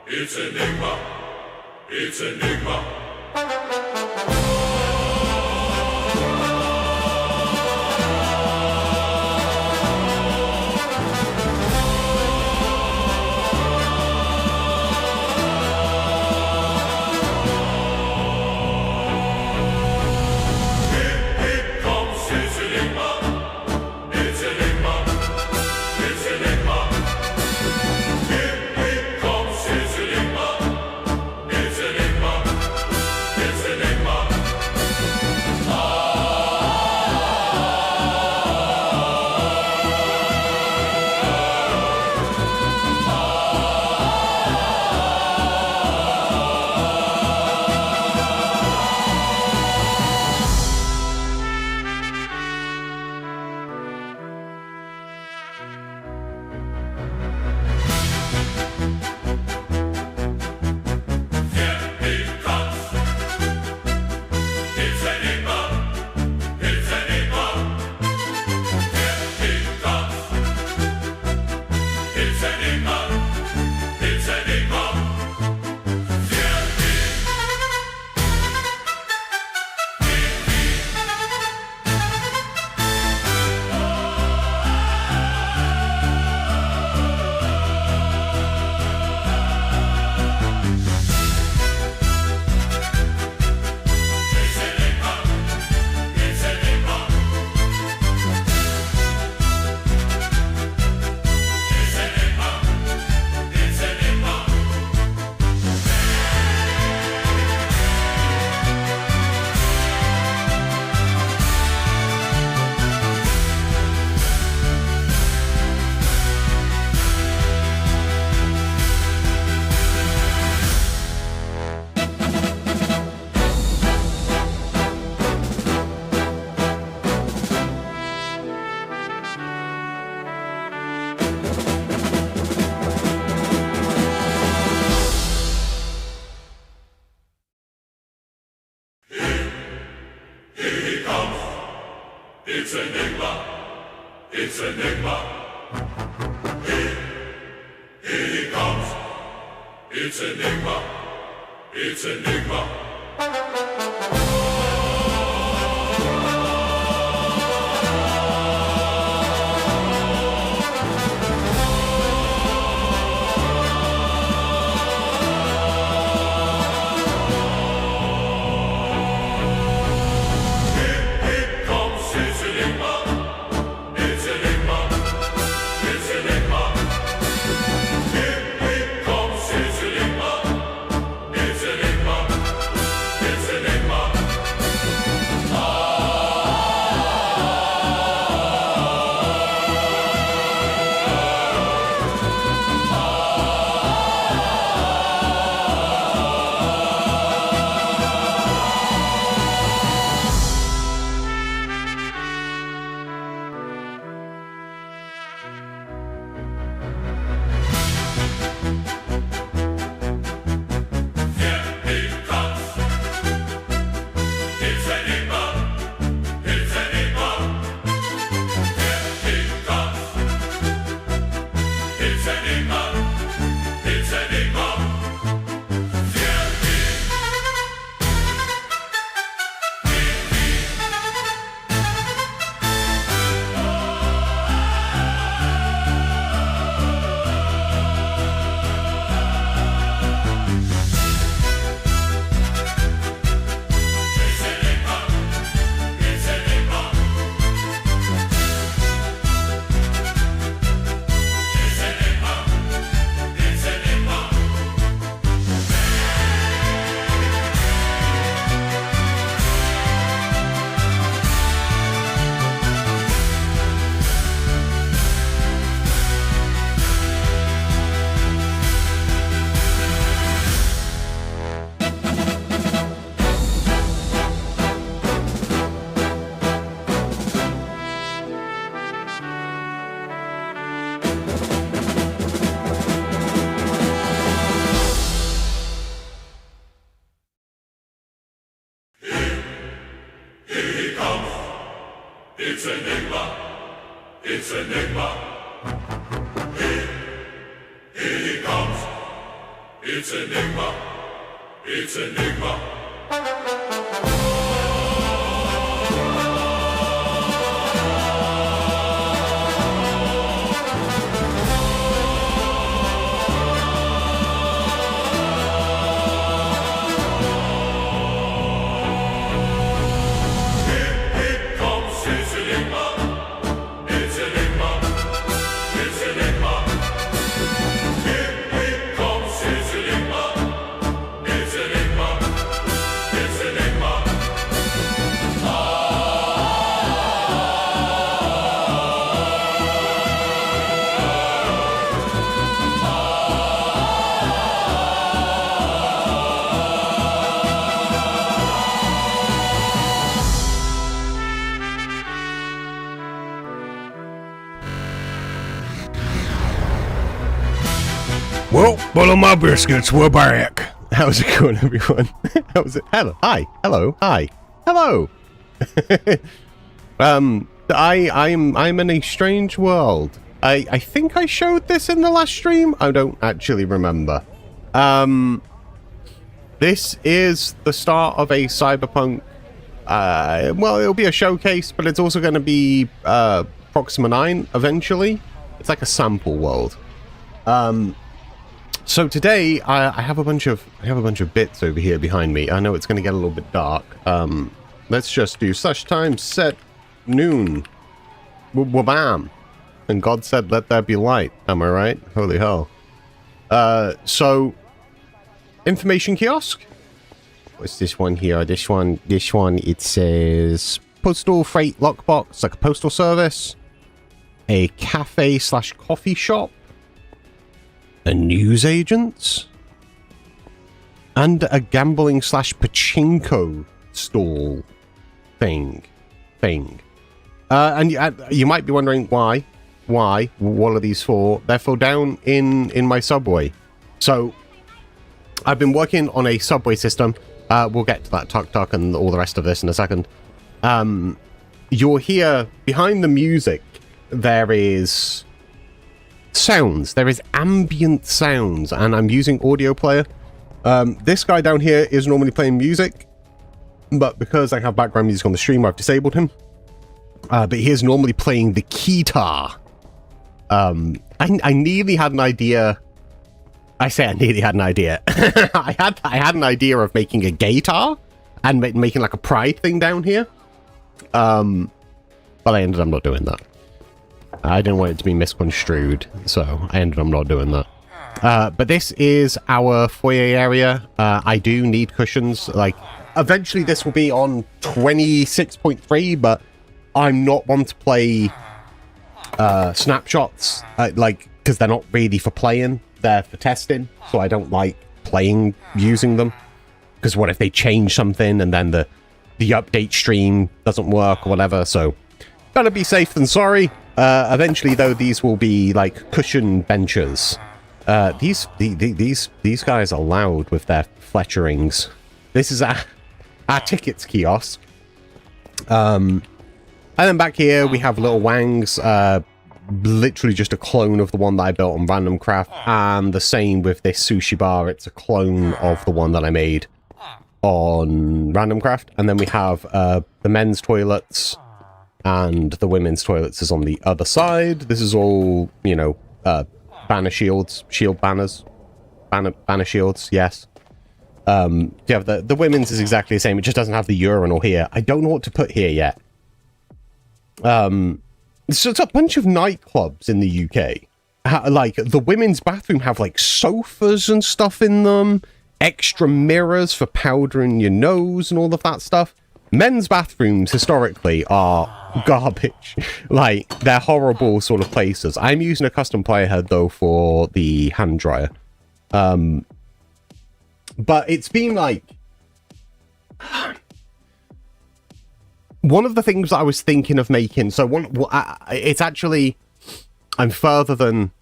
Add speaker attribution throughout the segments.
Speaker 1: It's Enigma. It's Enigma. It's Enigma. It's Enigma. Here he comes. It's Enigma. It's Enigma. It's Enigma. It's Enigma. Here he comes. It's Enigma. It's Enigma.
Speaker 2: Well, follow my biscuits, we're back. How's it going, everyone? How's it? Hello, hi, hello, hi, hello. I'm in a strange world. I think I showed this in the last stream. I don't actually remember. This is the start of a Cyberpunk. Well, it'll be a showcase, but it's also going to be Proxima 9 eventually. It's like a sample world. So today I have a bunch of bits over here behind me. I know it's going to get a little bit dark. Let's just do such time set noon. Wabam. And God said, "Let there be light." Am I right? Holy hell. So information kiosk. What's this one here? This one. It says postal freight lockbox, like a postal service. A cafe/coffee shop. A newsagent, and a gambling/pachinko stall thing. And you might be wondering why. What are these for? They're for down in my subway. So I've been working on a subway system. We'll get to that tuk-tuk and all the rest of this in a second. You'll hear behind the music there is sounds. There is ambient sounds, and I'm using audio player. This guy down here is normally playing music, but because I have background music on the stream, I've disabled him. But he is normally playing the 𝗘𝗡𝗜𝗘𝗏. I nearly had an idea. I say I nearly had an idea. I had an idea of making a gaytar and making like a pride thing down here. But I ended up not doing that. I didn't want it to be misconstrued, so I ended up not doing that. But this is our foyer area. I do need cushions. Like, eventually this will be on 26.3, but I'm not one to play snapshots, because they're not really for playing. They're for testing, so I don't like playing using them. Because what if they change something and then the update stream doesn't work or whatever, so better be safe than sorry. Eventually, though, these will be like cushion benches. These guys are loud with their fletcherings. This is our tickets kiosk. And then back here we have little wangs. Literally just a clone of the one that I built on Random Craft, and the same with this sushi bar. It's a clone of the one that I made on Random Craft. And then we have the men's toilets. And the women's toilets is on the other side. This is all, you know, banner shields, shield banners, banner shields, yes. You have the women's is exactly the same. It just doesn't have the urinal here. I don't know what to put here yet. So it's a bunch of nightclubs in the UK. Like, the women's bathroom have, like, sofas and stuff in them. Extra mirrors for powdering your nose and all of that stuff. Men's bathrooms, historically, are garbage. Like, they're horrible sort of places. I'm using a custom player head, though, for the hand dryer. But it's been, like... One of the things I was thinking of making... So, it's actually... I'm further than...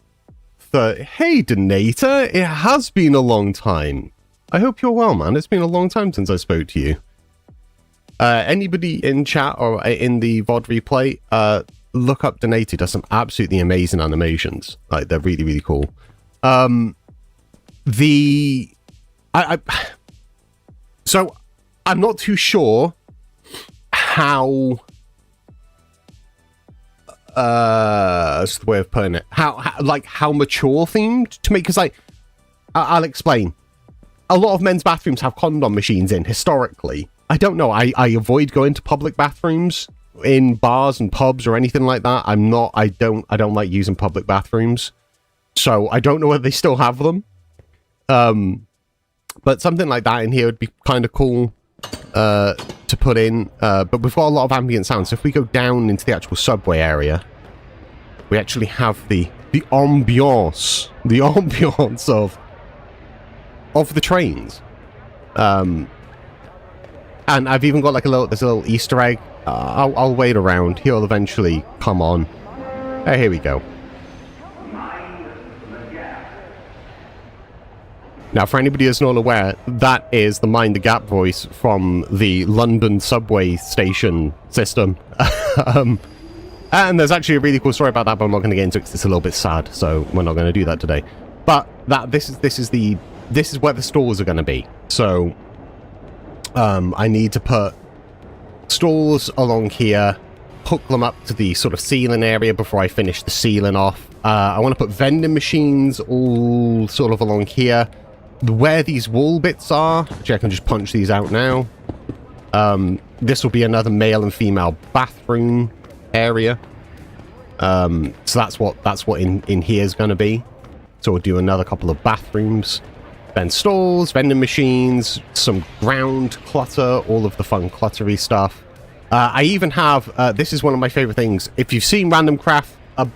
Speaker 2: Hey, Donator, it has been a long time. I hope you're well, man. It's been a long time since I spoke to you. Anybody in chat or in the VOD replay, look up Donated. Does some absolutely amazing animations. Like, they're really, really cool. One So I'm not too sure how that's the way of putting it, how mature themed to make, because I'll explain. A lot of men's bathrooms have condom machines in historically. I don't know, I avoid going to public bathrooms in bars and pubs or anything like that. I don't like using public bathrooms, so I don't know whether they still have them. But something like that in here would be kind of cool to put in. But we've got a lot of ambient sound, so if we go down into the actual subway area, we actually have the ambiance of the trains. And I've even got like there's a little Easter egg. I'll wait around. He'll eventually come on. Oh, here we go. Now, for anybody who's not aware, that is the Mind the Gap voice from the London subway station system. And there's actually a really cool story about that, but I'm not going to get into it because it's a little bit sad, so we're not going to do that today. But this is where the stalls are going to be. So I need to put stalls along here, hook them up to the sort of ceiling area before I finish the ceiling off. I want to put vending machines all sort of along here. Where these wall bits are, actually I can just punch these out now. This will be another male and female bathroom area. So that's what in here is going to be. So we'll do another couple of bathrooms, then stalls, vending machines, some ground clutter, all of the fun cluttery stuff. I even have, this is one of my favorite things. If you've seen Random Craft a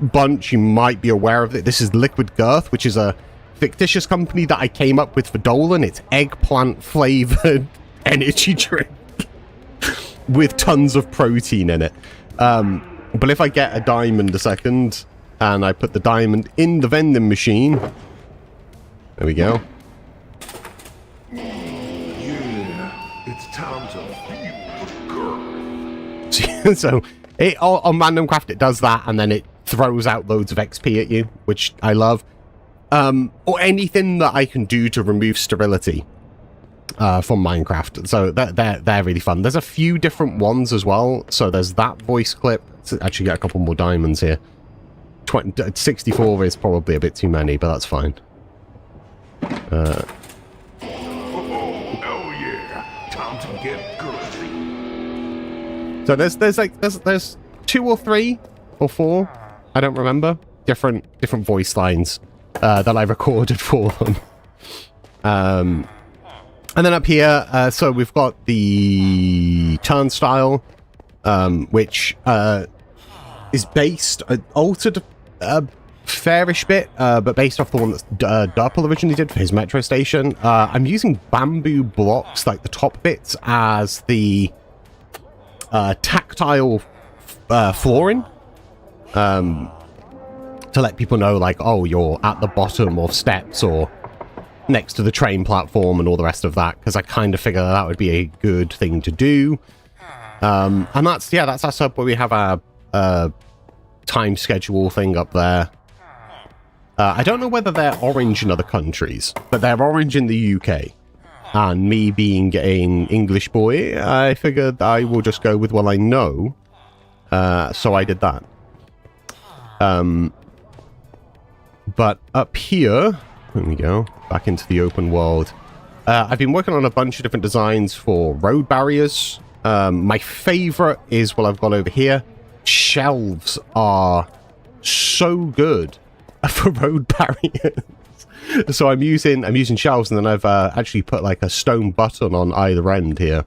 Speaker 2: bunch, you might be aware of it. This is Liquid Girth, which is a fictitious company that I came up with for Dolan. It's eggplant flavored energy drink with tons of protein in it. But if I get a diamond a second and I put the diamond in the vending machine, there we go.
Speaker 1: Yeah, it's time to feel the girl.
Speaker 2: So on Random Craft it does that, and then it throws out loads of XP at you, which I love. Or anything that I can do to remove sterility from Minecraft. So they're really fun. There's a few different ones as well. So there's that voice clip. Let's actually get a couple more diamonds here. 64 is probably a bit too many, but that's fine.
Speaker 1: Oh yeah, time to get girly.
Speaker 2: So there's 2 or 3 or 4, I don't remember, different voice lines that I recorded for them. And then up here, so we've got the turnstile, which is based, altered a fairish bit, but based off the one that 𝗘𝗡𝗚 originally did for his metro station. I'm using bamboo blocks, like the top bits, as the tactile flooring, to let people know, like, oh, you're at the bottom of steps or next to the train platform and all the rest of that, because I kind of figured that would be a good thing to do. And that's our sub where we have our time schedule thing up there. I don't know whether they're orange in other countries, but they're orange in the UK. And me being an English boy, I figured I will just go with what I know. So I did that. But up here, there we go, back into the open world. I've been working on a bunch of different designs for road barriers. My favorite is what I've got over here. Shelves are so good for road barriers. So I'm using shelves, and then I've actually put like a stone button on either end here.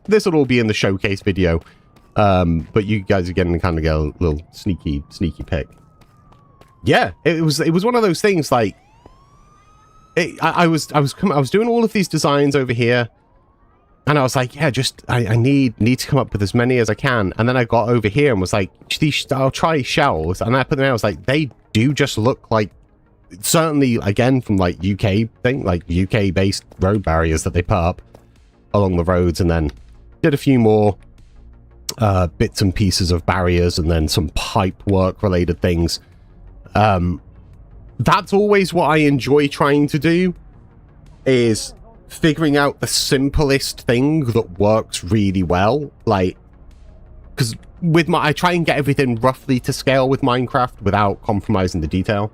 Speaker 2: This will all be in the showcase video, but you guys are getting kind of get a little sneaky pick. Yeah, it was one of those things. Like, I was doing all of these designs over here, and I was like, yeah, just I need to come up with as many as I can. And then I got over here and was like, I'll try shells, and I put them out. I was like, they do just look like, certainly again from like UK thing, like UK based road barriers that they put up along the roads, and then did a few more bits and pieces of barriers, and then some pipe work related things. that's always what I enjoy trying to do, is figuring out the simplest thing that works really well. Like, because with I try and get everything roughly to scale with Minecraft without compromising the detail.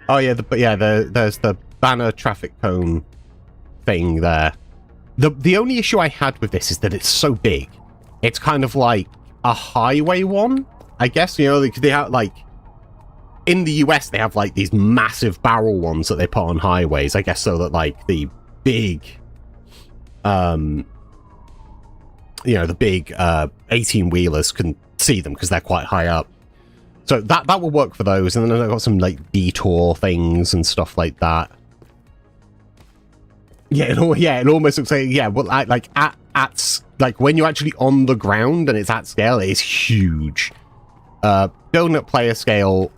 Speaker 2: Oh yeah, there's the banner traffic cone thing there. The only issue I had with this is that it's so big. It's kind of like a highway one, I guess. You know, they have like, in the US they have like these massive barrel ones that they put on highways, I guess, so that like the big you know, the big 18-wheelers can see them because they're quite high up. So that will work for those. And then I've got some like detour things and stuff like that. Yeah, it almost looks like, yeah, well, like like when you're actually on the ground and it's at scale, it is huge. Building at player scale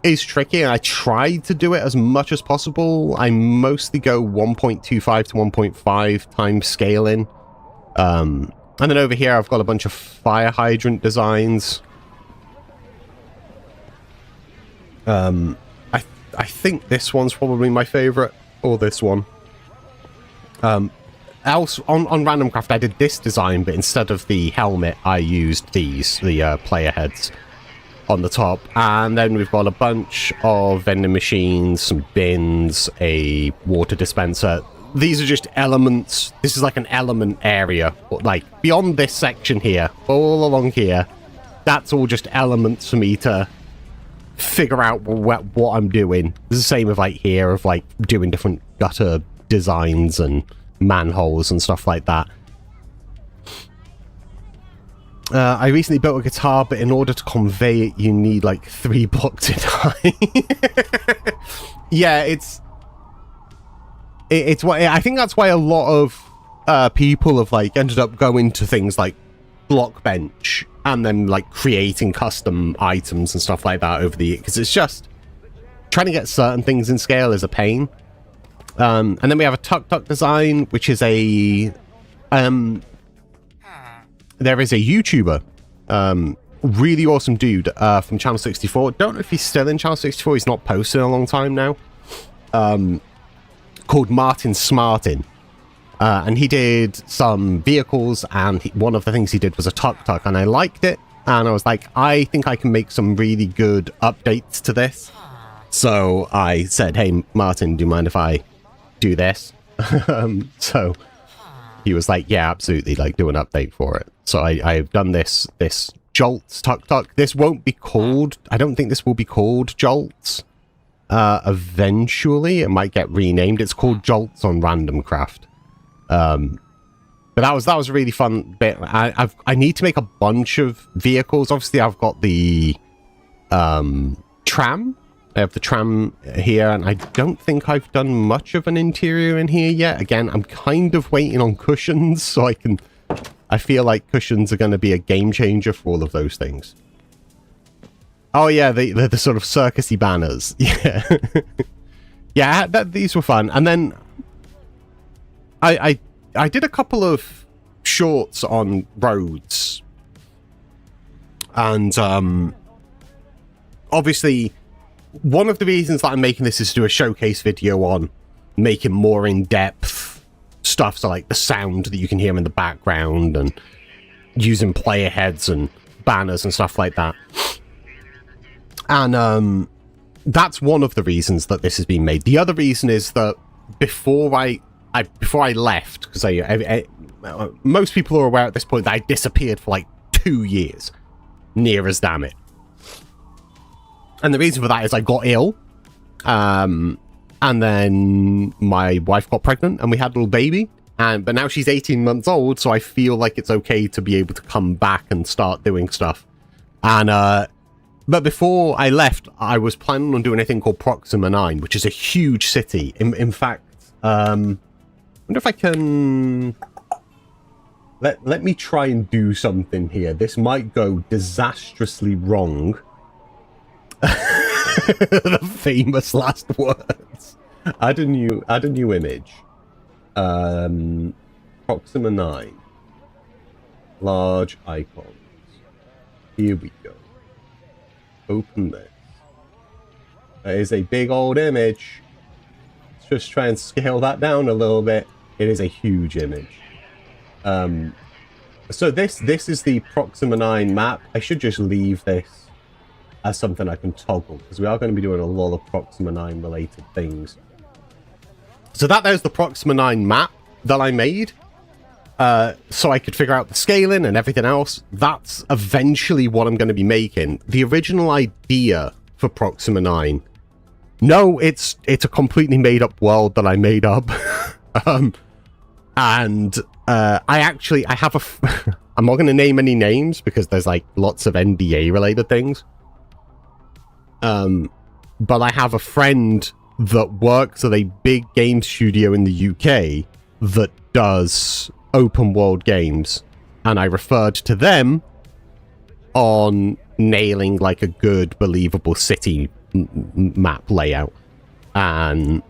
Speaker 2: is tricky, and I try to do it as much as possible. I mostly go 1.25 to 1.5 times scaling. And then over here, I've got a bunch of fire hydrant designs. I think this one's probably my favorite, or this one. Else on Random Craft, I did this design, but instead of the helmet, I used these, the player heads on the top. And then we've got a bunch of vending machines, some bins, a water dispenser. These are just elements. This is like an element area, but like beyond this section here, all along here, that's all just elements for me to figure out what I'm doing. It's the same with like here, of like doing different gutter designs and manholes and stuff like that. I recently built a guitar, but in order to convey it, you need like 3 blocks in height. Yeah, it's what I think that's why a lot of people have like ended up going to things like Blockbench and then like creating custom items and stuff like that over the year, because it's just trying to get certain things in scale is a pain. And then we have a tuk-tuk design, which is a there is a YouTuber, really awesome dude, from Channel 64. Don't know if he's still in Channel 64. He's not posted in a long time now. Called Martin Smartin. And he did some vehicles, and one of the things he did was a tuk-tuk, and I liked it. And I was like, I think I can make some really good updates to this. So I said, hey, Martin, do you mind if I do this? So he was like, yeah, absolutely, like, do an update for it. So I've done this Jolts tuk-tuk. This won't be called, I don't think this will be called Jolts. Eventually it might get renamed. It's called Jolts on Random Craft. But that was a really fun bit. I need to make a bunch of vehicles. Obviously I've got the tram. I have the tram here, and I don't think I've done much of an interior in here yet. Again, I'm kind of waiting on cushions, so I feel like cushions are going to be a game changer for all of those things. Oh yeah, they're the sort of circusy banners. Yeah. Yeah, these were fun. And then I did a couple of shorts on roads. And obviously one of the reasons that I'm making this is to do a showcase video on making more in-depth stuff, so like the sound that you can hear in the background and using player heads and banners and stuff like that. And that's one of the reasons that this has been made. The other reason is that before I left, because most people are aware at this point that I disappeared for like 2 years, near as damn it. And the reason for that is I got ill, and then my wife got pregnant, and we had a little baby. But now she's 18 months old, so I feel like it's okay to be able to come back and start doing stuff. And but before I left, I was planning on doing a thing called Proxima 9, which is a huge city. In fact, I wonder if I can... Let me try and do something here. This might go disastrously wrong. The famous last words. Add a new image. Proxima 9. Large icons. Here we go. open this. That is a big old image. Let's just try and scale that down a little bit. It is a huge image. So this is the Proxima 9 map. I should just leave this as something I can toggle, because we are going to be doing a lot of Proxima 9 related things. So there's the Proxima 9 map that I made. So I could figure out the scaling and everything else. That's eventually what I'm going to be making. The original idea for Proxima 9, no, it's a completely made up world that I made up. And I have a I'm not going to name any names because there's like lots of NDA related things. But I have a friend that works at a big game studio in the UK that does open world games, and I referred to them on nailing like a good believable city map layout, and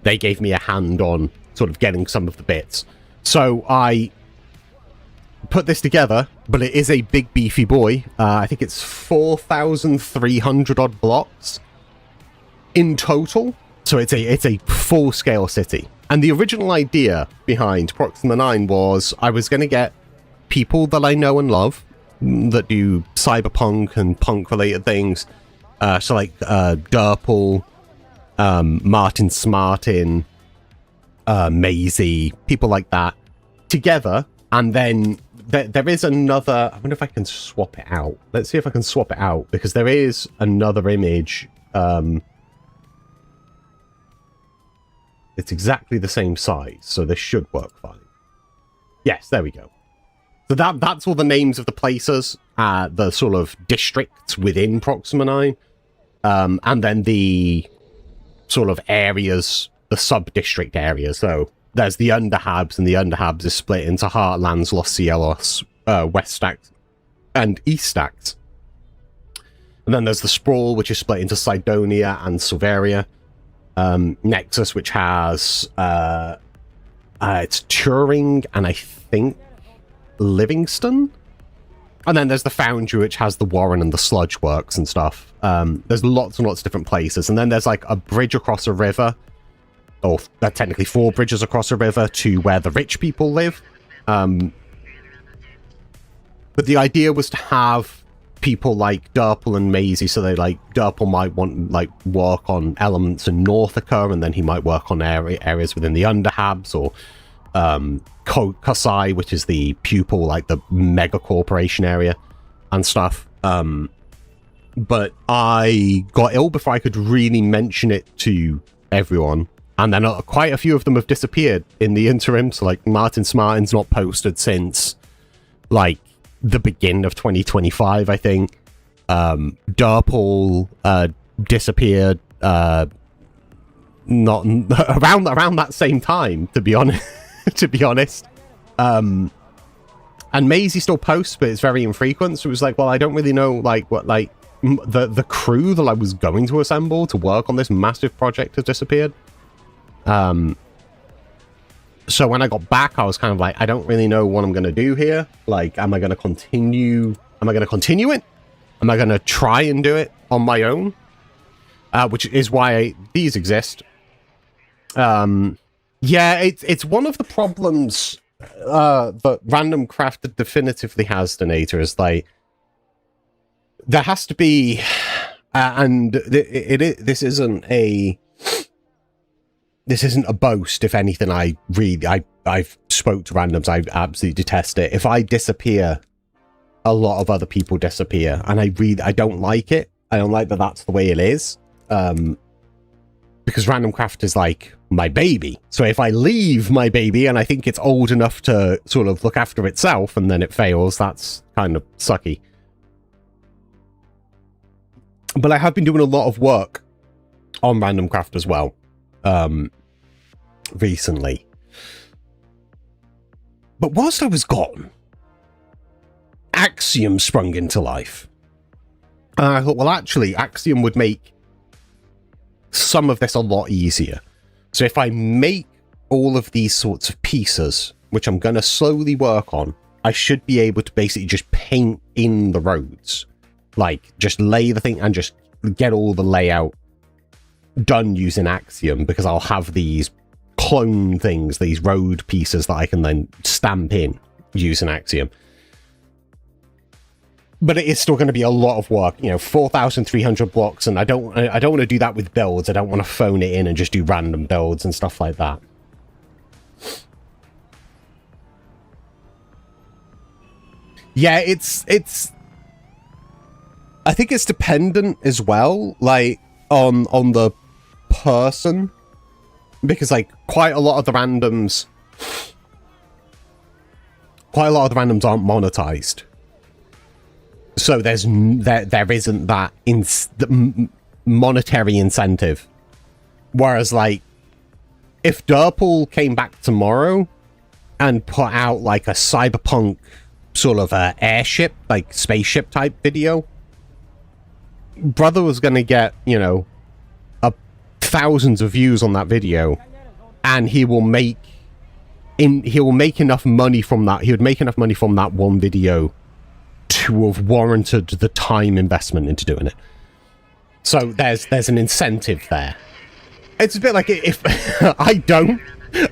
Speaker 2: they gave me a hand on sort of getting some of the bits. So I put this together, but it is a big beefy boy. I think it's 4,300 odd blocks in total, so it's a full scale city. And the original idea behind Proxima 9 was I was going to get people that I know and love that do cyberpunk and punk related things, so like 𝗘𝗡𝗜𝗚𝗠𝗔, 𝗨𝗦𝗘𝗗𝗜𝗍𝗓, 𝗨𝗦𝗘𝗗𝗜𝗍𝗓, people like that together. And then there is another, I wonder if I can swap it out. Let's see if I can swap it out, because there is another image. It's exactly the same size, so this should work fine. Yes, there we go. So that's all the names of the places, the sort of districts within Proxima 9, and then the sort of areas, the sub-district areas. So there's the 𝗠𝗦𝗔𝗚𝗏s, and the 𝗠𝗦𝗔𝗏s is split into Heartlands, Los Cielos, West Stacks, and East Stacks. And then there's the Sprawl, which is split into Cydonia and Silveria. Nexus, which has it's Turing and I think Livingston. And then there's the Foundry, which has the Warren and the Sludge Works and stuff. There's lots and lots of different places. And then there's like a bridge across a river, or technically 4 bridges across a river to where the rich people live. But the idea was to have people like 𝗘𝗡𝗜𝗚𝗠𝗏 and 𝗲𝗍𝗍, so they like 𝗘𝗡𝗜𝗚 might want like work on elements in Northica, and then he might work on areas within the 𝗠𝗦𝗔𝗏s, or 𝗘𝗡𝗏𝗍, which is the pupil, like the mega corporation area and stuff. But I got ill before I could really mention it to everyone, and then quite a few of them have disappeared in the interim. So like Martin Smartin's not posted since like the beginning of 2025, I think. 𝗘𝗡𝗜𝗚𝗏 disappeared not around that same time, to be honest. And 𝗲𝗍𝗍 still posts, but it's very infrequent. So it was like, well, I don't really know like what like the crew that I was going to assemble to work on this massive project has disappeared. So when I got back, I was kind of like, I don't really know what I'm going to do here. Like, am I going to continue? Am I going to continue it? Am I going to try and do it on my own? Which is why these exist. Yeah, it's one of the problems that Random Crafted definitively has, Donator, is like, there has to be, and this isn't a boast. If anything, I've spoke to randoms. I absolutely detest it. If I disappear, a lot of other people disappear, and I don't like it. I don't like that that's the way it is. Because Random Craft is like my baby. So if I leave my baby and I think it's old enough to sort of look after itself and then it fails, that's kind of sucky. But I have been doing a lot of work on Random Craft as well. Recently. But whilst I was gone, Axiom sprung into life. And I thought, well, actually, Axiom would make some of this a lot easier. So if I make all of these sorts of pieces, which I'm going to slowly work on, I should be able to basically just paint in the roads Like, just lay the thing and just get all the layout done using 𝗠𝗢𝗔, because I'll have these clone things, these road pieces that I can then stamp in using 𝗠𝗢𝗔. But it is still going to be a lot of work, you know, 4,300 blocks, and I don't want to do that with builds. I don't want to phone it in and just do random builds and stuff like that. Yeah, it's I think it's dependent as well, like on the person, because like quite a lot of the randoms aren't monetized. So there isn't that monetary incentive. Whereas, like, if 𝗘𝗡𝗜𝗚𝗠𝗔 came back tomorrow and put out like a Cyberpunk sort of airship, like spaceship type video, brother was gonna get, you know, thousands of views on that video, and he will make enough money from that. He would make enough money from that one video to have warranted the time investment into doing it. So there's an incentive there. It's a bit like if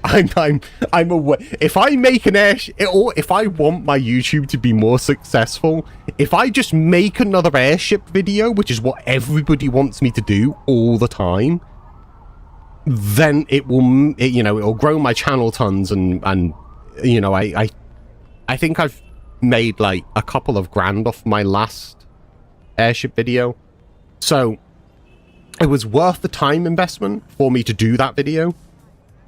Speaker 2: I'm aware, if I make an airship, or if I want my YouTube to be more successful, if I just make another airship video, which is what everybody wants me to do all the time, then it'll grow my channel tons, and you know, I think I've made like a couple of grand off my last airship video, so it was worth the time investment for me to do that video.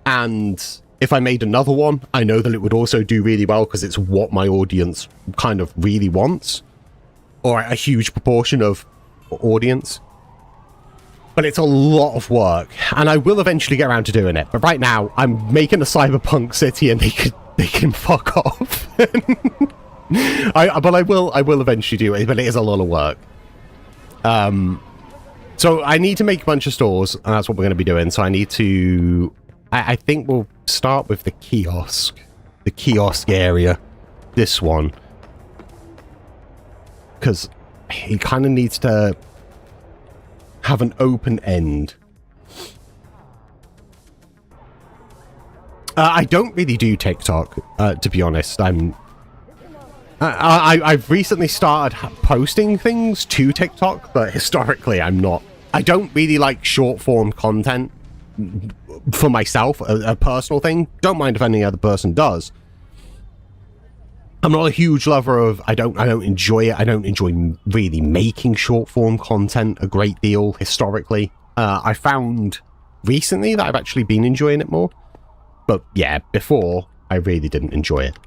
Speaker 2: And if I made another one, I know that it would also do really well, because it's what my audience kind of really wants, or a huge proportion of audience. But it's a lot of work, and I will eventually get around to doing it. But right now, I'm making a cyberpunk city, and they can fuck off. But I will eventually do it, but it is a lot of work. So I need to make a bunch of stores, and that's what we're going to be doing. So I need to... I think we'll start with the kiosk area, this one, because he kind of needs to have an open end. I don't really do TikTok, to be honest. I've recently started posting things to TikTok, but historically I don't really like short form content for myself, a personal thing. Don't mind if any other person does. I'm not a huge lover of, I don't enjoy it. I don't enjoy really making short form content a great deal historically. I found recently that I've actually been enjoying it more. But yeah, before I really didn't enjoy it.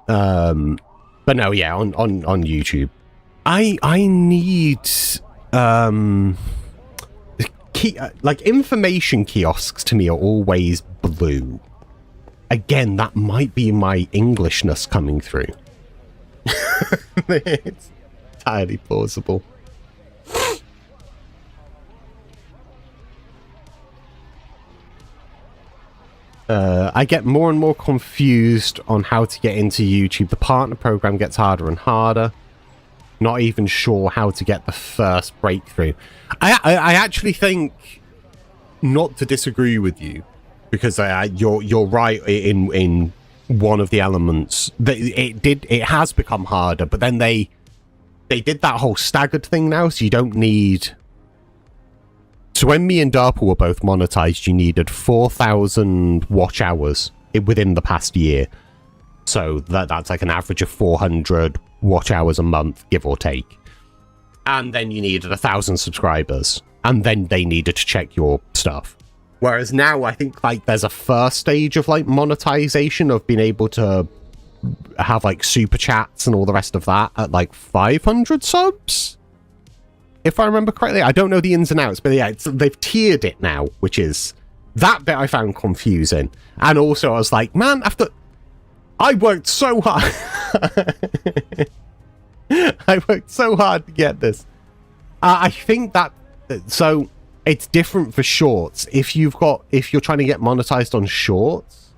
Speaker 2: But no, yeah, on YouTube. I need like information kiosks to me are always blue. Again, that might be my Englishness coming through. It's entirely plausible. I get more and more confused on how to get into YouTube. The partner program gets harder and harder. Not even sure how to get the first breakthrough. I actually think, not to disagree with you, because you're right in one of the elements, that it has become harder, but then they did that whole staggered thing now, so you don't need... So when me and 𝗘𝗡𝗚𝗚𝗠𝗔 were both monetized, you needed 4,000 watch hours within the past year. So that's like an average of 400 watch hours a month, give or take. And then you needed 1,000 subscribers, and then they needed to check your stuff. Whereas now I think like there's a first stage of like monetization of being able to have like super chats and all the rest of that at like 500 subs, if I remember correctly. I don't know the ins and outs, but yeah, they've tiered it now, which is that bit I found confusing. And also I was like, man, I worked so hard. I worked so hard to get this. I think that, so it's different for shorts. If you're trying to get monetized on shorts,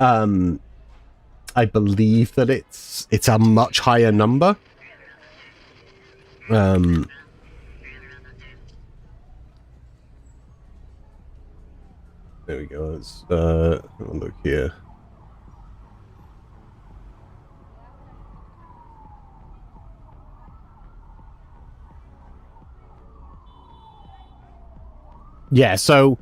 Speaker 2: I believe that it's a much higher number. There we go. Let's have a look here. Yeah, so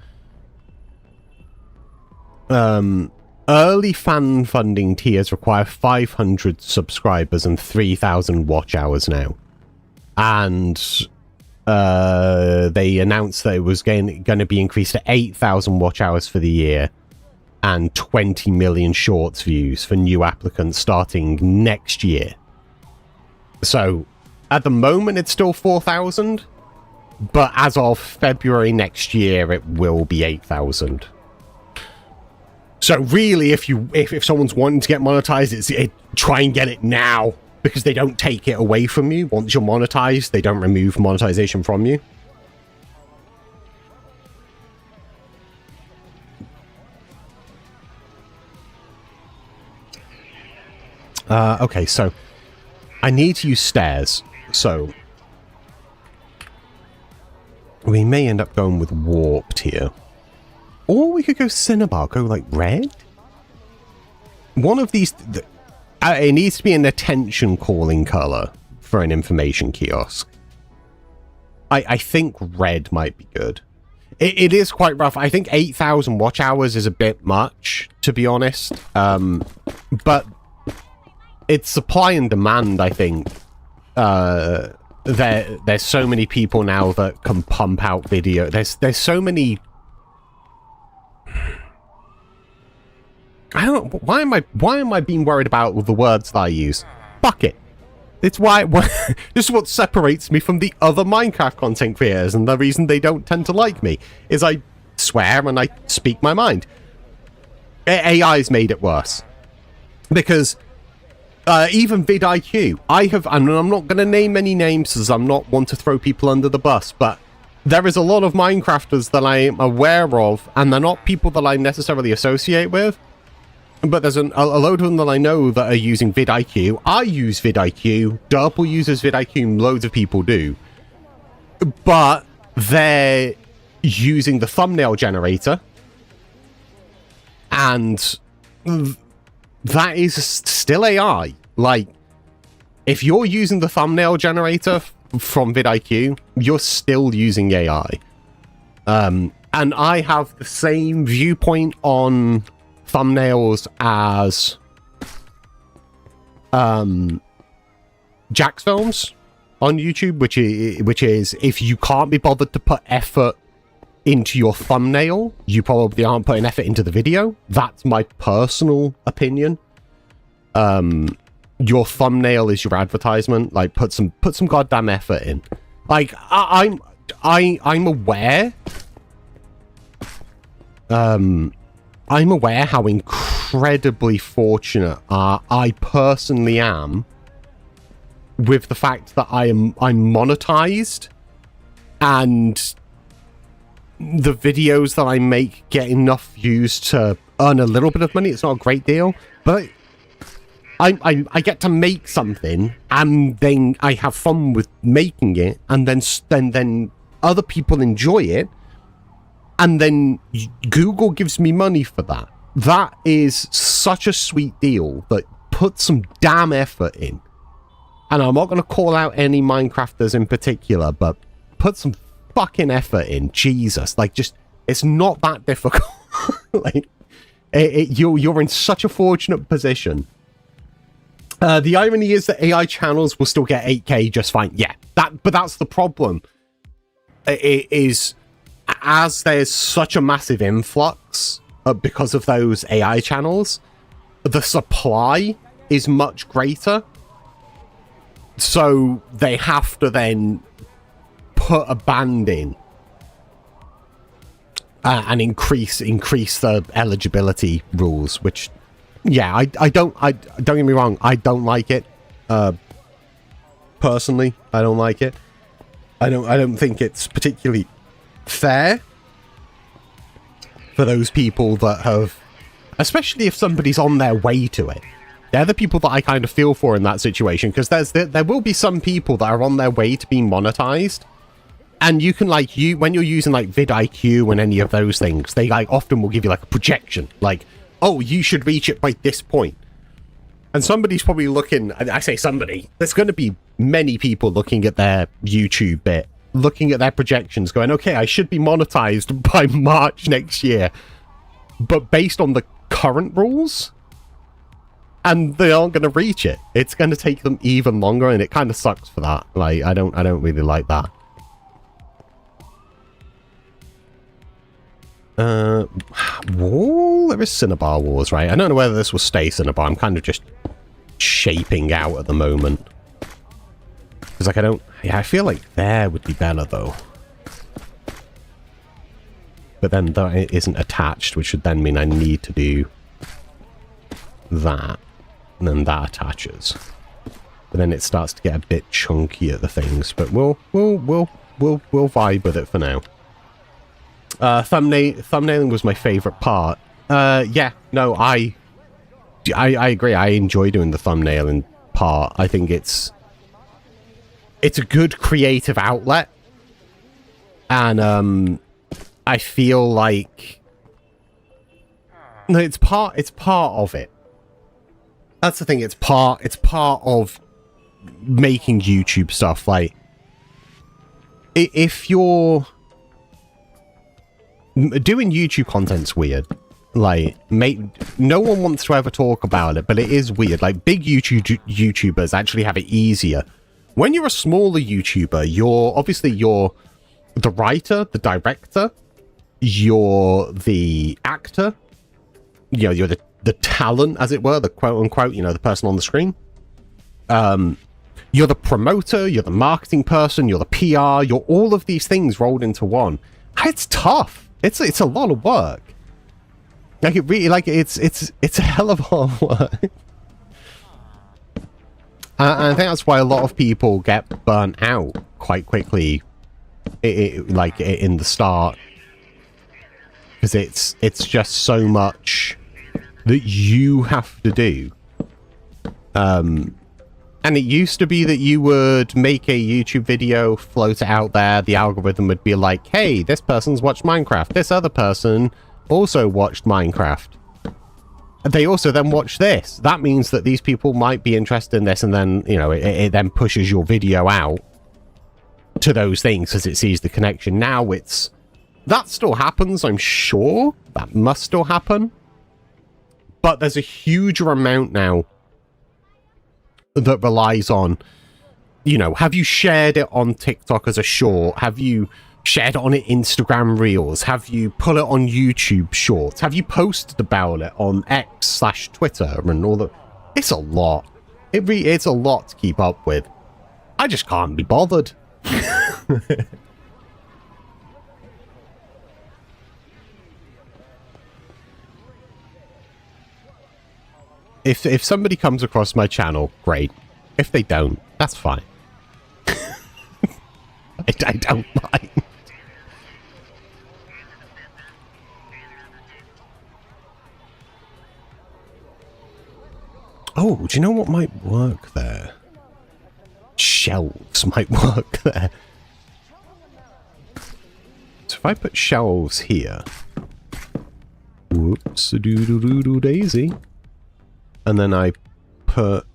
Speaker 2: early fan funding tiers require 500 subscribers and 3,000 watch hours now. And they announced that it was going to be increased to 8,000 watch hours for the year and 20 million shorts views for new applicants starting next year. So at the moment it's still 4,000, but as of February next year it will be 8,000. So really, if someone's wanting to get monetized, try and get it now, because they don't take it away from you. Once you're monetized, they don't remove monetization from you. Okay, so I need to use stairs, so we may end up going with warped here. Or we could go cinnabar, go like red? One of these... it needs to be an attention calling color for an information kiosk. I think red might be good. It is quite rough. I think 8,000 watch hours is a bit much, to be honest. But it's supply and demand, I think. There's so many people now that can pump out video. There's so many... I don't know, why am I being worried about the words that I use? Fuck it. It's why this is what separates me from the other Minecraft content creators, and the reason they don't tend to like me is I swear and I speak my mind. AI's made it worse. Because even vidIQ, and I'm not going to name any names as I'm not one to throw people under the bus, but there is a lot of Minecrafters that I am aware of, and they're not people that I necessarily associate with. But there's a load of them that I know that are using vidIQ. I use vidIQ. Derpal uses vidIQ. Loads of people do. But they're using the thumbnail generator. And that is still AI. Like, if you're using the thumbnail generator from vidIQ, you're still using AI. And I have the same viewpoint on thumbnails as Jack's Films on YouTube, which is if you can't be bothered to put effort into your thumbnail, you probably aren't putting effort into the video. That's my personal opinion. Your thumbnail is your advertisement. Like, put some goddamn effort in. Like, I'm aware. I'm aware how incredibly fortunate I personally am with the fact that I'm monetized, and the videos that I make get enough views to earn a little bit of money. It's not a great deal, but I get to make something, and then I have fun with making it, and then other people enjoy it. And then Google gives me money for that. That is such a sweet deal, that put some damn effort in. And I'm not going to call out any Minecrafters in particular, but put some fucking effort in. Jesus. Like, just, it's not that difficult. Like, you're in such a fortunate position. The irony is that AI channels will still get 8K just fine. Yeah, but that's the problem. It is... As there's such a massive influx because of those AI channels, the supply is much greater. So they have to then put a band in and increase the eligibility rules, which, yeah, I don't get me wrong, I don't like it. Personally, I don't like it. I don't think it's particularly fair for those people that have, especially if somebody's on their way to it. They're the people that I kind of feel for in that situation, because there will be some people that are on their way to being monetized, and you can like when you're using like vidIQ and any of those things, they like often will give you like a projection, like, oh, you should reach it by this point. And somebody's probably looking, I say somebody, there's going to be many people looking at their YouTube bit, looking at their projections, going, okay, I should be monetized by March next year. But based on the current rules, and they aren't going to reach it. It's going to take them even longer, and it kind of sucks for that. Like, I don't really like that. Wall? There is Cinnabar Wars, right? I don't know whether this will stay Cinnabar. I'm kind of just shaping out at the moment. Because, like, I feel like there would be better, though. But then that isn't attached, which would then mean I need to do that. And then that attaches. But then it starts to get a bit chunky at the things. But we'll vibe with it for now. Thumbnailing was my favorite part. Yeah, no, I agree. I enjoy doing the thumbnailing part. I think it's a good creative outlet, and I feel like no, it's part of it. That's the thing. It's part of making YouTube stuff. Like, if you're doing YouTube content's weird. Like, no one wants to ever talk about it, but it is weird. Like, big YouTubers actually have it easier. When you're a smaller YouTuber, you're the writer, the director, you're the actor, you know, you're the talent, as it were, the quote-unquote, you know, the person on the screen. You're the promoter, you're the marketing person, you're the PR, you're all of these things rolled into one. It's tough. It's a lot of work. Like, it really, like, it's a hell of a lot of work. And I think that's why a lot of people get burnt out quite quickly, like, in the start. Because it's just so much that you have to do. And it used to be that you would make a YouTube video, float it out there, the algorithm would be like, hey, this person's watched Minecraft, this other person also watched Minecraft. They also then watch this. That means that these people might be interested in this, and then, you know, it then pushes your video out to those things as it sees the connection. Now that still happens, I'm sure. That must still happen. But there's a huger amount now that relies on, you know, have you shared it on TikTok as a short? Have you shared it on Instagram Reels? Have you put it on YouTube Shorts? Have you posted about it on X/Twitter and all that? It's a lot. It's a lot to keep up with. I just can't be bothered. If somebody comes across my channel, great. If they don't, that's fine. I don't mind. Oh, do you know what might work there? Shelves might work there. So if I put shelves here. Whoops-a-doo-doo-doo-doo daisy. And then I put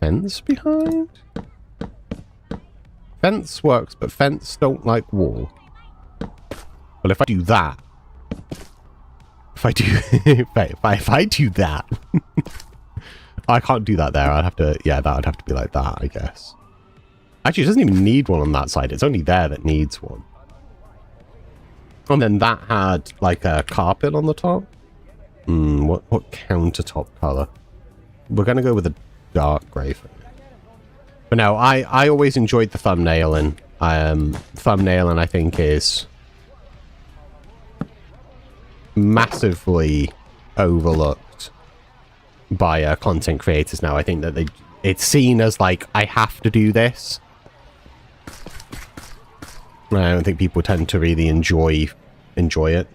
Speaker 2: fence behind? Fence works, but fence don't like wall. Well, if I do that... If I do that... I can't do that there. I'd have to... Yeah, that would have to be like that, I guess. Actually, it doesn't even need one on that side. It's only there that needs one. And then that had, like, a carpet on the top. What countertop color? We're going to go with a dark grey for it. But no, I always enjoyed the thumbnailing. Thumbnailing, I think, is massively overlooked by content creators now. I think that it's seen as, like, I have to do this. I don't think people tend to really enjoy it.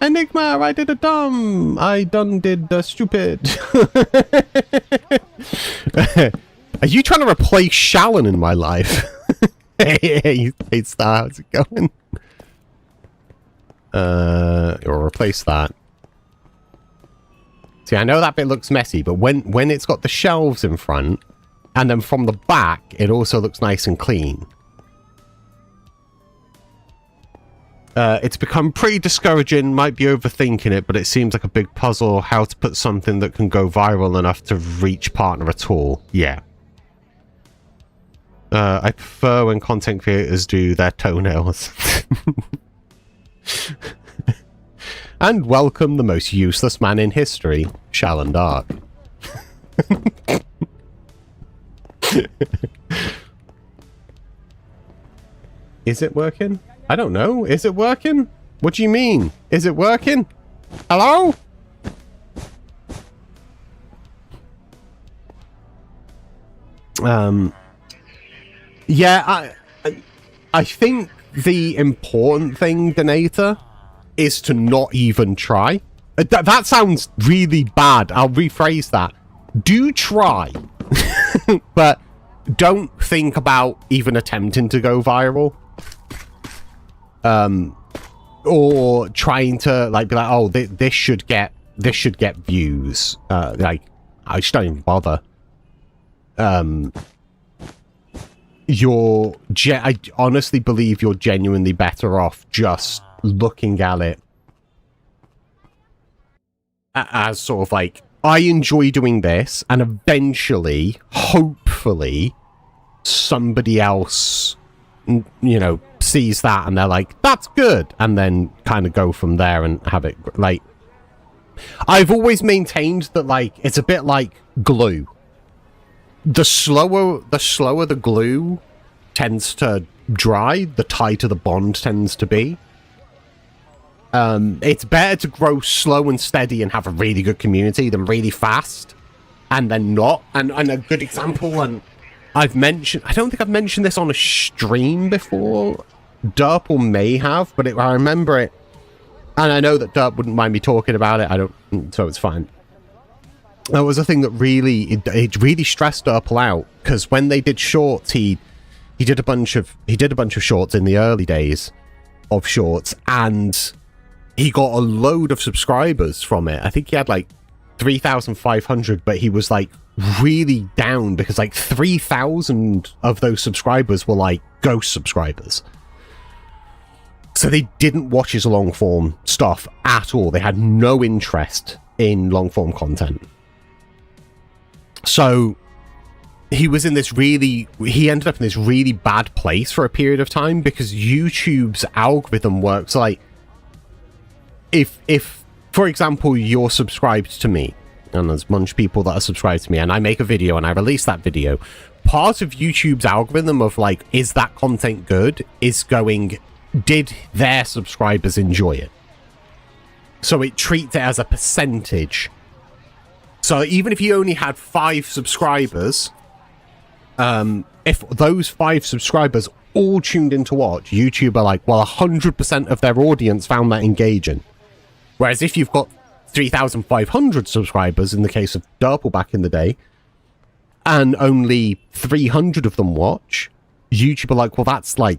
Speaker 2: Enigma, I did a dumb. I done did stupid. Are you trying to replace Shalon in my life? Hey, Star, how's it going? Or replace that. See, I know that bit looks messy, but when it's got the shelves in front, and then from the back, it also looks nice and clean. It's become pretty discouraging, might be overthinking it, but it seems like a big puzzle how to put something that can go viral enough to reach partner at all. Yeah. I prefer when content creators do their toenails. And welcome the most useless man in history, Shalon Dark. Is it working? I don't know. Is it working? What do you mean? Is it working? Hello? Yeah, I think the important thing, Donator, is to not even try. That sounds really bad. I'll rephrase that. Do try. But don't think about even attempting to go viral. Or trying to like be like, oh, this should get views. Like, I just don't even bother. I honestly believe you're genuinely better off just looking at it as sort of like, I enjoy doing this, and eventually, hopefully, somebody else, you know, sees that and they're like, that's good, and then kind of go from there and have it, like, I've always maintained that, like, it's a bit like glue. The slower the glue tends to dry, the tighter the bond tends to be. It's better to grow slow and steady and have a really good community than really fast and then not. And a good example, and I don't think I've mentioned this on a stream before. 𝗘𝗡𝗜𝗚𝗚 may have, but I remember it, and I know that 𝗘𝗡 wouldn't mind me talking about it. I don't, so it's fine. That was a thing that really, it really stressed 𝗘𝗡𝗚𝗚 out, because when they did shorts, he did a bunch of shorts in the early days of shorts, and he got a load of subscribers from it. I think he had like 3,500, but he was like really down because like 3,000 of those subscribers were like ghost subscribers. So they didn't watch his long form stuff at all. They had no interest in long form content. So he ended up in this really bad place for a period of time because YouTube's algorithm works like, if for example you're subscribed to me, and there's a bunch of people that are subscribed to me, and I make a video and I release that video, part of YouTube's algorithm of like, is that content good, is going, did their subscribers enjoy it? So it treats it as a percentage. So even if you only had 5 subscribers, if those 5 subscribers all tuned in to watch, YouTube are like, well, 100% of their audience found that engaging. Whereas if you've got 3,500 subscribers, in the case of 𝗘𝗡𝗚𝗚 back in the day, and only 300 of them watch, YouTube are like, well, that's like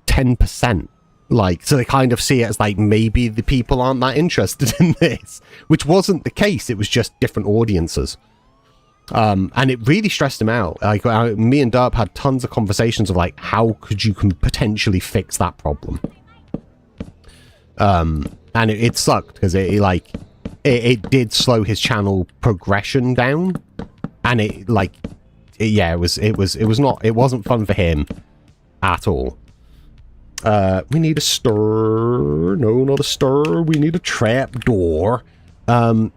Speaker 2: 10%. Like, so they kind of see it as like, maybe the people aren't that interested in this, which wasn't the case. It was just different audiences. And it really stressed him out. Like, me and 𝗘𝗡𝗚𝗚 had tons of conversations of like, how could you potentially fix that problem? And it sucked because it did slow his channel progression down, and it wasn't fun for him at all. We need a stir. No, not a stir. We need a trap door.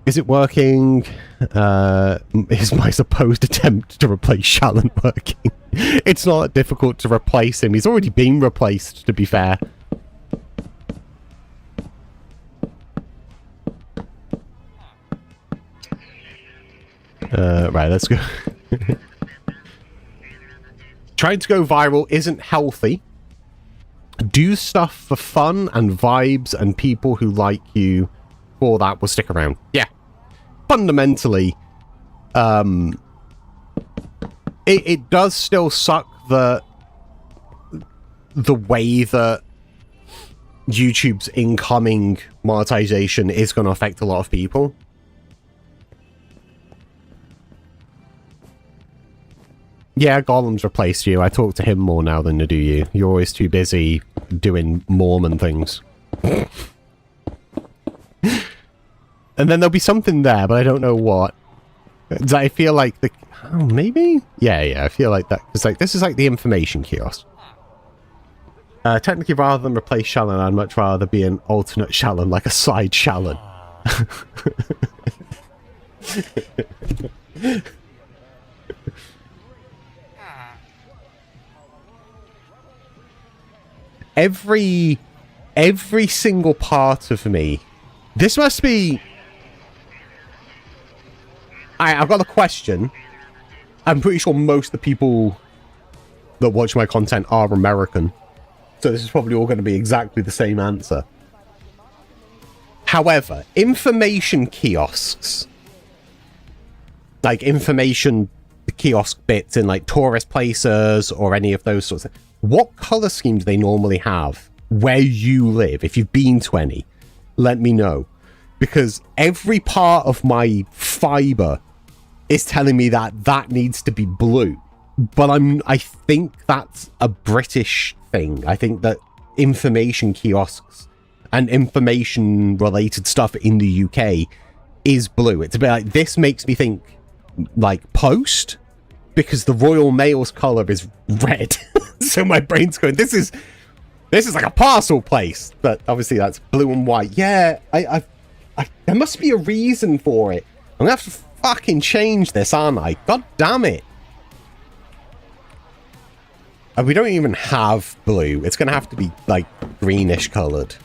Speaker 2: Is it working? Is my supposed attempt to replace Shalon working? It's not that difficult to replace him. He's already been replaced, to be fair. Right, let's go. Trying to go viral isn't healthy. do stuff for fun and vibes, and people who like you for that will stick around. Yeah. Fundamentally, it does still suck that the way that YouTube's incoming monetization is going to affect a lot of people. Yeah, Gollum's replaced you. I talk to him more now than I do you. You're always too busy doing Mormon things. And then there'll be something there, but I don't know what. I feel like the... Oh, maybe? Yeah, I feel like that. It's like, this is like the information kiosk. Technically, rather than replace Shallan, I'd much rather be an alternate Shallan, like a side Shallan. Every single part of me... This must be... I've got a question. I'm pretty sure most of the people that watch my content are American. So this is probably all going to be exactly the same answer. However, information kiosks, like information kiosk bits in like tourist places or any of those sorts of... What color scheme do they normally have where you live? If you've been to any, let me know. Because every part of my fiber is telling me that that needs to be blue. But I think that's a British thing. I think that information kiosks and information related stuff in the UK is blue. It's a bit like, this makes me think like Post, because the Royal Mail's color is red. So my brain's going, this is like a parcel place. But obviously that's blue and white. Yeah, there must be a reason for it. I'm gonna have to fucking change this, aren't I? God damn it. We don't even have blue. It's gonna have to be like greenish colored.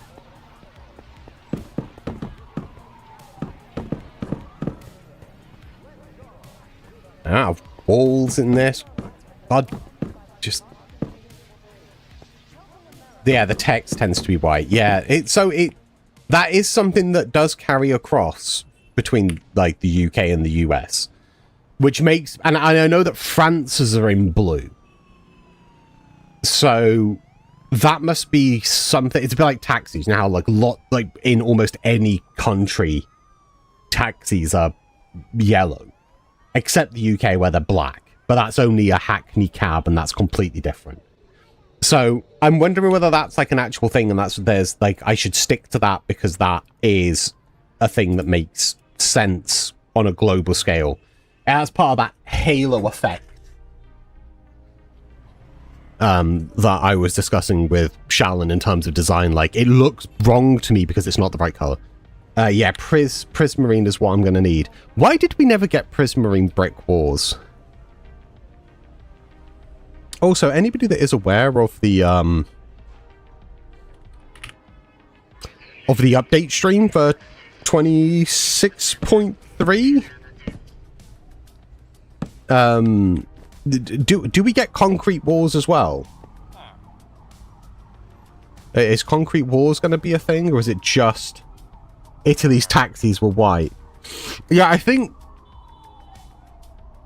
Speaker 2: I don't have walls in this. God, just... Yeah, the text tends to be white. Yeah, that is something that does carry across between like the UK and the US, which makes... And I know that France's are in blue. So that must be something... It's a bit like taxis. Now, like in almost any country, taxis are yellow. Except the UK where they're black. But that's only a Hackney cab and that's completely different. So I'm wondering whether that's like an actual thing and there's like, I should stick to that because that is a thing that makes sense on a global scale. As part of that halo effect that I was discussing with Shallan in terms of design. Like, it looks wrong to me because it's not the right color. Yeah, Prismarine is what I'm going to need. Why did we never get Prismarine brick walls? Also, anybody that is aware of the update stream for 26.3? Do we get concrete walls as well? Is concrete walls going to be a thing, or is it just Italy's taxis were white? Yeah, I think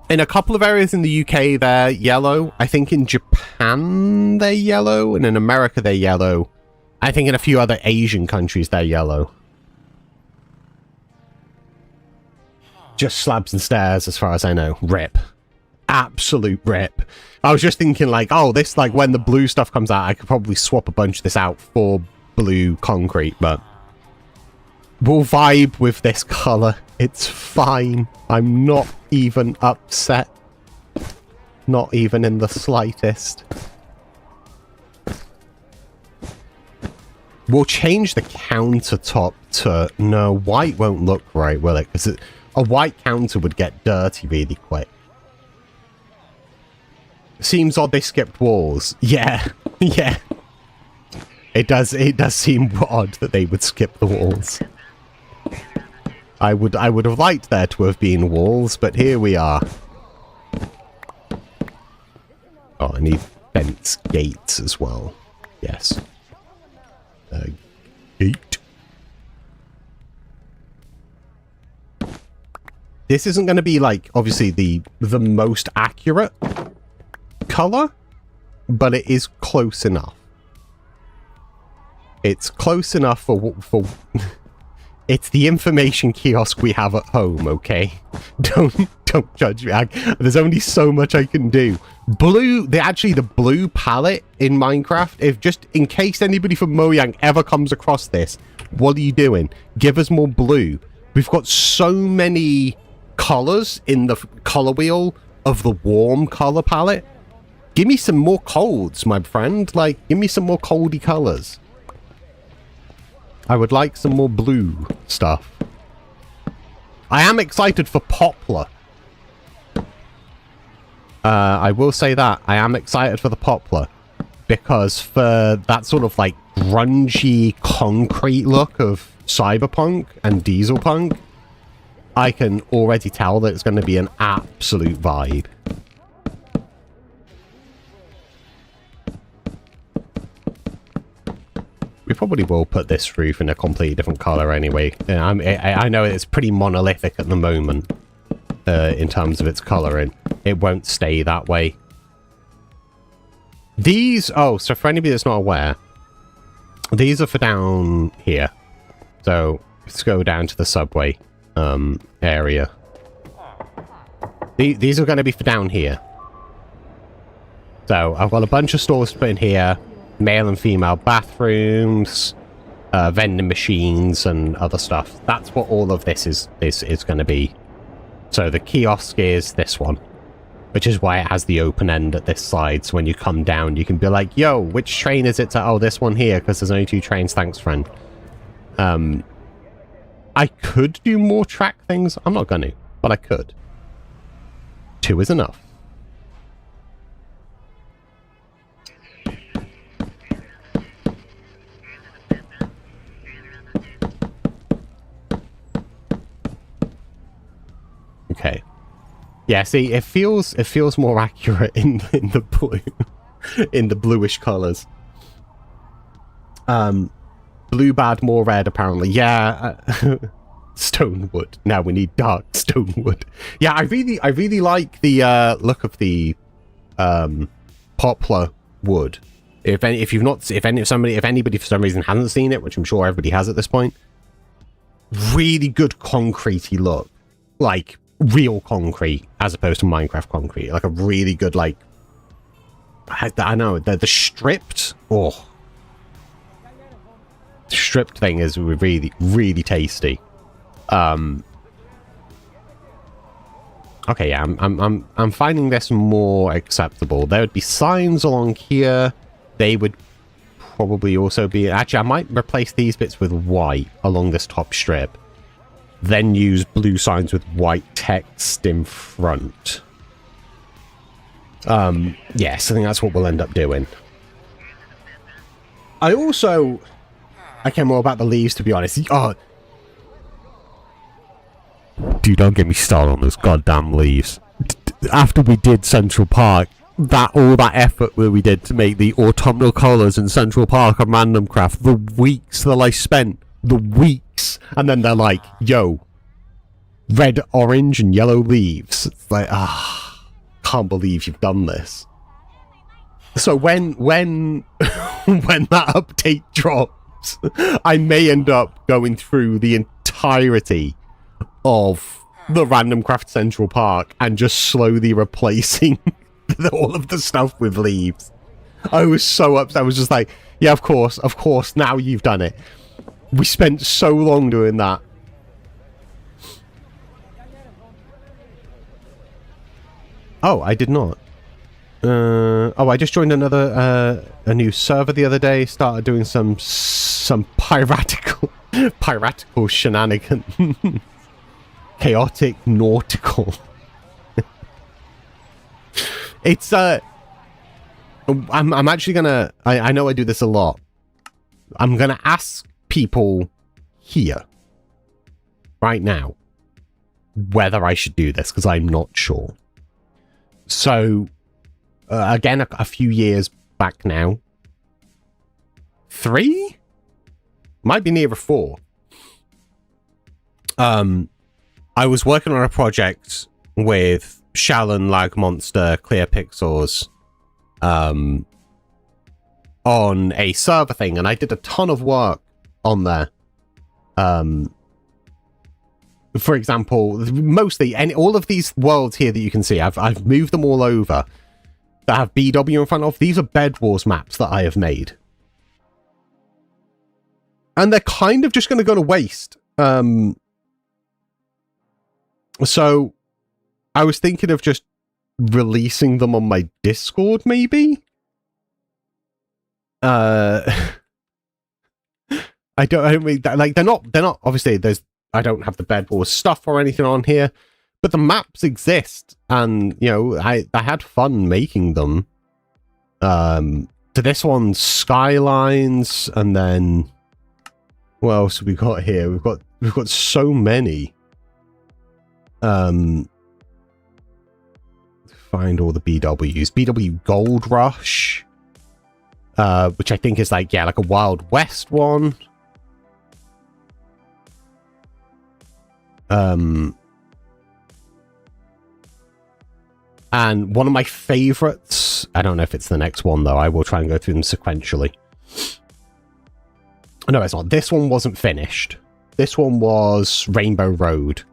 Speaker 2: in a couple of areas in the UK they're yellow. I think in Japan they're yellow, and in America they're yellow. I think in a few other Asian countries they're yellow. Just slabs and stairs as far as I know. Rip. Absolute rip. I was just thinking like, oh, this, like, when the blue stuff comes out, I could probably swap a bunch of this out for blue concrete, but we'll vibe with this color. It's fine. I'm not even upset. Not even in the slightest. We'll change the countertop to... No, white won't look right, will it? Because a white counter would get dirty really quick. Seems odd they skipped walls. Yeah, yeah. It does seem odd that they would skip the walls. I would have liked there to have been walls, but here we are. Oh, I need fence gates as well. Yes. this isn't going to be like obviously the most accurate color, but it is close enough. It's close enough for it's the information kiosk we have at home, okay? Don't judge me. There's only so much I can do. Blue, the blue palette in Minecraft, if just in case anybody from Mojang ever comes across this, what are you doing? Give us more blue. We've got so many colors in the color wheel of the warm color palette. Give me some more colds, my friend. Like, give me some more coldy colors. I would like some more blue stuff. I am excited for Poplar. I will say that. I am excited for the Poplar. Because for that sort of like grungy, concrete look of Cyberpunk and Dieselpunk, I can already tell that it's going to be an absolute vibe. We probably will put this roof in a completely different color anyway. I know it's pretty monolithic at the moment in terms of its coloring. It won't stay that way. These, oh, so for anybody that's not aware, these are for down here. So let's go down to the subway area. These are going to be for down here. So I've got a bunch of stores to put in here. Male and female bathrooms, vending machines, and other stuff. That's what all of this is going to be. So the kiosk is this one, which is why it has the open end at this side. So when you come down, you can be like, yo, which train is it to? Oh, this one here, because there's only 2 trains. Thanks, friend. I could do more track things. I'm not going to, but I could. 2 is enough. Okay. Yeah, see, it feels more accurate in the blue, in the bluish colors. Blue bad, more red, apparently. Yeah, stone wood. Now we need dark stone wood. Yeah, I really like the look of the poplar wood. If anybody for some reason hasn't seen it, which I'm sure everybody has at this point, really good concretey look, like real concrete as opposed to Minecraft concrete. Like a really good, like, I know the stripped, oh, the stripped thing is really tasty. Okay, yeah, I'm finding this more acceptable. There would be signs along here. They would probably also be, actually I might replace these bits with white along this top strip, then use blue signs with white text in front. Yes, I think that's what we'll end up doing. I care more about the leaves, to be honest. Oh, dude, don't get me started on those goddamn leaves. After we did Central Park, all that effort that we did to make the autumnal colours in Central Park on Random Craft, the weeks that I spent, and then they're like, yo, red, orange, and yellow leaves. It's like, can't believe you've done this. So when that update drops, I may end up going through the entirety of the Random Craft Central Park and just slowly replacing all of the stuff with leaves. I was so upset. I was just like, yeah, of course, now you've done it. We spent so long doing that. Oh, I did not. Oh, I just joined a new server the other day. Started doing some piratical shenanigans. Chaotic nautical. It's I'm actually gonna, I know I do this a lot. I'm gonna ask people here right now whether I should do this, because I'm not sure. So again, a few years back now, 3 might be nearer 4, I was working on a project with 𝗨𝗦𝗦𝗘𝗏, on a server thing, and I did a ton of work on there. For example, mostly, and all of these worlds here that you can see, I've moved them all over that have BW in front of. These are Bed Wars maps that I have made. And they're kind of just going to go to waste. So I was thinking of just releasing them on my Discord, maybe? I don't mean that, like, they're not obviously, I don't have the Bed Wars stuff or anything on here, but the maps exist, and you know, I had fun making them. To this one, Skylines, and then what else have we got here? We've got so many. Find all the BWs. BW Gold Rush, which I think is like, yeah, like a Wild West one. And one of my favorites, I don't know if it's the next one though, I will try and go through them sequentially. No, it's not. This one wasn't finished. This one was Rainbow Road.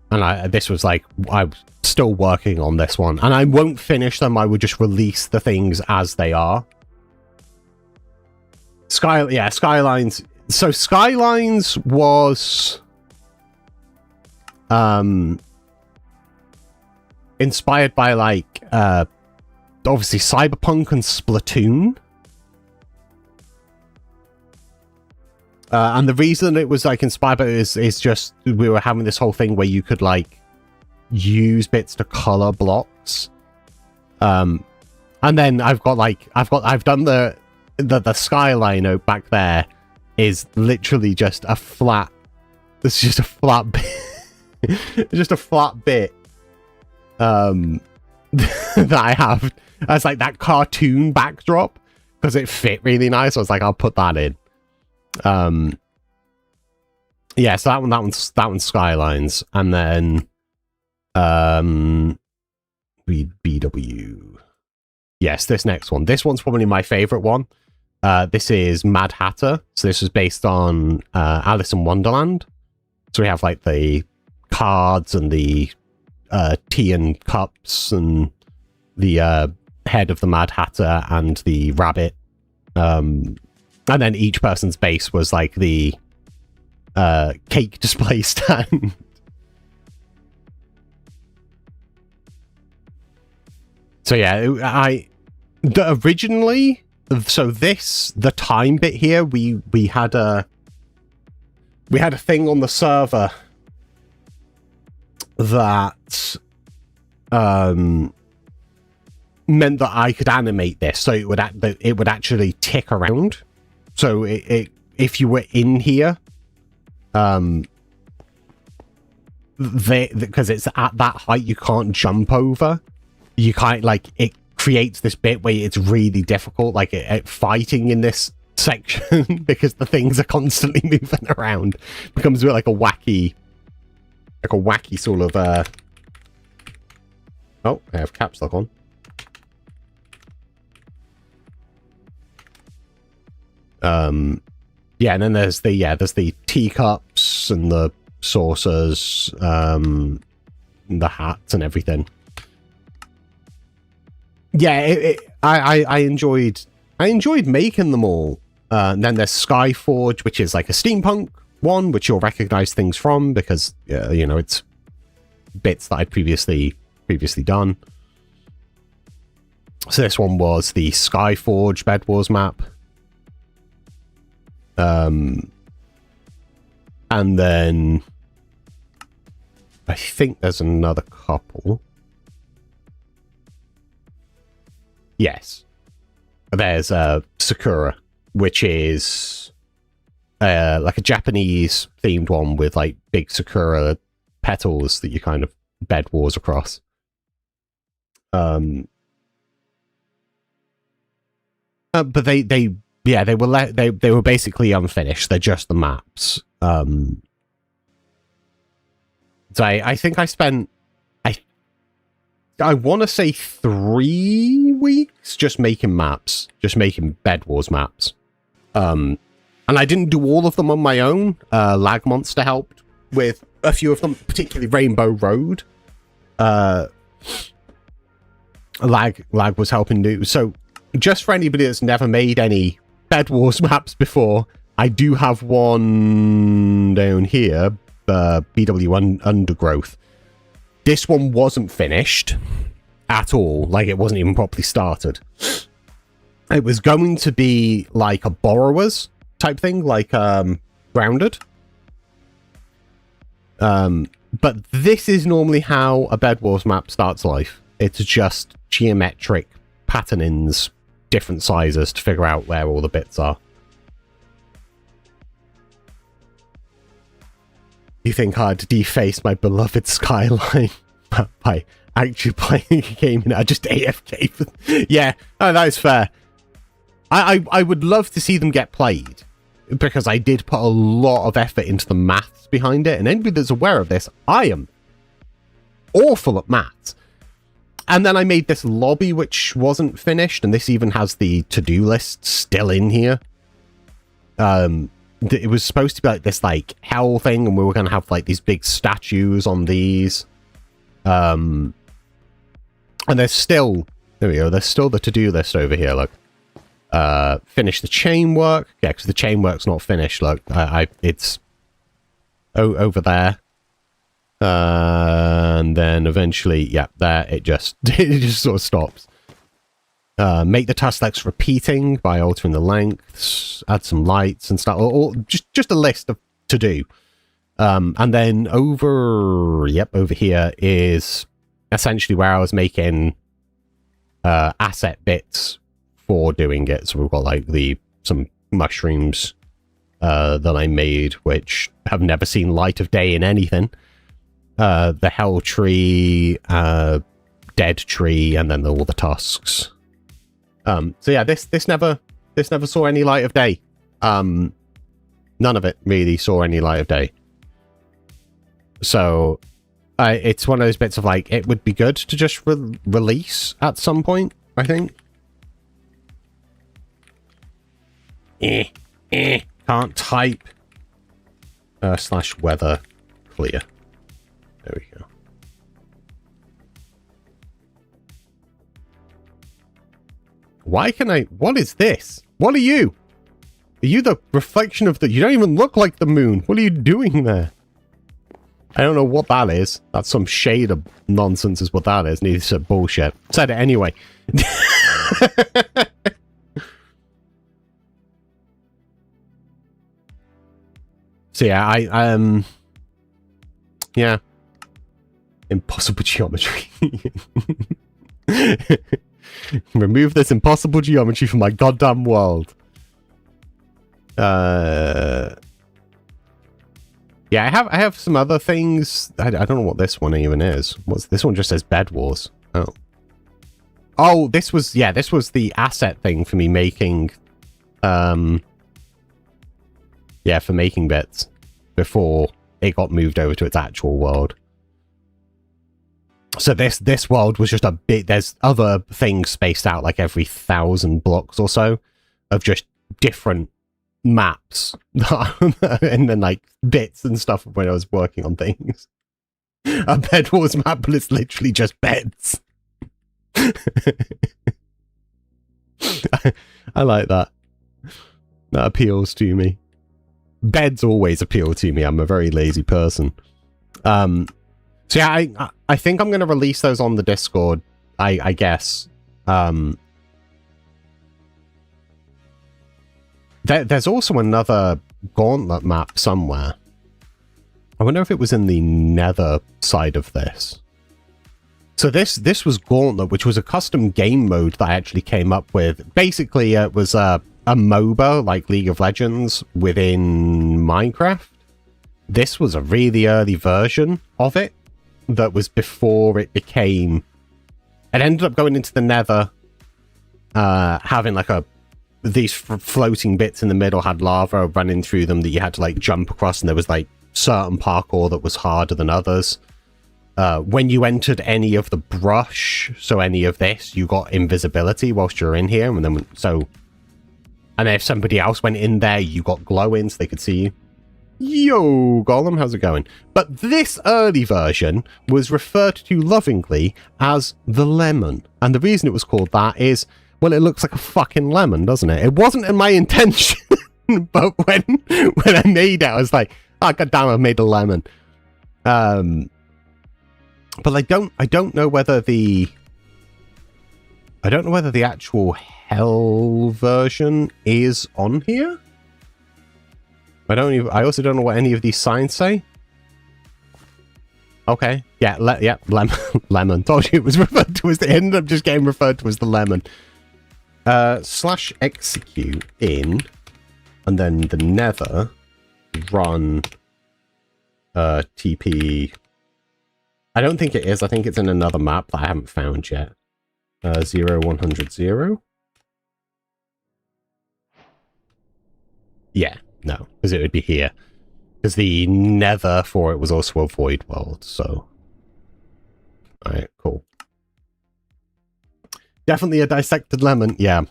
Speaker 2: And this was like, I'm still working on this one. And I won't finish them, I would just release the things as they are. Skylines. So Skylines was inspired by, like, obviously Cyberpunk and Splatoon. And the reason it was, like, inspired by it is just we were having this whole thing where you could, like, use bits to color blocks. And then I've done the skyline out back there is literally just a flat. It's just a flat bit. It's just a flat bit. That I have as like that cartoon backdrop because it fit really nice. I was like, I'll put that in. Yeah, so that one's Skylines, and then BW. Yes, this next one. This one's probably my favorite one. This is Mad Hatter. So this was based on Alice in Wonderland. So we have like the cards and the tea and cups and the head of the Mad Hatter and the rabbit. And then each person's base was like the cake display stand. So yeah, originally, so the time bit here, we had a thing on the server that meant that I could animate this, so it would actually tick around. So if you were in here, because it's at that height, you can't jump over. You can't, like, it creates this bit where it's really difficult, like fighting in this section because the things are constantly moving around. It becomes like a wacky sort of oh, I have caps lock on. Yeah, and then there's the teacups and the saucers, the hats and everything. Yeah, I enjoyed making them all. And then there's Skyforge, which is like a steampunk one, which you'll recognize things from because you know, it's bits that I'd previously done. So this one was the Skyforge Bed Wars map. And then I think there's another couple. Yes. There's Sakura, which is like a Japanese themed one with like big Sakura petals that you kind of bed wars across. But they were basically unfinished. They're just the maps. So I think I spent, I want to say 3 weeks just making maps, just making Bed Wars maps. And I didn't do all of them on my own. Lag Monster helped with a few of them, particularly Rainbow Road. Lag was helping do. So just for anybody that's never made any Bed Wars maps before, I do have one down here, BW Undergrowth. This one wasn't finished at all. Like, it wasn't even properly started. It was going to be like a Borrowers type thing, like Grounded. But this is normally how a Bed Wars map starts life. It's just geometric patternings, different sizes to figure out where all the bits are. You think I'd deface my beloved skyline by actually playing a game and I just AFK? Yeah, oh, that is fair. I would love to see them get played, because I did put a lot of effort into the maths behind it, and anybody that's aware of this, I am awful at maths. And then I made this lobby which wasn't finished, and this even has the to-do list still in here. It was supposed to be like this like hell thing, and we were going to have like these big statues on these. And there's still, there we go, there's still the to-do list over here, look. Finish the chain work. Yeah, because the chain work's not finished, look. It's over there. And then eventually, yeah, there, it just sort of stops. Make the Tusslex repeating by altering the lengths, add some lights and stuff, or just a list of to do. And then over here is essentially where I was making asset bits for doing it. So we've got like some mushrooms that I made, which have never seen light of day in anything. The hell tree, dead tree, and then all the tusks. So yeah, this never saw any light of day. None of it really saw any light of day. So it's one of those bits of like, it would be good to just release at some point, I think. Can't type. /weather clear. There we go. Why can I... What is this? What are you? Are you the reflection of the... You don't even look like the moon. What are you doing there? I don't know what that is. That's some shade of nonsense is what that is. Neither said bullshit. Said it anyway. So yeah, yeah. Impossible geometry. Remove this impossible geometry from my goddamn world. Yeah, I have some other things. I don't know what this one even is. What's this one? Just says Bed Wars. Oh, this was the asset thing for me making. Yeah, for making bits before it got moved over to its actual world. So this world was just a bit. There's other things spaced out like every 1,000 blocks or so of just different maps and then like bits and stuff when I was working on things. A Bed Wars map, but it's literally just beds. I like that. That appeals to me. Beds always appeal to me. I'm a very lazy person. So yeah, I think I'm going to release those on the Discord, I guess. There's also another Gauntlet map somewhere. I wonder if it was in the Nether side of this. So this was Gauntlet, which was a custom game mode that I actually came up with. Basically, it was a MOBA, like League of Legends, within Minecraft. This was a really early version of it that was before it became... It ended up going into the Nether, having like these floating bits in the middle had lava running through them that you had to like jump across, and there was like certain parkour that was harder than others. When you entered any of the brush, so any of this, you got invisibility whilst you're in here, and then if somebody else went in there, you got glowing so they could see you. Yo, Gollum, how's it going? But this early version was referred to lovingly as the lemon. And the reason it was called that is, well, it looks like a fucking lemon, doesn't it? It wasn't in my intention, but when I made it, I was like, oh, goddamn, I made a lemon. But I don't know whether the actual hell version is on here. I also don't know what any of these signs say. Okay. Yeah, lemon. Told you it was referred to as, it ended up just getting referred to as the lemon. Slash execute in, and then the nether, run, TP. I don't think it is. I think it's in another map that I haven't found yet. 0100 0. Yeah. No, because it would be here. Because the nether for it was also a void world, so... Alright, cool. Definitely a dissected lemon, yeah.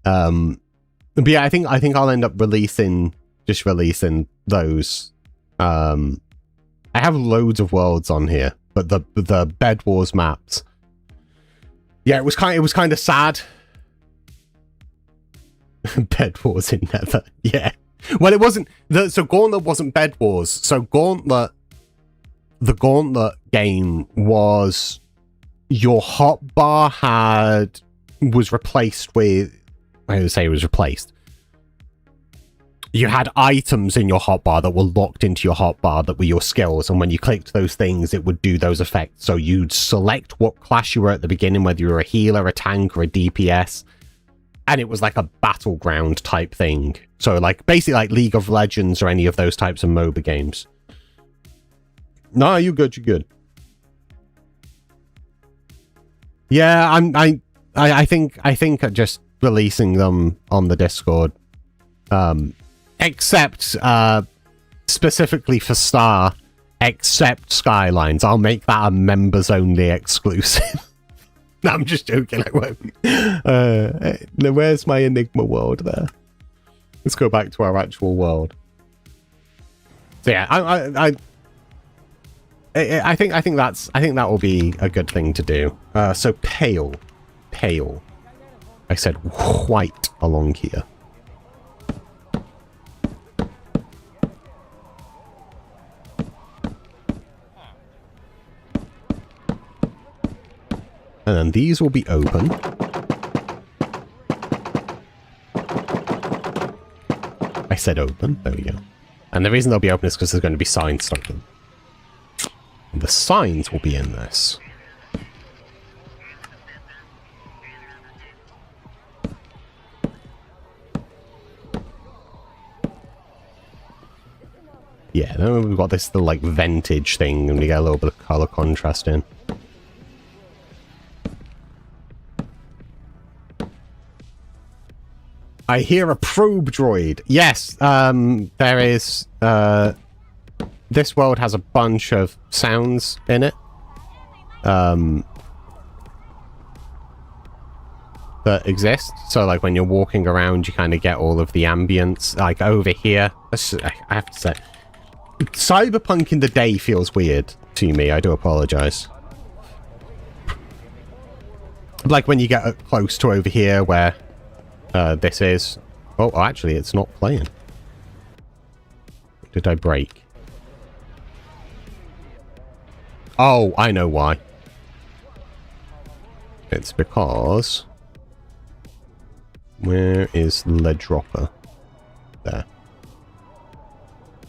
Speaker 2: But yeah, I think I'll end up releasing those. I have loads of worlds on here, but the Bed Wars maps. Yeah, it was kind of sad. Bed Wars in Nether, yeah. Well, it wasn't. So Gauntlet wasn't Bed Wars. So the Gauntlet game was your hotbar was replaced with. I would say it was replaced. You had items in your hotbar that were locked into your hotbar that were your skills, and when you clicked those things, it would do those effects. So you'd select what class you were at the beginning, whether you were a healer, a tank, or a DPS. And it was like a battleground type thing. So like basically like League of Legends or any of those types of MOBA games. No, you're good. Yeah, I think just releasing them on the Discord. Except specifically for Star, except Skylines. I'll make that a members only exclusive. No, I'm just joking, I won't. Where's my Enigma world there? Let's go back to our actual world. So yeah, I think that will be a good thing to do. So pale. I said white along here. And then these will be open. I said open. There we go. And the reason they'll be open is because there's going to be signs stuck in. And the signs will be in this. Yeah, then we've got this little, like, vintage thing, and we get a little bit of color contrast in. I hear a probe droid. Yes, there is. This world has a bunch of sounds in it. That exist. So, like, when you're walking around, you kind of get all of the ambience. Like, over here. I have to say. Cyberpunk in the day feels weird to me. I do apologize. Like, when you get close to over here, where... this is... Oh, actually, it's not playing. Did I break? Oh, I know why. It's because... Where is the dropper? There.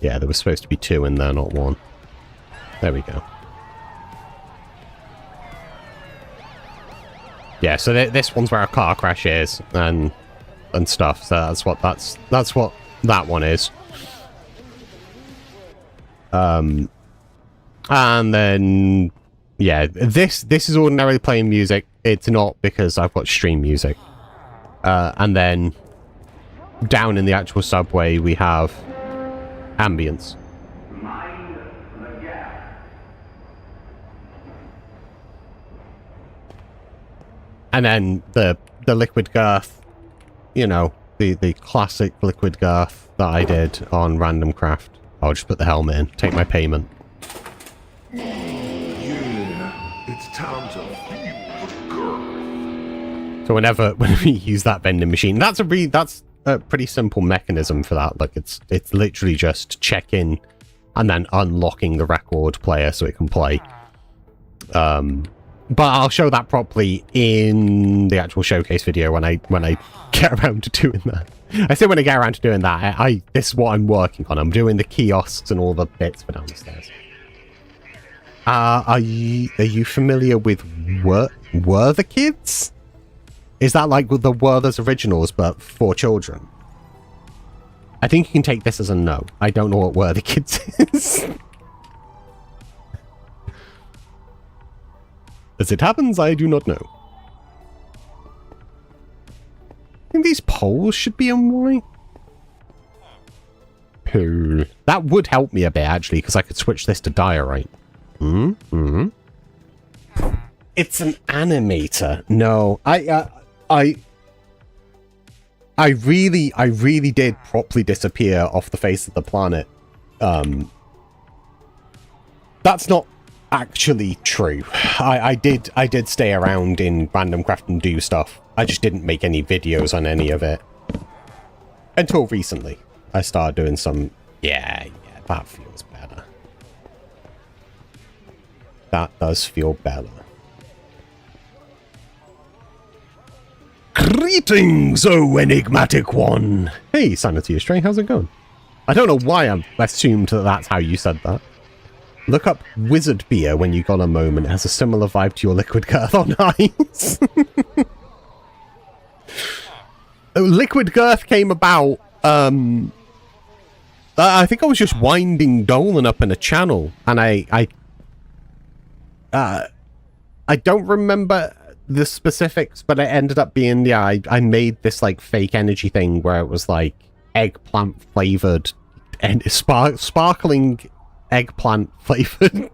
Speaker 2: Yeah, there was supposed to be 2 in there, not 1. There we go. Yeah, so this one's where a car crash is, and stuff. So that's what that one is. And then yeah, this is ordinarily playing music. It's not because I've got stream music. And then down in the actual subway we have ambience. And then the liquid girth, you know, the classic liquid girth that I did on Random Craft. I'll just put the helmet in, take my payment.
Speaker 1: Yeah, it's time to feel the girth.
Speaker 2: So whenever you use that vending machine, that's a pretty simple mechanism for that. Like it's literally just check in and then unlocking the record player so it can play. But I'll show that properly in the actual showcase video when I get around to doing that. I say when I get around to doing that, this is what I'm working on. I'm doing the kiosks and all the bits for down the stairs. Are you familiar with Were the Kids? Is that like with the Werther's originals but for children? I think you can take this as a no. I don't know what Were the Kids is. As it happens, I do not know. I think these poles should be in white. That would help me a bit, actually, because I could switch this to diorite. It's an animator. No, I really did properly disappear off the face of the planet. That's not actually true. I did stay around in Random Craft and do stuff. I just didn't make any videos on any of it. Until recently. I started doing some... Yeah, that feels better. That does feel better. Greetings, oh enigmatic one! Hey, Sanity Astray, how's it going? I don't know why I assumed that that's how you said that. Look up Wizard Beer when you got a moment. It has a similar vibe to your liquid girth. Oh, nice! Liquid girth came about, I think I was just winding Dolan up in a channel, and I don't remember the specifics, but it ended up being, yeah, I made this, like, fake energy thing where it was, like, eggplant flavored and sparkling eggplant flavored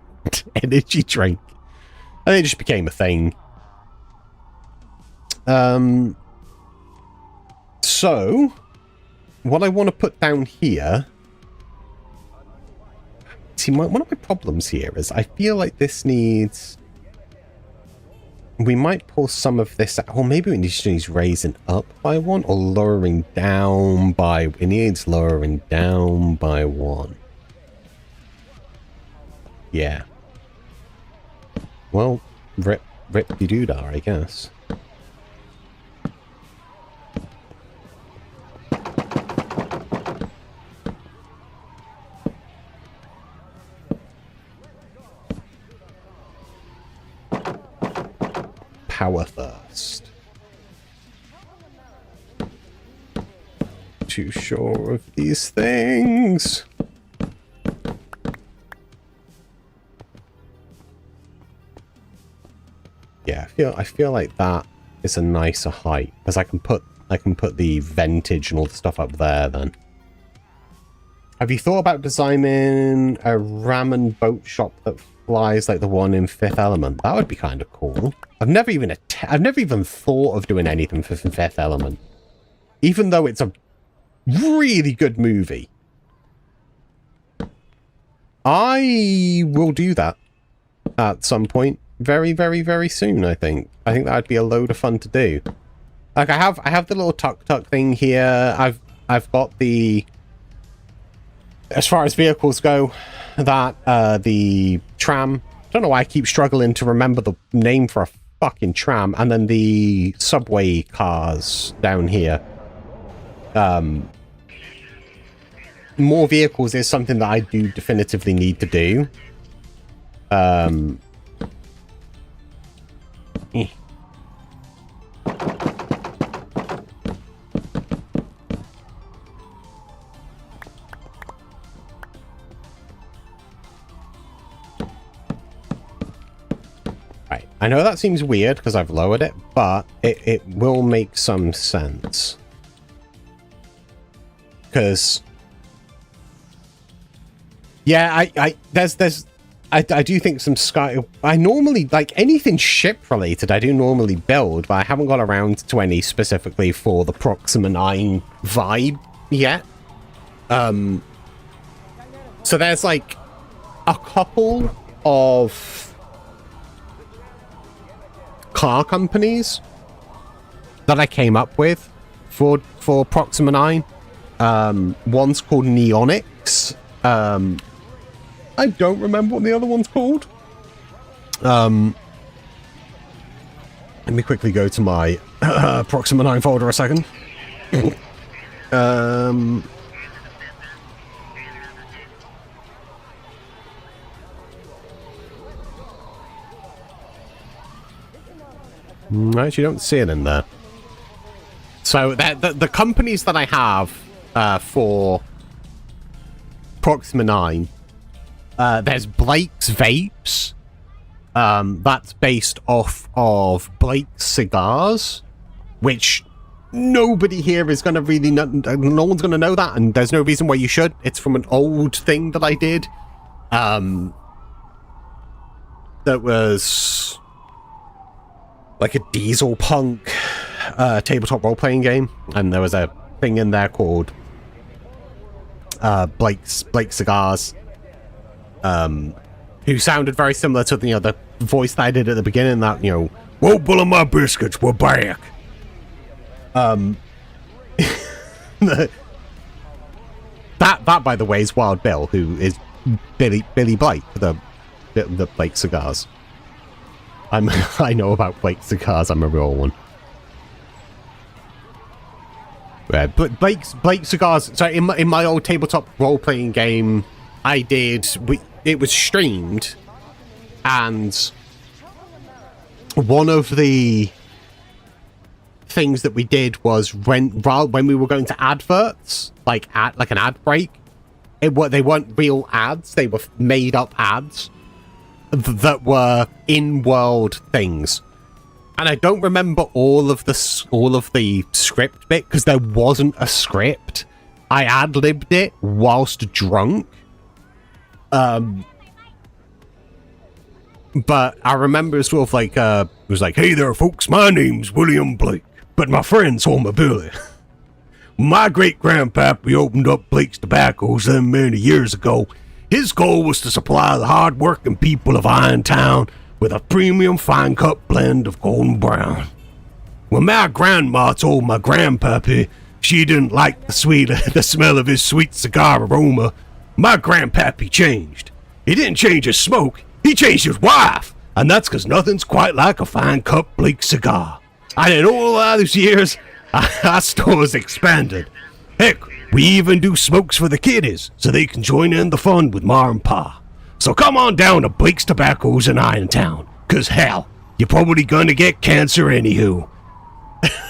Speaker 2: energy drink. And it just became a thing. So, what I want to put down here... See, one of my problems here is I feel like this needs... We might pull some of this out. Or maybe we need raising up by 1 or lowering down by... It needs lowering down by 1. Yeah. Well, rip-de-doo-dah, I guess. Power thirst. Too sure of these things. Yeah, I feel like that is a nicer height because I can put the ventage and all the stuff up there then. Have you thought about designing a ramen boat shop that flies like the one in Fifth Element? That would be kind of cool. I've never even thought of doing anything for Fifth Element, even though it's a really good movie. I will do that at some point, very, very, very soon. I think that would be a load of fun to do. Like I have the little tuk-tuk thing here. I've got the, as far as vehicles go, that the tram. I don't know why I keep struggling to remember the name for a fucking tram. And then the subway cars down here. More vehicles is something that I do definitively need to do. Right, I know that seems weird because I've lowered it, but it will make some sense. Because... Yeah, I do think some Sky... I normally, like, anything ship-related, I do normally build, but I haven't got around to any specifically for the Proxima 9 vibe yet. So there's, like, a couple of car companies that I came up with for Proxima 9. One's called 𝗠𝗎onics. I don't remember what the other one's called. Let me quickly go to my Proxima 9 folder a second. I actually don't see it in there. So the companies that I have for Proxima 9, there's Blake's Vapes. That's based off of Blake's Cigars, which nobody here is going to really know. No one's going to know that, and there's no reason why you should. It's from an old thing that I did. That was like a diesel punk tabletop role-playing game, and there was a thing in there called Blake's Cigars, who sounded very similar to the voice that I did at the beginning, that, whoa, full of my biscuits, we're back. That by the way is Wild Bill, who is Billy Blake, the Blake Cigars. I know about Blake Cigars. I'm a real one. Yeah, but Blake Cigars. So in my old tabletop role playing game, it was streamed, and one of the things that we did was when we were going to adverts, like an ad break, they weren't real ads. They were made up ads that were in-world things. And I don't remember all of the script bit, because there wasn't a script. I ad-libbed it whilst drunk. But I remember sort of like, it was like, hey there folks, my name's William Blake, but my friend's Homer Billy. My great-grandpappy opened up Blake's Tobaccos them many years ago. His goal was to supply the hard-working people of Irontown with a premium fine-cut blend of golden brown. When my grandma told my grandpappy she didn't like the smell of his sweet cigar aroma, my grandpappy changed. He didn't change his smoke, he changed his wife, and that's because nothing's quite like a fine-cut Blake cigar. And in all of those years, our store's expanded. Heck, we even do smokes for the kiddies, so they can join in the fun with Ma and Pa. So come on down to Blake's Tobaccos in Irontown, cause hell, you're probably gonna get cancer anywho.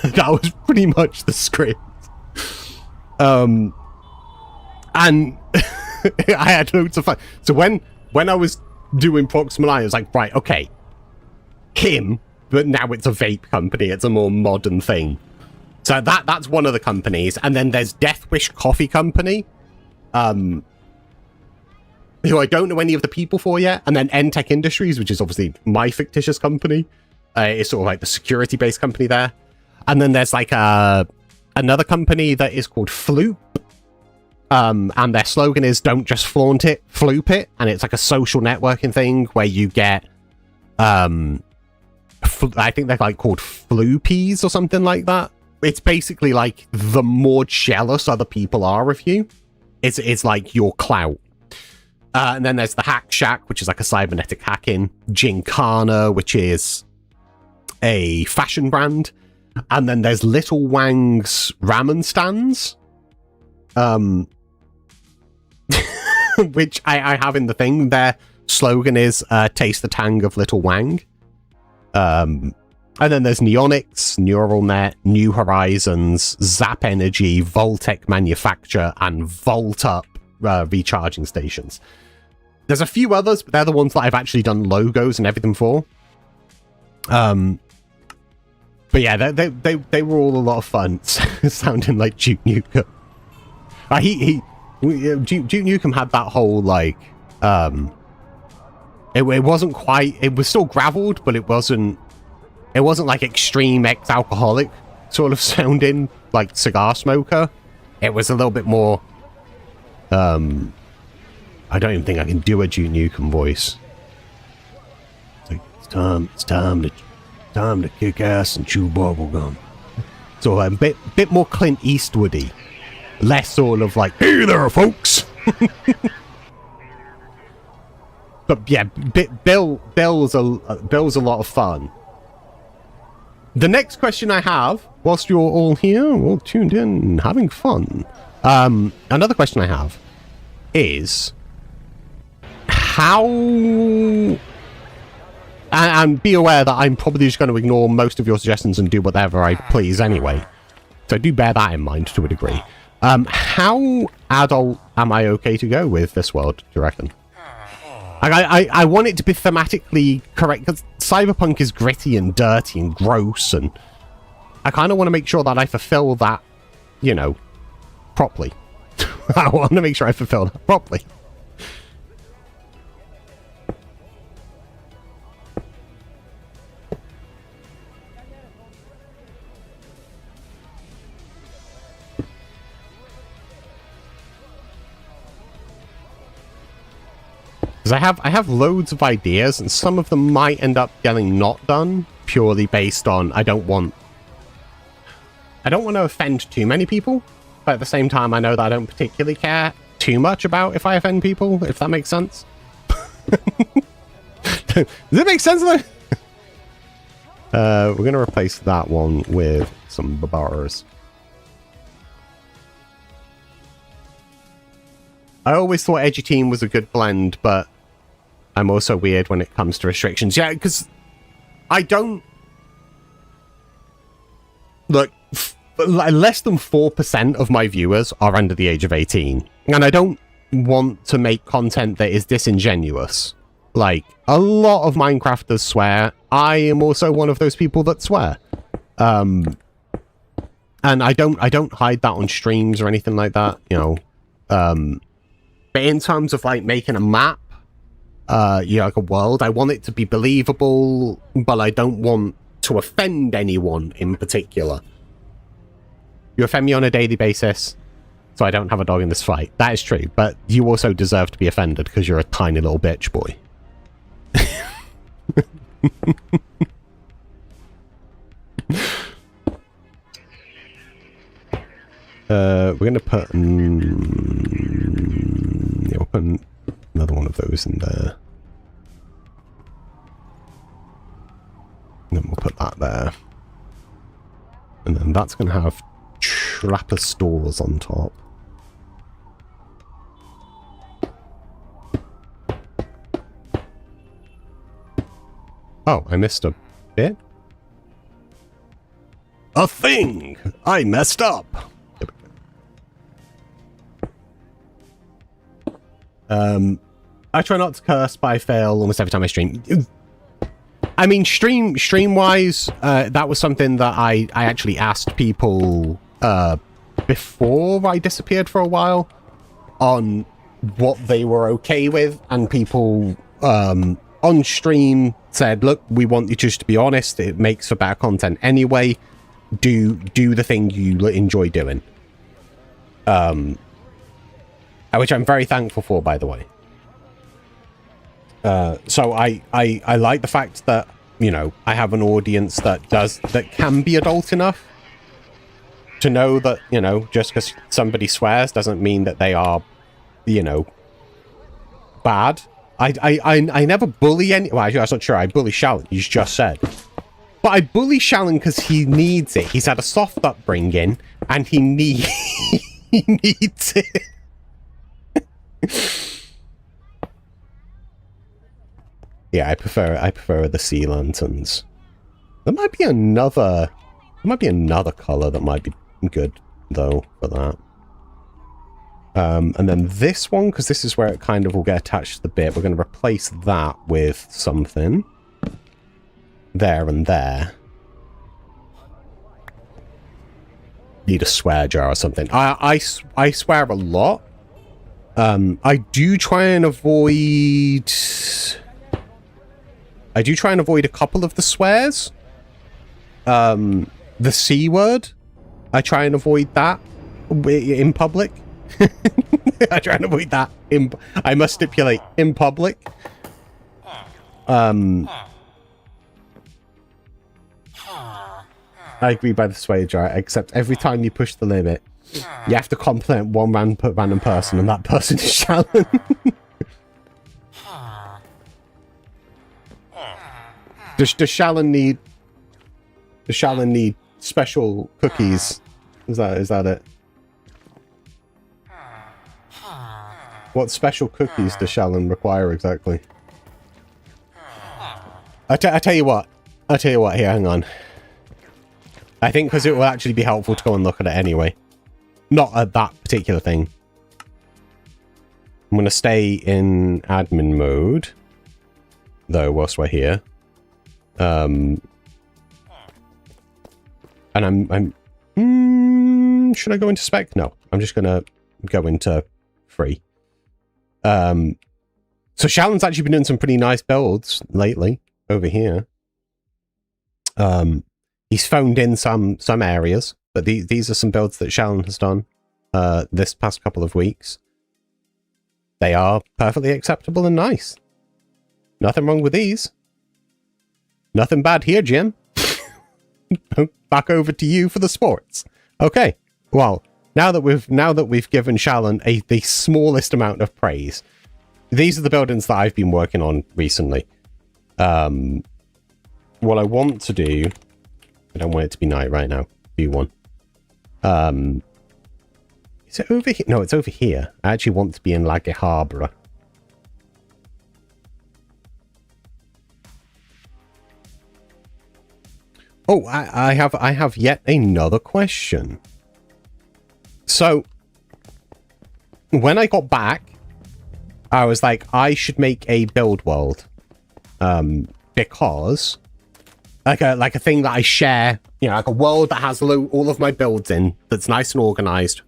Speaker 2: That was pretty much the script. And I had loads of fun. So when I was doing Proxima 9, I was like, right, okay, Kim, but now it's a vape company, it's a more modern thing. So that's one of the companies, and then there's Death Wish Coffee Company, who I don't know any of the people for yet, and then N-Tech Industries, which is obviously my fictitious company. It's sort of like the security-based company there. And then there's like another company that is called Floop, and their slogan is "Don't just flaunt it, floop it," and it's like a social networking thing where you get, I think they're like called floopies or something like that. It's basically like the more jealous other people are of you, it's like your clout. And then there's the Hack Shack, which is like a cybernetic hacking. Gincana, which is a fashion brand. And then there's Little Wang's ramen stands, which I have in the thing. Their slogan is "Taste the Tang of Little Wang." And then there's 𝗠𝗎onics, Neural Net, New Horizons, Zap Energy, Voltec Manufacture, and Volt Up recharging stations. There's a few others, but they're the ones that I've actually done logos and everything for. But yeah, they were all a lot of fun, sounding like Duke Nukem. Duke Nukem had that whole like It wasn't quite. It was still graveled, but it wasn't. It wasn't like extreme ex-alcoholic sort of sounding like cigar smoker. It was a little bit more. I don't even think I can do a 𝗠𝗢𝗏𝗘𝗗 voice. It's like it's time to kick ass and chew bubblegum. So a bit more Clint Eastwoody, less sort of like, hey there, folks. But yeah, Bill's a lot of fun. The next question I have, whilst you're all here, all tuned in, having fun. Another question I have is how, and be aware that I'm probably just going to ignore most of your suggestions and do whatever I please anyway. So do bear that in mind to a degree. How adult am I okay to go with this world, do you reckon? I want it to be thematically correct, because Cyberpunk is gritty and dirty and gross, and I kind of want to make sure that I fulfill that, you know, properly. I want to make sure I fulfill that properly. Because I have loads of ideas, and some of them might end up getting not done purely based on I don't want to offend too many people, but at the same time I know that I don't particularly care too much about if I offend people, if that makes sense. Does it make sense though? We're gonna replace that one with some bars. I always thought Edgy Team was a good blend, but I'm also weird when it comes to restrictions. Yeah, because I don't... Look, less than 4% of my viewers are under the age of 18. And I don't want to make content that is disingenuous. Like, a lot of Minecrafters swear. I am also one of those people that swear. And I don't hide that on streams or anything like that, you know. But in terms of, like, making a map, you know, like a world, I want it to be believable, but I don't want to offend anyone in particular. You offend me on a daily basis, so I don't have a dog in this fight. That is true, but you also deserve to be offended because you're a tiny little bitch boy. We're gonna put yeah, we'll put another one of those in there. And then we'll put that there. And then that's gonna have trapper stores on top. Oh, I missed a bit. A thing! I messed up! I try not to curse, but I fail almost every time I stream. I mean, stream-wise, that was something that I actually asked people before I disappeared for a while on what they were okay with, and people on stream said, look, we want you just to be honest, it makes for better content anyway, do the thing you enjoy doing. Which I'm very thankful for, by the way. So I like the fact that, you know, I have an audience that can be adult enough to know that, you know, just because somebody swears doesn't mean that they are, you know, bad. I never bully any... Well, actually, that's not true. I bully Shalon, you just said. But I bully Shalon because he needs it. He's had a soft upbringing, and he needs it. Yeah, I prefer the sea lanterns. There might be another color that might be good though for that. And then this one, because this is where it kind of will get attached to the bit, we're going to replace that with something there and there. Need a swear jar or something. I swear a lot. I do try and avoid I do try and avoid a couple of the swears. The C word, I try and avoid that in public. I try and avoid that. I must stipulate in public. I agree by the sway jar, except every time you push the limit, you have to compliment one random person, and that person is Shalon. Does Shalon need? Does Shalon need special cookies? Is that it? What special cookies does Shalon require exactly? I tell you what. Here, hang on. I think because it will actually be helpful to go and look at it anyway. Not at that particular thing. I'm going to stay in admin mode, though, whilst we're here. And should I go into spec? No, I'm just going to go into free. So Shalon's actually been doing some pretty nice builds lately over here. He's phoned in some areas, but these are some builds that Shalon has done this past couple of weeks. They are perfectly acceptable and nice. Nothing wrong with these. Nothing bad here, Jim. Back over to you for the sports. Okay. Well, now that we've given Shalon the smallest amount of praise, these are the buildings that I've been working on recently. What I want to do, I don't want it to be night right now. B1. Is it over here? No, it's over here. I actually want to be in 𝗨𝗦𝗘𝗗𝗚. Oh, I have yet another question. So, when I got back, I was like, I should make a build world, because like a thing that I share, you know, like a world that has all of my builds in, that's nice and organized.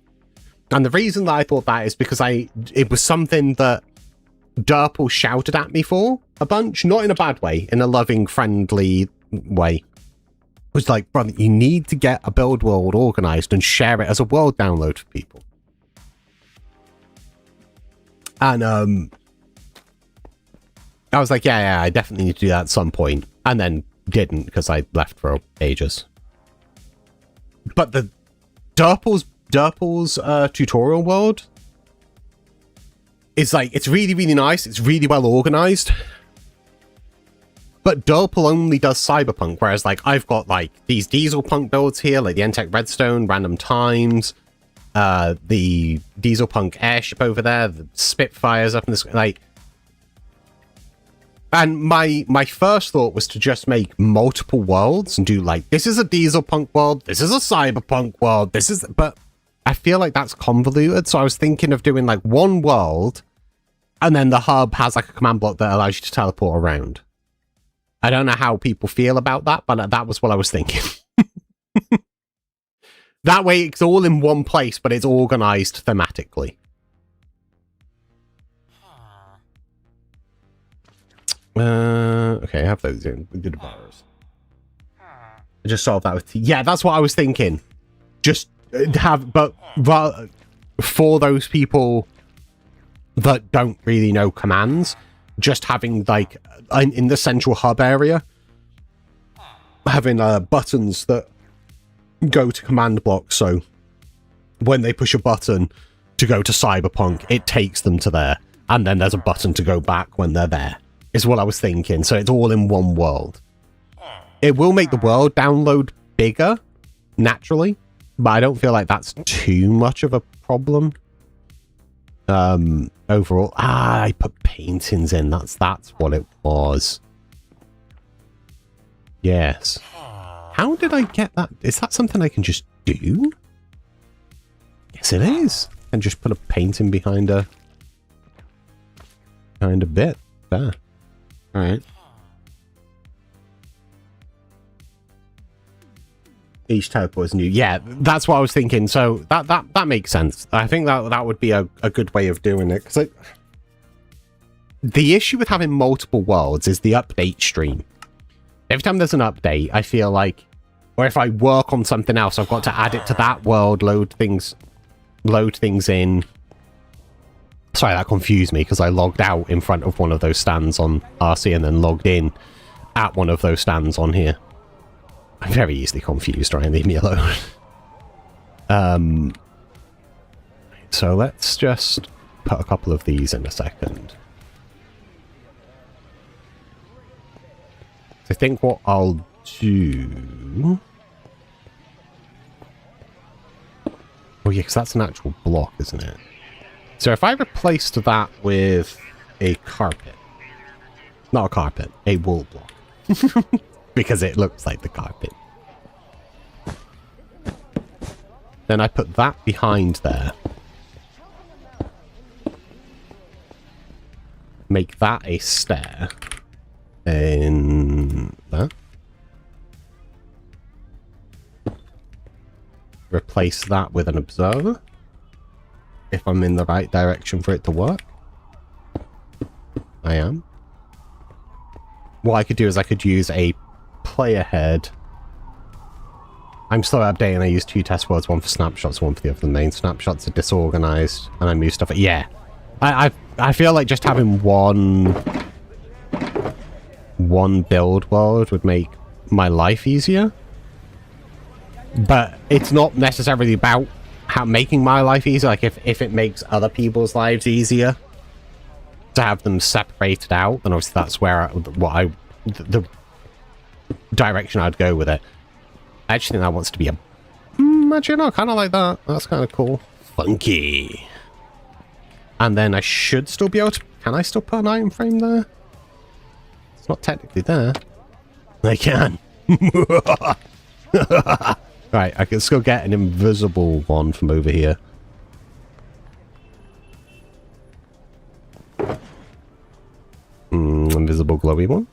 Speaker 2: And the reason that I thought that is because it was something that 𝗘𝗡𝗚𝗚 shouted at me for a bunch, not in a bad way, in a loving, friendly way. It was like, brother, you need to get a build world organized and share it as a world download for people. And I was like, yeah, I definitely need to do that at some point. And then didn't, because I left for ages. But the 𝗘𝗡𝗚𝗚's tutorial world is like, it's really, really nice. It's really well organized. But 𝗘𝗡𝗚 only does Cyberpunk, whereas like I've got like these dieselpunk builds here, like the Entech Redstone, Random Times, the dieselpunk airship over there, the Spitfires up in this, like. And my first thought was to just make multiple worlds and do like, this is a dieselpunk world, this is a cyberpunk world, this is, but I feel like that's convoluted. So I was thinking of doing like one world, and then the hub has like a command block that allows you to teleport around. I don't know how people feel about that, but that was what I was thinking. That way it's all in one place, but it's organized thematically. Okay, I have those in. We did bars. I just solved that with yeah, that's what I was thinking. Just have, but for those people that don't really know commands, just having like in the central hub area, having buttons that go to command blocks, so when they push a button to go to Cyberpunk, it takes them to there, and then there's a button to go back when they're there, is what I was thinking. So it's all in one world. It will make the world download bigger naturally, but I don't feel like that's too much of a problem. Overall, I put paintings in. That's what it was. Yes. How did I get that? Is that something I can just do? Yes, it is. And just put a painting behind a bit there. All right. Each teleport is new. Yeah, that's what I was thinking. So that makes sense. I think that would be a good way of doing it. Because the issue with having multiple worlds is the update stream. Every time there's an update, I feel like, or if I work on something else, I've got to add it to that world, load things in. Sorry, that confused me because I logged out in front of one of those stands on RC and then logged in at one of those stands on here. I'm very easily confused, Ryan, leave me alone. So let's just put a couple of these in a second. I think what I'll do... Oh yeah, because that's an actual block, isn't it? So if I replaced that with a carpet... Not a carpet, a wool block. Because it looks like the carpet. Then I put that behind there. Make that a stair. In that. Replace that with an observer. If I'm in the right direction for it to work. I am. What I could do is I could use a player head. I'm still updating. I use 2 test worlds, one for snapshots, one for the other main. Snapshots are disorganized, and I move stuff. Yeah, I feel like just having one build world would make my life easier. But it's not necessarily about making my life easier. Like if it makes other people's lives easier to have them separated out, then obviously that's where the direction I'd go with it. I actually think that wants to be a... Actually, no, kind of like that. That's kind of cool. Funky. And then I should still be able to... Can I still put an item frame there? It's not technically there. I can. Right, I can still get an invisible one from over here. Invisible glowy one.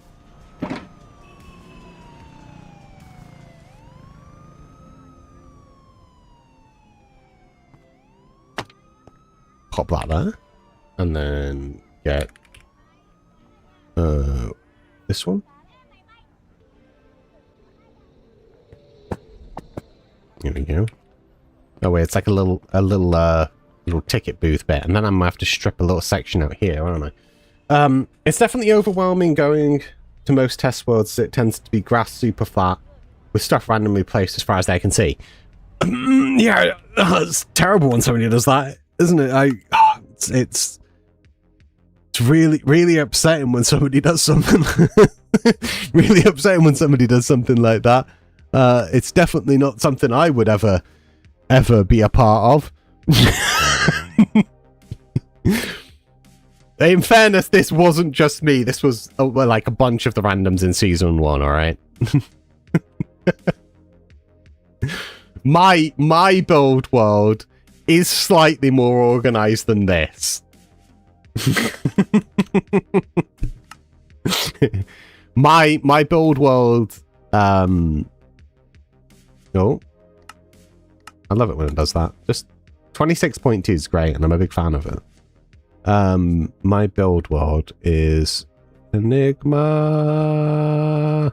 Speaker 2: Pop that there. And then get this one. Here we go. Oh wait, it's like a little ticket booth bit, and then I'm gonna have to strip a little section out here, aren't I? It's definitely overwhelming going to most test worlds. It tends to be grass super flat with stuff randomly placed as far as they can see. Yeah, it's terrible when somebody does that, isn't it? It's really upsetting when somebody does something. Really upsetting when somebody does something like that. It's definitely not something I would ever be a part of. In fairness, this wasn't just me. This was like a bunch of the randoms in season 1. All right. My build world is slightly more organized than this. my build world. Oh, I love it when it does that. Just 26.2 is great, and I'm a big fan of it. My build world is 𝗚𝗏𝗚𝗏.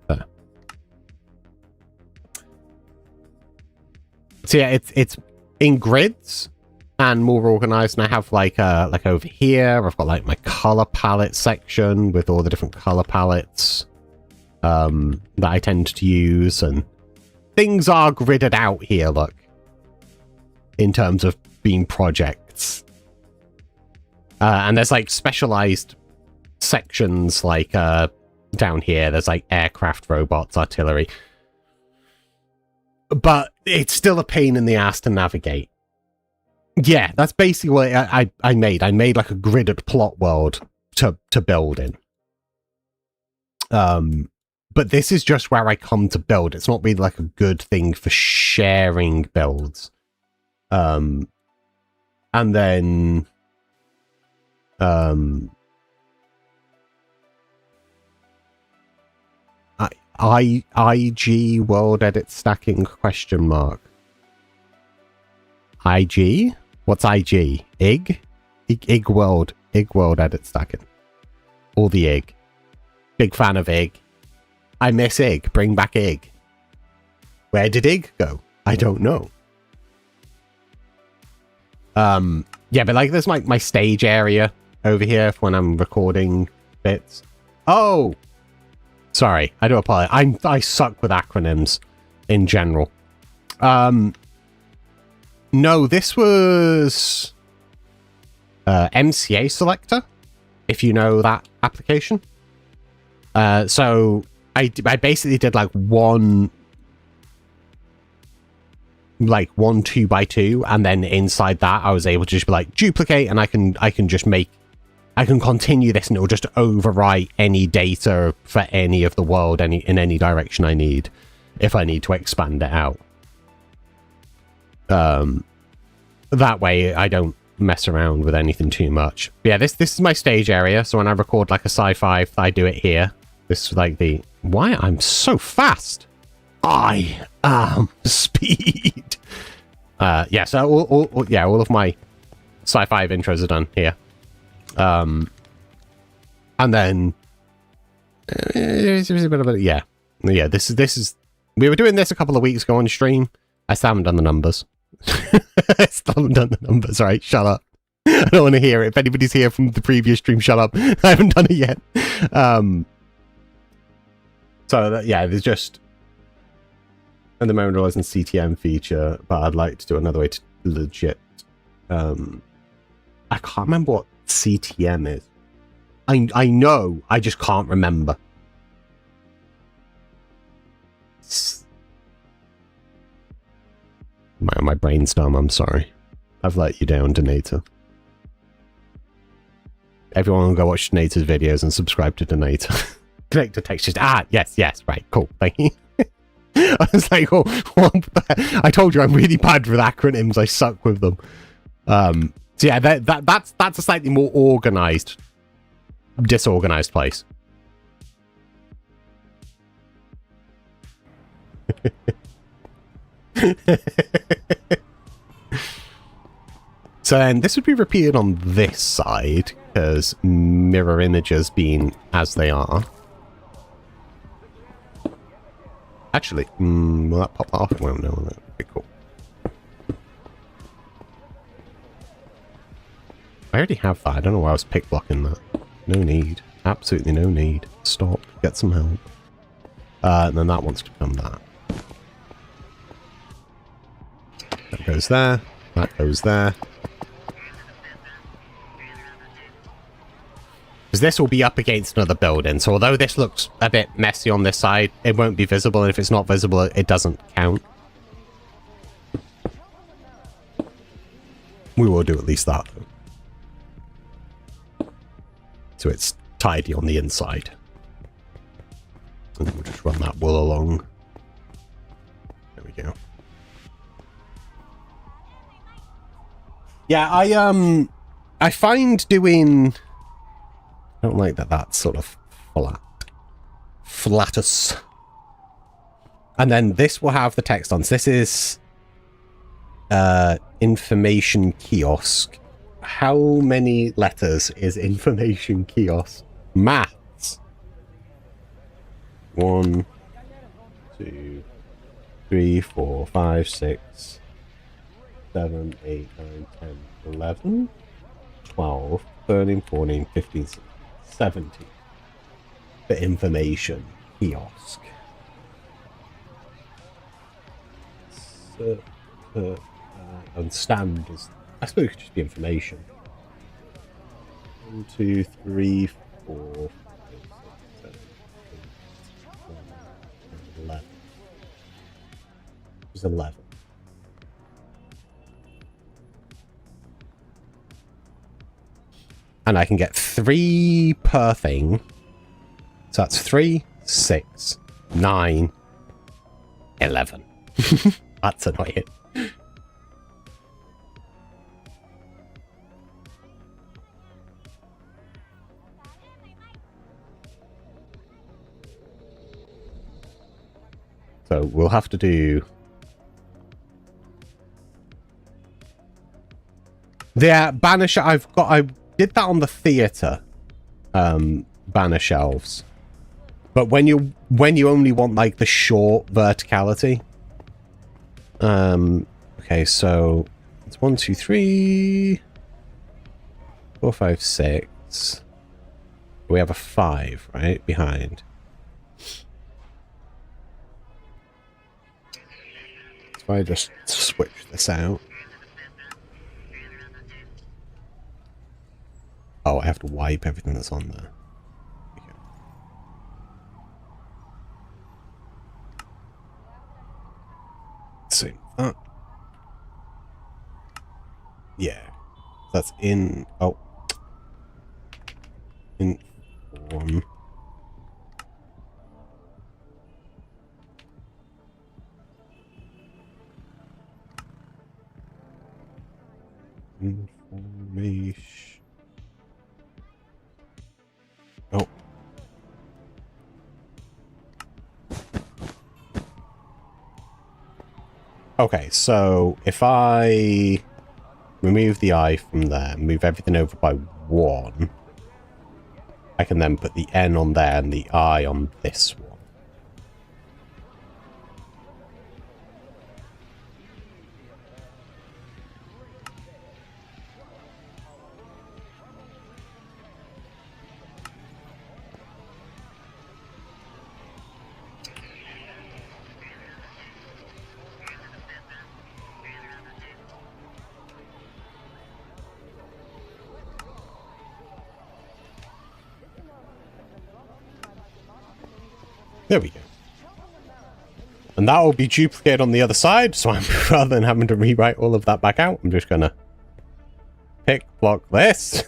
Speaker 2: There. So yeah, it's in grids and more organized, and I have like over here, I've got like my color palette section with all the different color palettes that I tend to use, and things are gridded out here, look, in terms of being projects. And there's like specialized sections like down here, there's like aircraft, robots, artillery. But it's still a pain in the ass to navigate. Yeah, that's basically what I made. I made like a gridded plot world to build in. But this is just where I come to build. It's not really like a good thing for sharing builds. And then IG world edit stacking ? IG? What's IG? IG world Ig World edit stacking. All the Ig. Big fan of Ig. I miss Ig. Bring back Ig. Where did Ig go? I don't know. Yeah, but like there's my stage area over here for when I'm recording bits. Oh! Sorry, I do apologize. I suck with acronyms in general. No, this was MCA Selector, if you know that application. So I basically did like one 2x2, and then inside that I was able to just be like duplicate, and I can continue this, and it will just overwrite any data for any of the world in any direction I need, if I need to expand it out. That way I don't mess around with anything too much. But yeah, this is my stage area, so when I record like a sci-fi, I do it here. This is like the... Why I'm so fast? I am speed. Yeah, so all of my sci-fi intros are done here. And then there's a bit of a, yeah, this is we were doing this a couple of weeks ago on stream. I still haven't done the numbers. I still haven't done the numbers. All right, shut up. I don't want to hear it. If anybody's here from the previous stream, shut up. I haven't done it yet. So that, yeah, there's just, and the moment realizing CTM feature, but I'd like to do another way to legit. I can't remember what CTM is. I know, I just can't remember. My brain's dumb, I'm sorry. I've let you down, Donator. Everyone will go watch Donator's videos and subscribe to Donator. Connect to text just, yes, right, cool, thank you. I was like, oh, I told you I'm really bad with acronyms, I suck with them. So yeah, that's a slightly more organized, disorganized place. So then this would be repeated on this side, because mirror images being as they are. Actually, will that pop that off? It won't, no, will it? Okay, cool. I already have that. I don't know why I was pick blocking that. No need. Absolutely no need. Stop. Get some help. And then that wants to become that. That goes there. That goes there. Because this will be up against another building. So although this looks a bit messy on this side, it won't be visible. And if it's not visible, it doesn't count. We will do at least that, though. So it's tidy on the inside. And then we'll just run that wool along. There we go. Yeah, I find doing... I don't like that that's sort of flatus. And then this will have the text on. So this is information kiosk. How many letters is information kiosk? Maths. 1, 2, 3, 4, 5, 6, 7, 8, 9, 10, 11, 12, 13, 14, 15, 16. 70 for information kiosk. And stand is, I suppose it could just be information. 1, 2, 3, 4, 5, 6, 7, 8, 9, 11. It was 11. And I can get 3 per thing. So that's 3, 6, 9, 11. That's annoying. So we'll have to do... The banisher, I did that on the theater banner shelves. But when you only want like the short verticality. Okay, so it's 1, 2, 3, 4, 5, 6. We have a 5, right? Behind. If I just switch this out. Oh, I have to wipe everything that's on there. Okay. Let's see. Yeah. That's in... Oh. In 1. Information. Oh. Okay, so if I remove the I from there, move everything over by 1, I can then put the N on there and the I on this one. There we go. And that will be duplicated on the other side, so I'm, rather than having to rewrite all of that back out, I'm just gonna pick block this.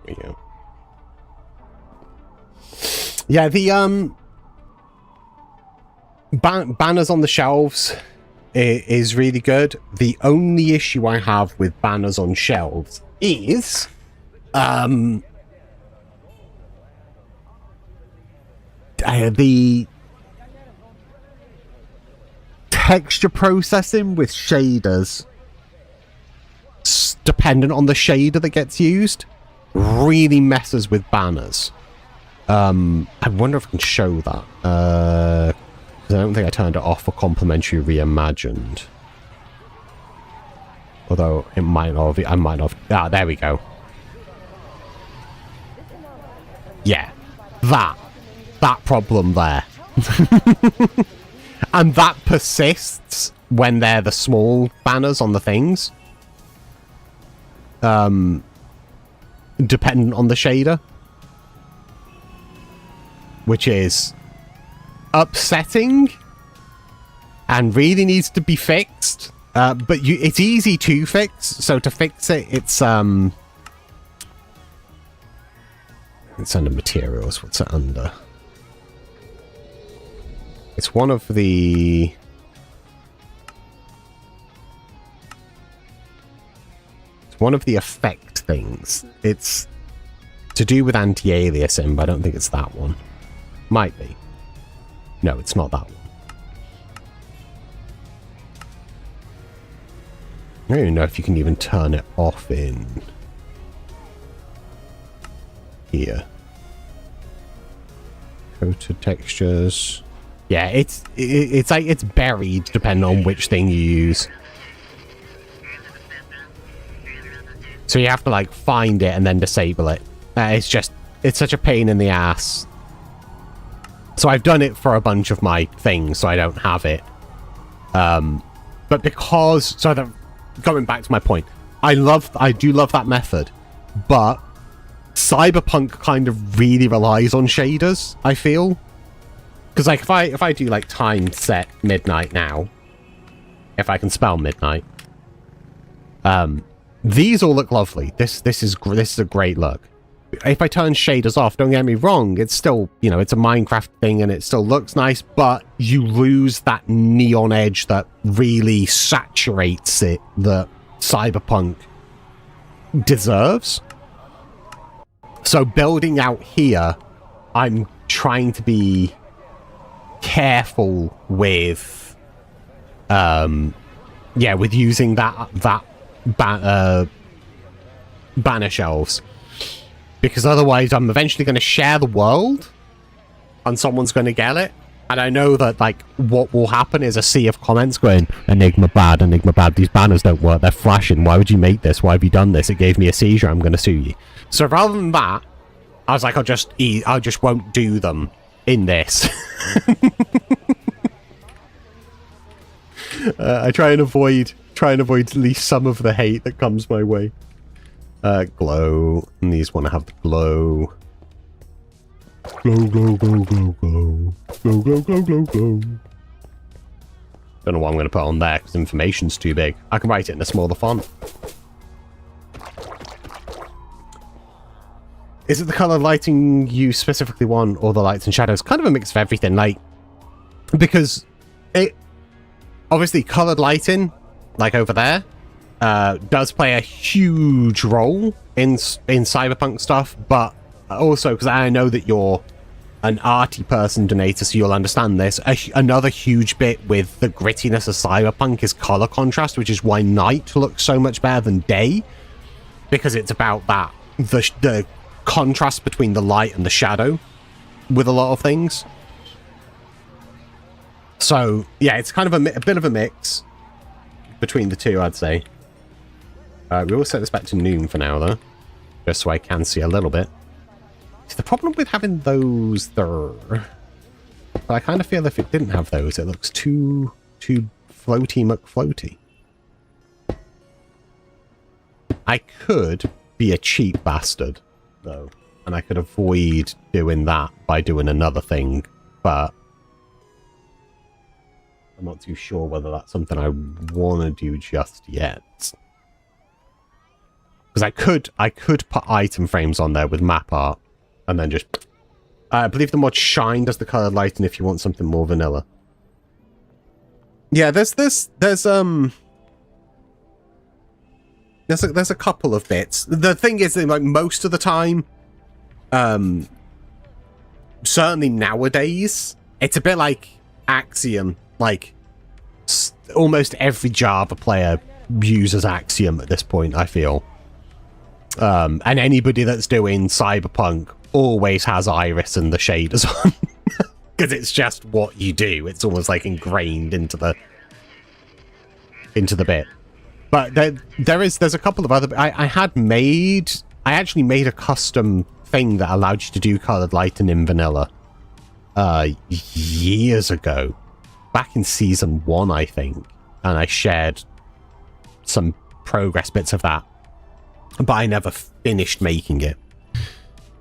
Speaker 2: There we go. Yeah, the banners on the shelves is really good. The only issue I have with banners on shelves is the texture processing with shaders, dependent on the shader that gets used, really messes with banners. I wonder if I can show that. I don't think I turned it off for complimentary reimagined. Although it might not have, I might not have. Ah, there we go. Yeah. That problem there. And that persists when they're the small banners on the things. Dependent on the shader. Which is upsetting and really needs to be fixed, but it's easy to fix. So to fix it, it's under materials. What's it under? It's one of the effect things. It's to do with anti-aliasing, but I don't think it's that one. Might be. No, it's not that one. I don't even know if you can even turn it off in here. Coated textures. Yeah, it's like it's buried depending on which thing you use. So you have to like find it and then disable it. It's such a pain in the ass. So I've done it for a bunch of my things, so I don't have it. But because... So going back to my point, I do love that method, but Cyberpunk kind of really relies on shaders, I feel. Because like if I do like time set midnight now, if I can spell midnight, these all look lovely. This is a great look. If I turn shaders off, don't get me wrong, it's still, you know, it's a Minecraft thing and it still looks nice, but you lose that neon edge that really saturates it that Cyberpunk deserves. So building out here, I'm trying to be careful with, yeah, with using that banner shelves, because otherwise I'm eventually going to share the world and someone's going to get it. And I know that, like, what will happen is a sea of comments going, Enigma bad, these banners don't work, they're flashing, why would you make this, why have you done this, it gave me a seizure, I'm going to sue you. So rather than that, I was like, I just won't do them in this. I try and avoid at least some of the hate that comes my way. Glow, and these want to have the glow. Glow, glow, glow, glow, glow. Glow, glow, glow, glow, glow. Don't know what I'm going to put on there because information's too big. I can write it in a smaller font. Is it the color lighting you specifically want, or the lights and shadows? Kind of a mix of everything, like, because it obviously colored lighting, like over there, does play a huge role in Cyberpunk stuff, but also because I know that you're an arty person, Donator, so you'll understand this. Another huge bit with the grittiness of Cyberpunk is color contrast, which is why night looks so much better than day, because it's about that, the contrast between the light and the shadow with a lot of things. So yeah, it's kind of a bit of a mix between the two, I'd say. We will set this back to noon for now, though, just so I can see a little bit. See, the problem with having those there, but I kind of feel if it didn't have those, it looks too floaty McFloaty. I could be a cheap bastard, though, and I could avoid doing that by doing another thing, but I'm not too sure whether that's something I want to do just yet. Because I could put item frames on there with map art, and then just, I believe the mod Shine does the colored lighting if you want something more vanilla. Yeah, there's a couple of bits. The thing is that, like, most of the time, certainly nowadays, it's a bit like Axiom. Like, almost every Java player uses Axiom at this point, I feel. And anybody that's doing Cyberpunk always has Iris and the shaders on. Because it's just what you do. It's almost like ingrained into the bit. But there's a couple of other... I actually made a custom thing that allowed you to do colored lighting in vanilla years ago. Back in season 1, I think. And I shared some progress bits of that. But I never finished making it.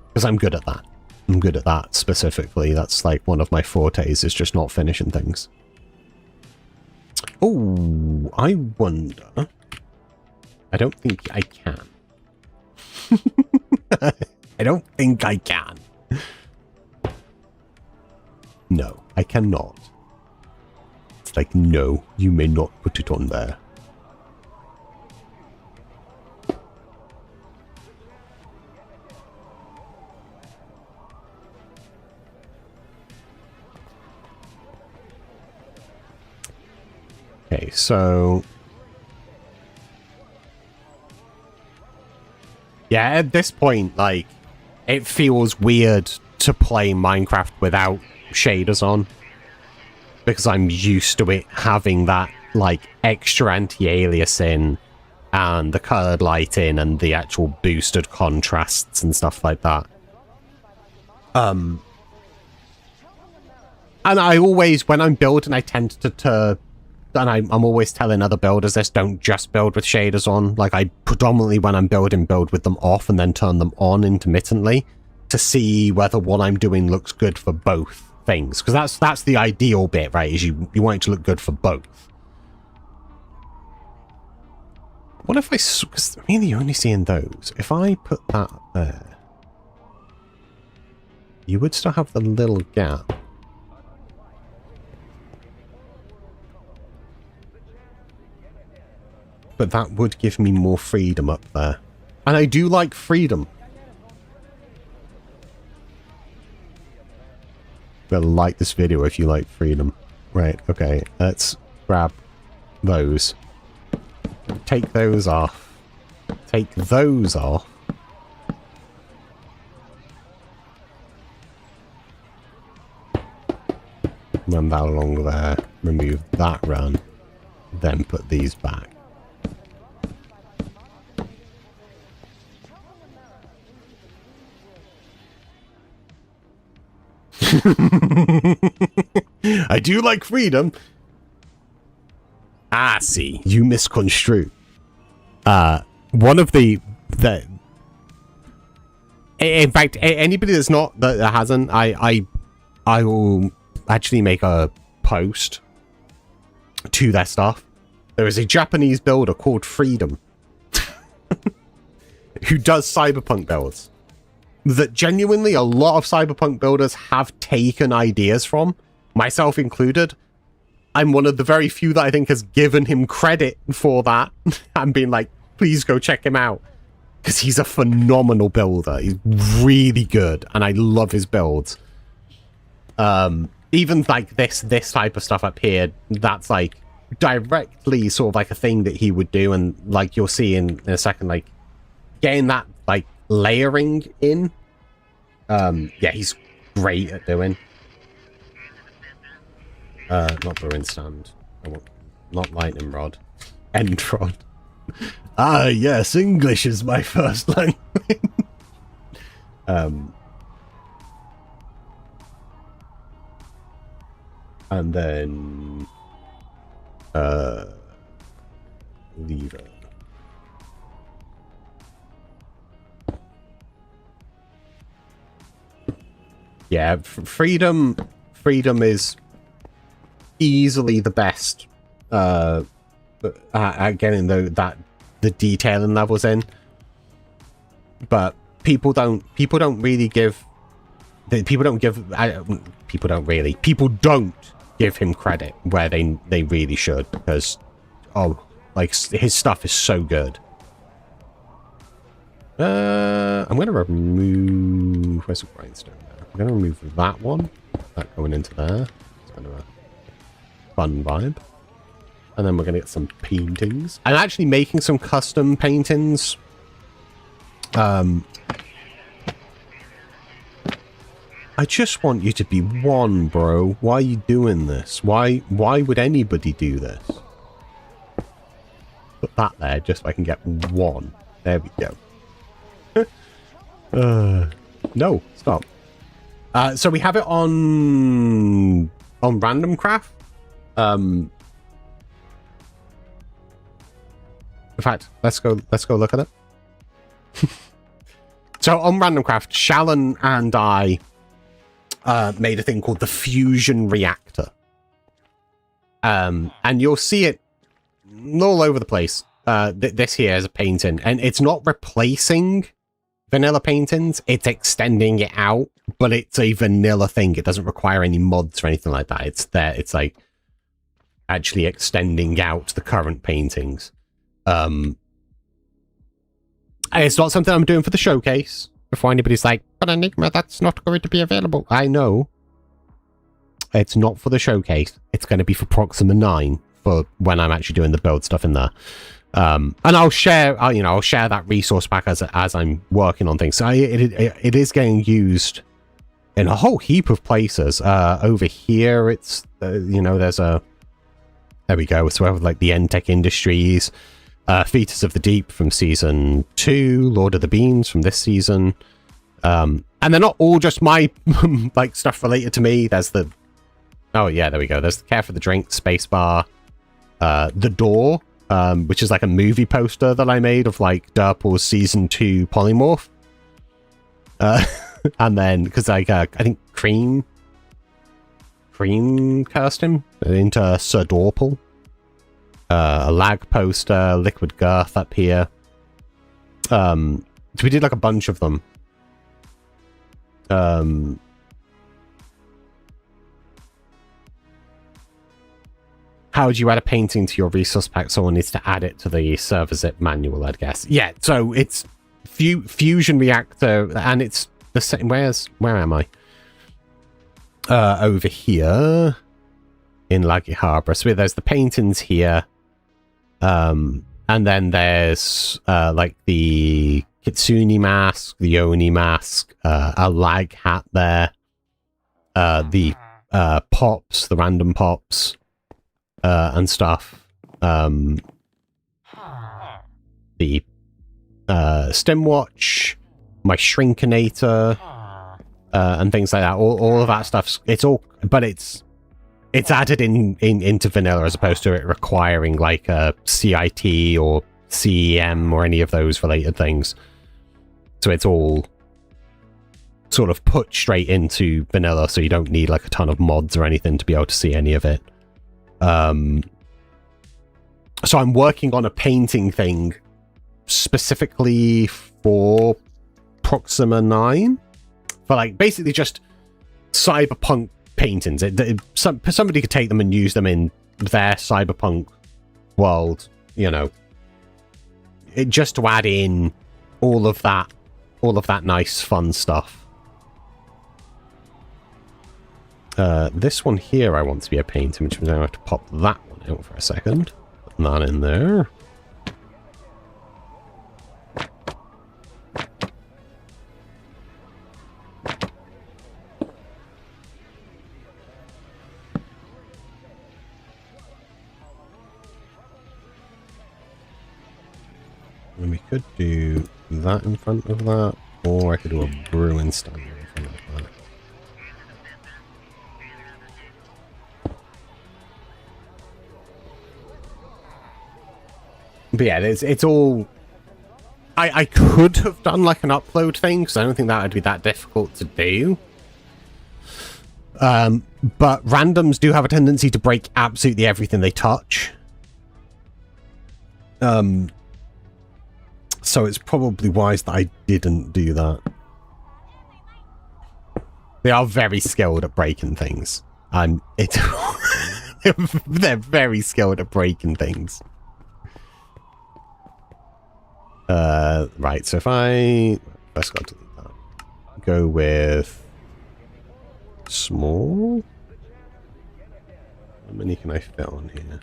Speaker 2: Because I'm good at that. I'm good at that specifically. That's like one of my fortes, is just not finishing things. Oh, I wonder... I don't think I can. I don't think I can. No, I cannot. It's like, no, you may not put it on there. Okay, so... yeah, at this point, like, it feels weird to play Minecraft without shaders on. Because I'm used to it having that, like, extra anti-aliasing and the colored lighting and the actual boosted contrasts and stuff like that. And I always, when I'm building, I tend to and I'm always telling other builders this, don't just build with shaders on. Like, I predominantly, when I'm building, build with them off and then turn them on intermittently to see whether what I'm doing looks good for both things. Because that's the ideal bit, right? Is you want it to look good for both. What if because I'm really only seeing those. If I put that up there, you would still have the little gap. But that would give me more freedom up there. And I do like freedom. Better like this video if you like freedom. Right, okay, let's grab those. Take those off. Take those off. Run that along there. Remove that run. Then put these back. I do like freedom. Ah, see, you misconstrue. One of the in fact, anybody that's not that hasn't, I will actually make a post to their stuff. There is a Japanese builder called Freedom who does Cyberpunk builds that genuinely a lot of Cyberpunk builders have taken ideas from, myself included. I'm one of the very few that I think has given him credit for that and been like, please go check him out. Because he's a phenomenal builder. He's really good. And I love his builds. Even like this type of stuff up here, that's like directly sort of like a thing that he would do. And like you'll see in a second, like getting that like layering in. Yeah, he's great at doing. Not brewing stand. I want not lightning rod. End rod. Ah, yes, English is my first language. And then lever. Yeah, freedom is easily the best at getting the detailing levels in, but people don't really give him credit where they really should, because like his stuff is so good. I'm gonna remove, where's the grindstone there? I'm gonna remove that one, that going into there. It's kind of a fun vibe. And then we're gonna get some paintings. I'm actually making some custom paintings. I just want you to be one, bro. Why are you doing this? Why would anybody do this? Put that there just so I can get one. There we go. No, stop. So we have it on random craft. In fact, let's go look at it. So on random craft, Shalon and I made a thing called the fusion reactor. And you'll see it all over the place. This here is a painting, and it's not replacing vanilla paintings, it's extending it out, but it's a vanilla thing. It doesn't require any mods or anything like that. It's there. It's like actually extending out the current paintings. It's not something I'm doing for the showcase. Before anybody's like, but Enigma, that's not going to be available. I know. It's not for the showcase. It's going to be for Proxima 9 for when I'm actually doing the build stuff in there. And I'll share, I'll share that resource back as I'm working on things. So it is getting used in a whole heap of places. Over here, it's there's a, there we go. So we have like the Entech Industries, Fetus of the Deep from season 2, Lord of the Beans from this season. And they're not all just my like stuff related to me. There's the, oh yeah, there we go. There's the Care for the Drink, Spacebar, The Door, which is like a movie poster that I made of like 𝗘𝗚𝗜𝗚𝗏's season 2 polymorph. And then because like I think Cream cursed him into 𝗠𝗦𝗏𝗘𝗗. A lag poster, Liquid Girth up here. So we did like a bunch of them. How would you add a painting to your resource pack? Someone needs to add it to the server zip manual, I'd guess. Yeah, so it's fusion reactor, and it's the same. Where am I? over here in 𝗨𝗦𝗘𝗗. So there's the paintings here. And then there's like the Kitsune mask, the Oni mask, a lag hat there, the pops, the random pops, and stuff. The stim watch, my shrinkinator, and things like that. All of that stuff. It's all, but it's added into vanilla as opposed to it requiring like a CIT or CEM or any of those related things. So it's all sort of put straight into vanilla, so you don't need like a ton of mods or anything to be able to see any of it. So I'm working on a painting thing specifically for Proxima 9, for like basically just cyberpunk paintings. Somebody could take them and use them in their cyberpunk world, you know, just to add in all of that nice fun stuff. This one here I want to be a painting, which means I have to pop that one out for a second. Put that in there. And we could do that in front of that, or I could do a brewing stand in front of that. But yeah, it's all... I could have done like an upload thing, because I don't think that would be that difficult to do. But randoms do have a tendency to break absolutely everything they touch. So it's probably wise that I didn't do that. They are very skilled at breaking things. And they're very skilled at breaking things. Right, so if I... First got to delete that. Go with... small? How many can I fit on here?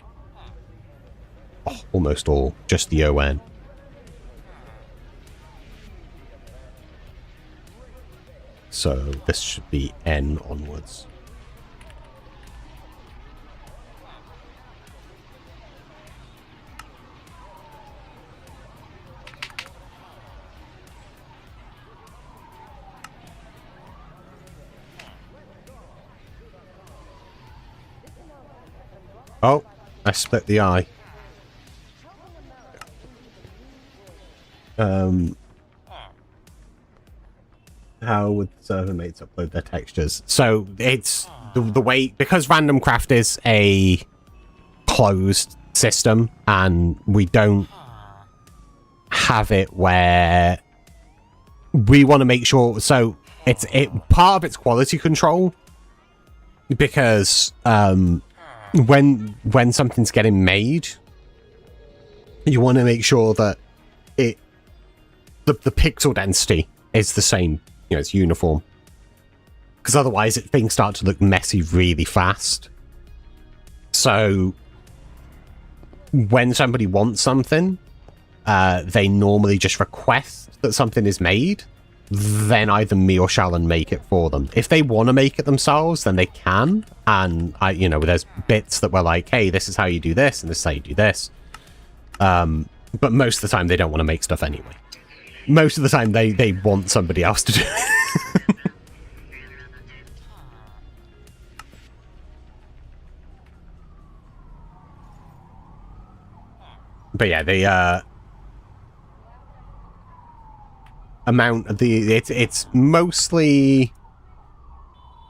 Speaker 2: Oh, almost all. Just the ON. So this should be N onwards. Oh, I split the eye. How would server mates upload their textures? So it's the way, because Random Craft is a closed system and we don't have it where we want to make sure, so it's part of its quality control, because when something's getting made, you want to make sure that the pixel density is the same, you know, it's uniform, because otherwise things start to look messy really fast. So when somebody wants something, they normally just request that something is made, then either me or Shalon make it for them. If they want to make it themselves, then they can, and you know, there's bits that were like, hey, this is how you do this and this is how you do this, but most of the time they don't want to make stuff anyway. Most of the time they want somebody else to do it. But yeah, the amount of it's mostly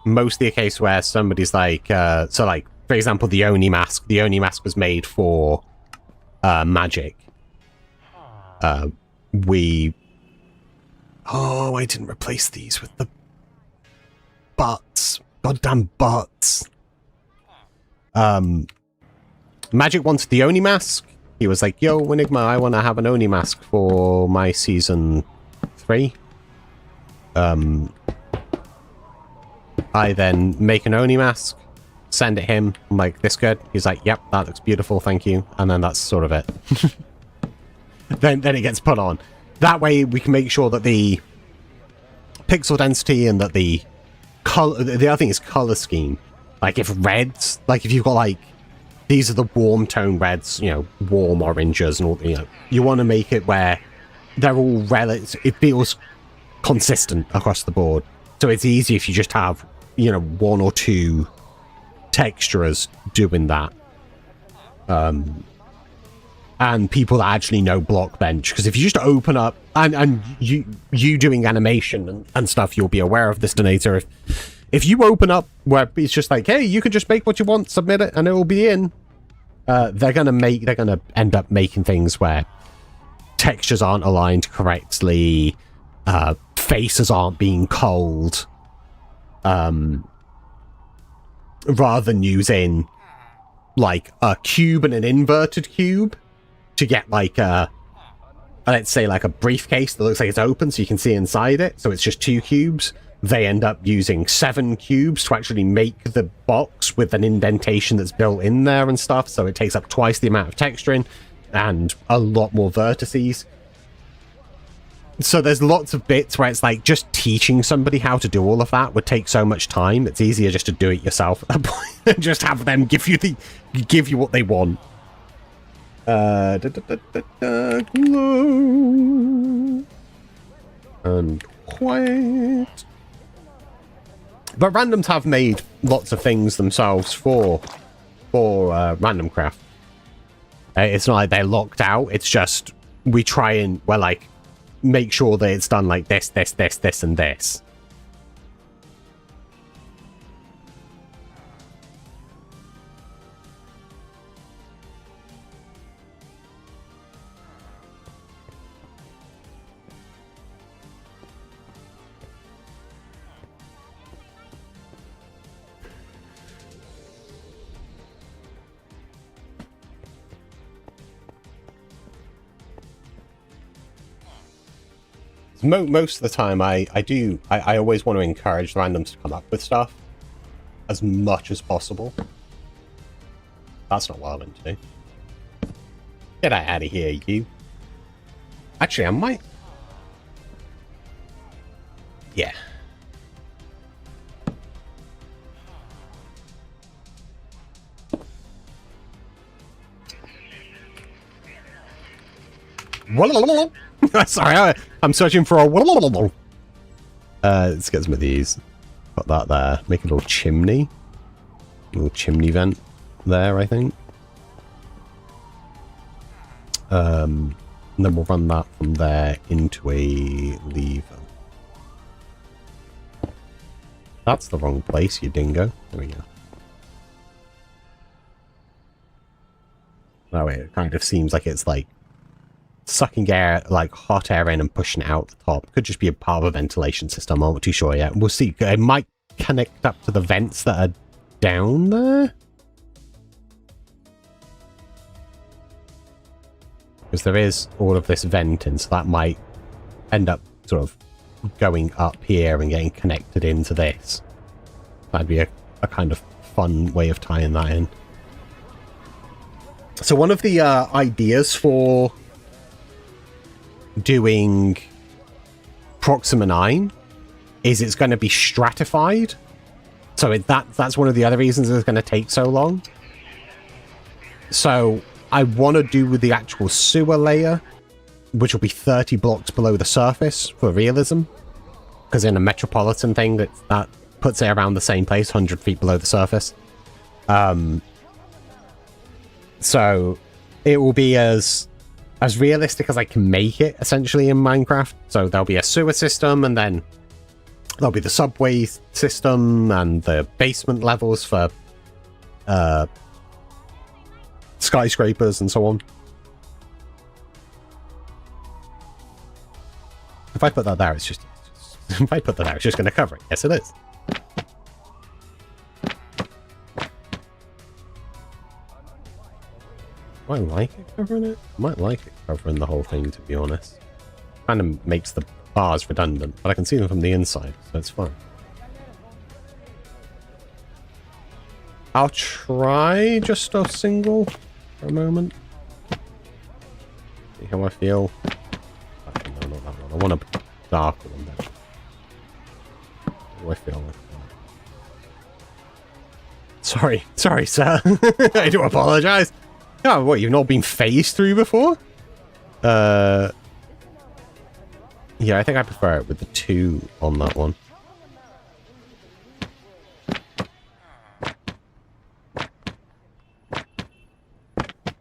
Speaker 2: a case where somebody's like, so like, for example, the Oni mask was made for magic. Oh, I didn't replace these with the butts. Goddamn butts. Magic wanted the Oni mask. He was like, yo, 𝗠𝗢𝗏, I want to have an Oni mask for my season 3. I I then make an Oni mask, send it him. I'm like, this good? He's like, yep, that looks beautiful, thank you. And then that's sort of it. then it gets put on. That way we can make sure that the pixel density and that the color, the other thing is color scheme. Like if reds, like if you've got like, these are the warm tone reds, you know, warm oranges and all, you know, you want to make it where they're all relative, it feels consistent across the board. So it's easy if you just have, you know, one or two texturers doing that. And people that actually know Blockbench, because if you just open up and you doing animation and stuff, you'll be aware of this, Donator. If you open up where it's just like, hey, you can just make what you want, submit it, and it will be in, they're gonna end up making things where textures aren't aligned correctly, faces aren't being culled, rather than using like a cube and an inverted cube to get like a, let's say like a briefcase that looks like it's open so you can see inside it, so it's just 2 cubes. They end up using 7 cubes to actually make the box with an indentation that's built in there and stuff, so it takes up twice the amount of texturing and a lot more vertices. So there's lots of bits where it's like just teaching somebody how to do all of that would take so much time. It's easier just to do it yourself at that point and just have them give you what they want. Glow and quiet. But randoms have made lots of things themselves for random craft. It's not like they're locked out. It's just we try and like make sure that it's done like this, this, this, this, and this. Most of the time, I always want to encourage randoms to come up with stuff as much as possible. That's not what I want to do. Get out of here, you. Actually, I might... Yeah. Sorry, I'm searching for a... Let's get some of these. Put that there. Make a little chimney. A little chimney vent there, I think. And then we'll run that from there into a lever. That's the wrong place, you dingo. There we go. That way it kind of seems like it's like sucking air, like hot air in and pushing it out the top. Could just be a part of a ventilation system. I'm not too sure yet. We'll see. It might connect up to the vents that are down there. Because there is all of this venting, so that might end up sort of going up here and getting connected into this. That'd be a kind of fun way of tying that in. So one of the ideas for doing Proxima 9 is it's going to be stratified. So that's one of the other reasons it's going to take so long. So I want to do with the actual sewer layer, which will be 30 blocks below the surface for realism. Because in a metropolitan thing, that puts it around the same place, 100 feet below the surface. So it will be as realistic as I can make it, essentially, in Minecraft. So there'll be a sewer system, and then there'll be the subway system, and the basement levels for skyscrapers, and so on. If I put that there, it's just... if I put that there, it's just going to cover it. Yes, it is. Do I like it covering it? I might like it covering the whole thing, to be honest. Kind of makes the bars redundant, but I can see them from the inside, so it's fine. I'll try just a single for a moment. See how I feel. Actually, no, not that one. I want a darker one then. How do I feel like that? Sorry, sir. I do apologize. Oh, what, you've not been phased through before? Yeah, I think I prefer it with the 2 on that one.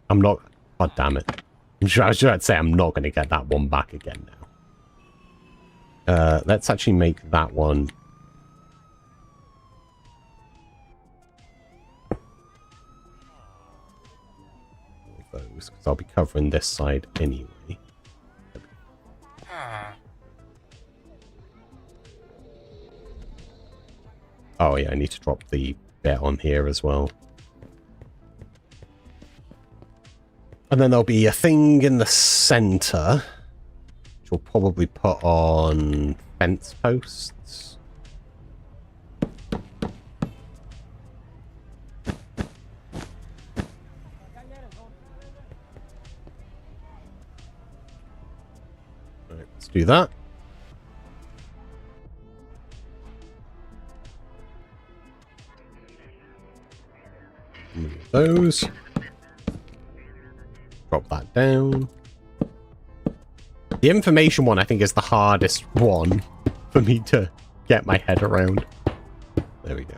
Speaker 2: I'm not... God damn it. I was trying to say I'm not going to get that one back again now. Let's actually make that one... those, because I'll be covering this side anyway. Oh yeah, I need to drop the bit on here as well. And then there'll be a thing in the center, which we'll probably put on fence posts. Right, let's do that. Move those. Drop that down. The information one, I think, is the hardest one for me to get my head around. There we go.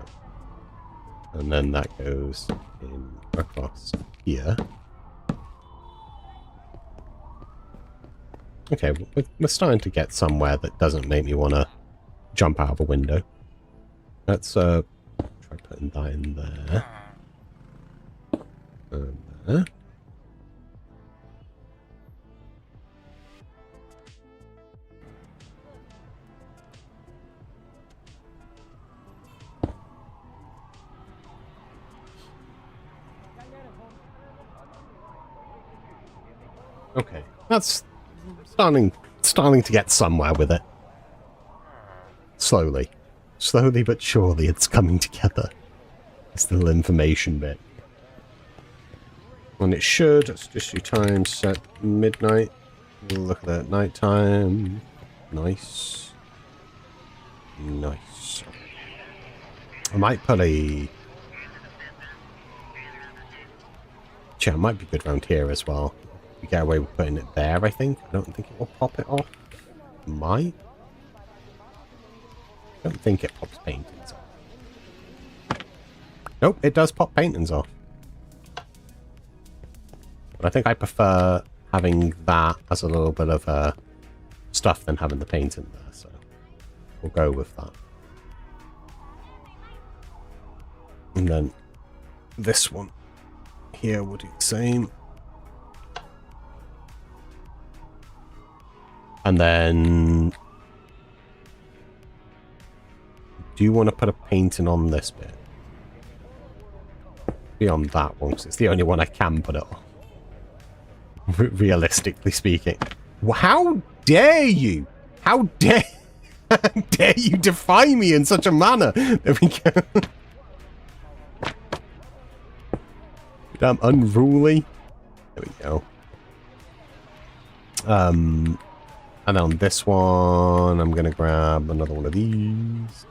Speaker 2: And then that goes in across here. Okay, we're starting to get somewhere that doesn't make me want to jump out of a window. Let's try putting that in there. And there. Okay, that's starting to get somewhere with it. Slowly but surely it's coming together. This little information bit. And it should, let's just do time set midnight. Look at that, nighttime. Nice. Nice. I might put a... Yeah, it might be good around here as well. We get away with putting it there, I think. I don't think it will pop it off. Might. I don't think it pops paintings off. Nope, it does pop paintings off. But I think I prefer having that as a little bit of stuff than having the paint in there, so we'll go with that. And then this one here will do the same. And then do you want to put a painting on this bit? Beyond that one, because it's the only one I can put it on. Realistically speaking. How dare you? How dare you defy me in such a manner? There we go. Damn unruly. There we go. And on this one, I'm gonna grab another one of these.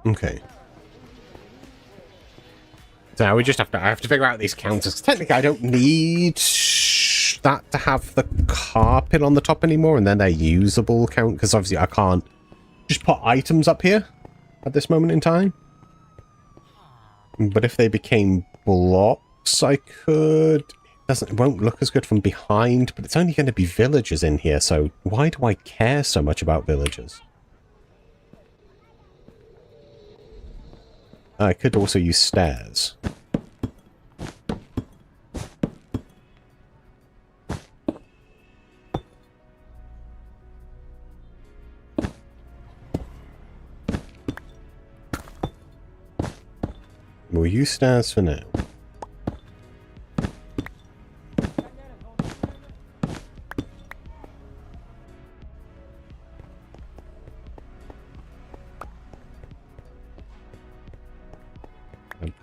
Speaker 2: Okay. So now we just I have to figure out these counters. Technically, I don't need that to have the carpet on the top anymore, and then they're usable count, because obviously I can't just put items up here at this moment in time. But if they became blocks, I could. It won't look as good from behind, but it's only going to be villagers in here, so why do I care so much about villagers? I could also use stairs. We'll use stairs for now.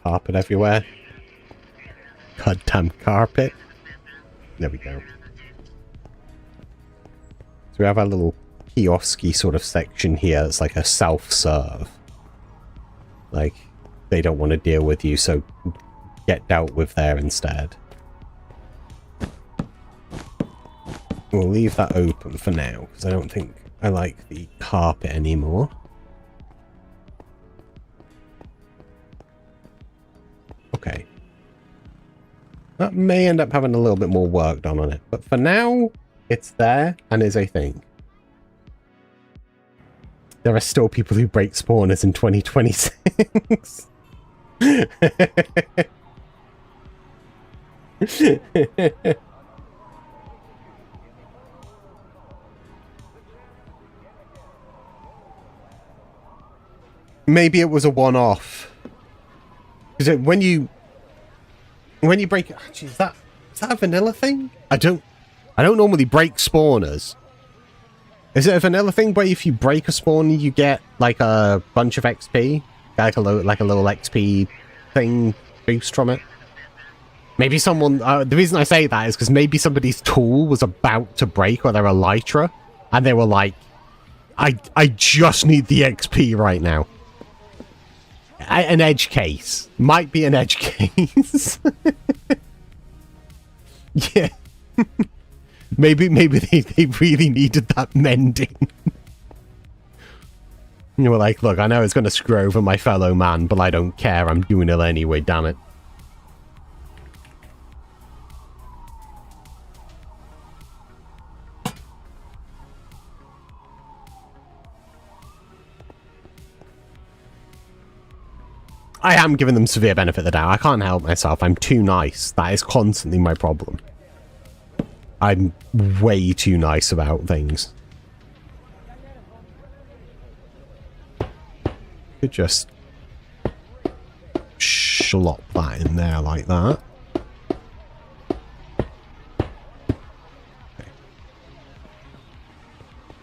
Speaker 2: carpet everywhere. Goddamn carpet. There we go. So we have our little kiosk-y sort of section here that's like a self-serve. Like, they don't want to deal with you, so get dealt with there instead. We'll leave that open for now, because I don't think I like the carpet anymore. Okay. That may end up having a little bit more work done on it, but for now, it's there and is a thing. There are still people who break spawners in 2026. Maybe it was a one-off. Because when you break it, actually, is that a vanilla thing? I don't normally break spawners. Is it a vanilla thing where if you break a spawner you get like a bunch of XP, like a little XP thing boost from it? Maybe someone. The reason I say that is because maybe somebody's tool was about to break, or they're elytra, and they were like, "I just need the XP right now." An edge case. Might be an edge case. Yeah. maybe they really needed that mending. You were like, look, I know it's going to screw over my fellow man, but I don't care. I'm doing it anyway, damn it. I am giving them severe benefit of the doubt. I can't help myself. I'm too nice. That is constantly my problem. I'm way too nice about things. Could just slop that in there like that. Okay.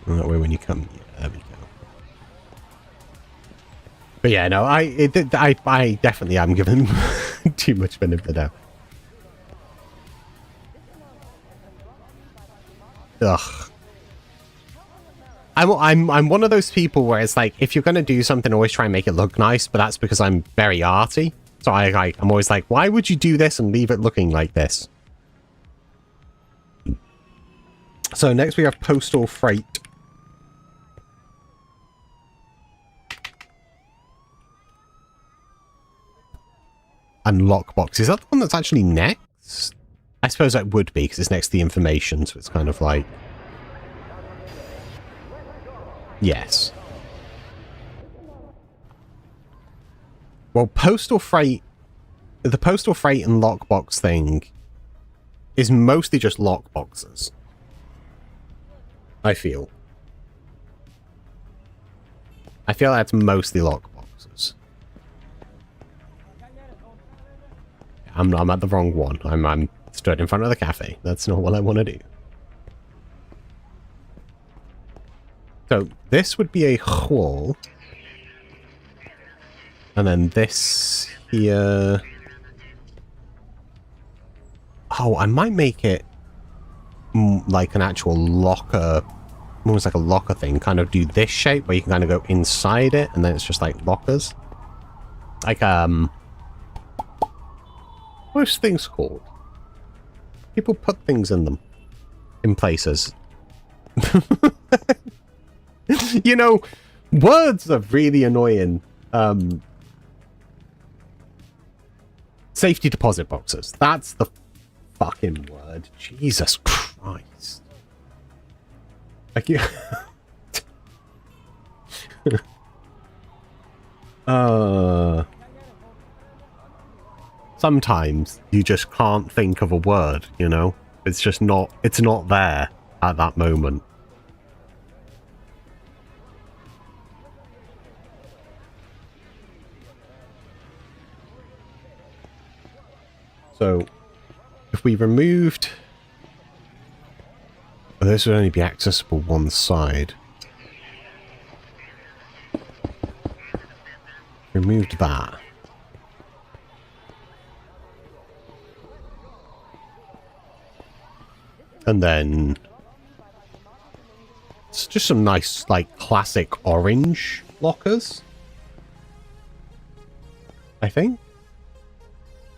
Speaker 2: And that way when you come... Yeah, there we go. But yeah, no, I definitely am giving too much benefit of the doubt. Ugh. I'm one of those people where it's like, if you're gonna do something, always try and make it look nice, but that's because I'm very arty. So I'm always like, why would you do this and leave it looking like this? So next we have postal freight. And lockbox. Is that the one that's actually next? I suppose that would be, because it's next to the information, so it's kind of like... Yes. Well, postal freight... The postal freight and lockbox thing is mostly just lockboxes. I feel. I feel that's mostly lockboxes. I'm at the wrong one. I'm stood in front of the cafe. That's not what I want to do. So this would be a hall. And then this here... Oh, I might make it like an actual locker, almost like a locker thing. Kind of do this shape where you can kind of go inside it, and then it's just like lockers. Like, what's things called? People put things in them. In places. You know, words are really annoying. Safety deposit boxes. That's the fucking word. Jesus Christ. Like you... Sometimes you just can't think of a word, you know? It's just not... It's not there at that moment. So, if we removed... Well, this would only be accessible one side. Removed that. And then it's just some nice, like, classic orange lockers. I think.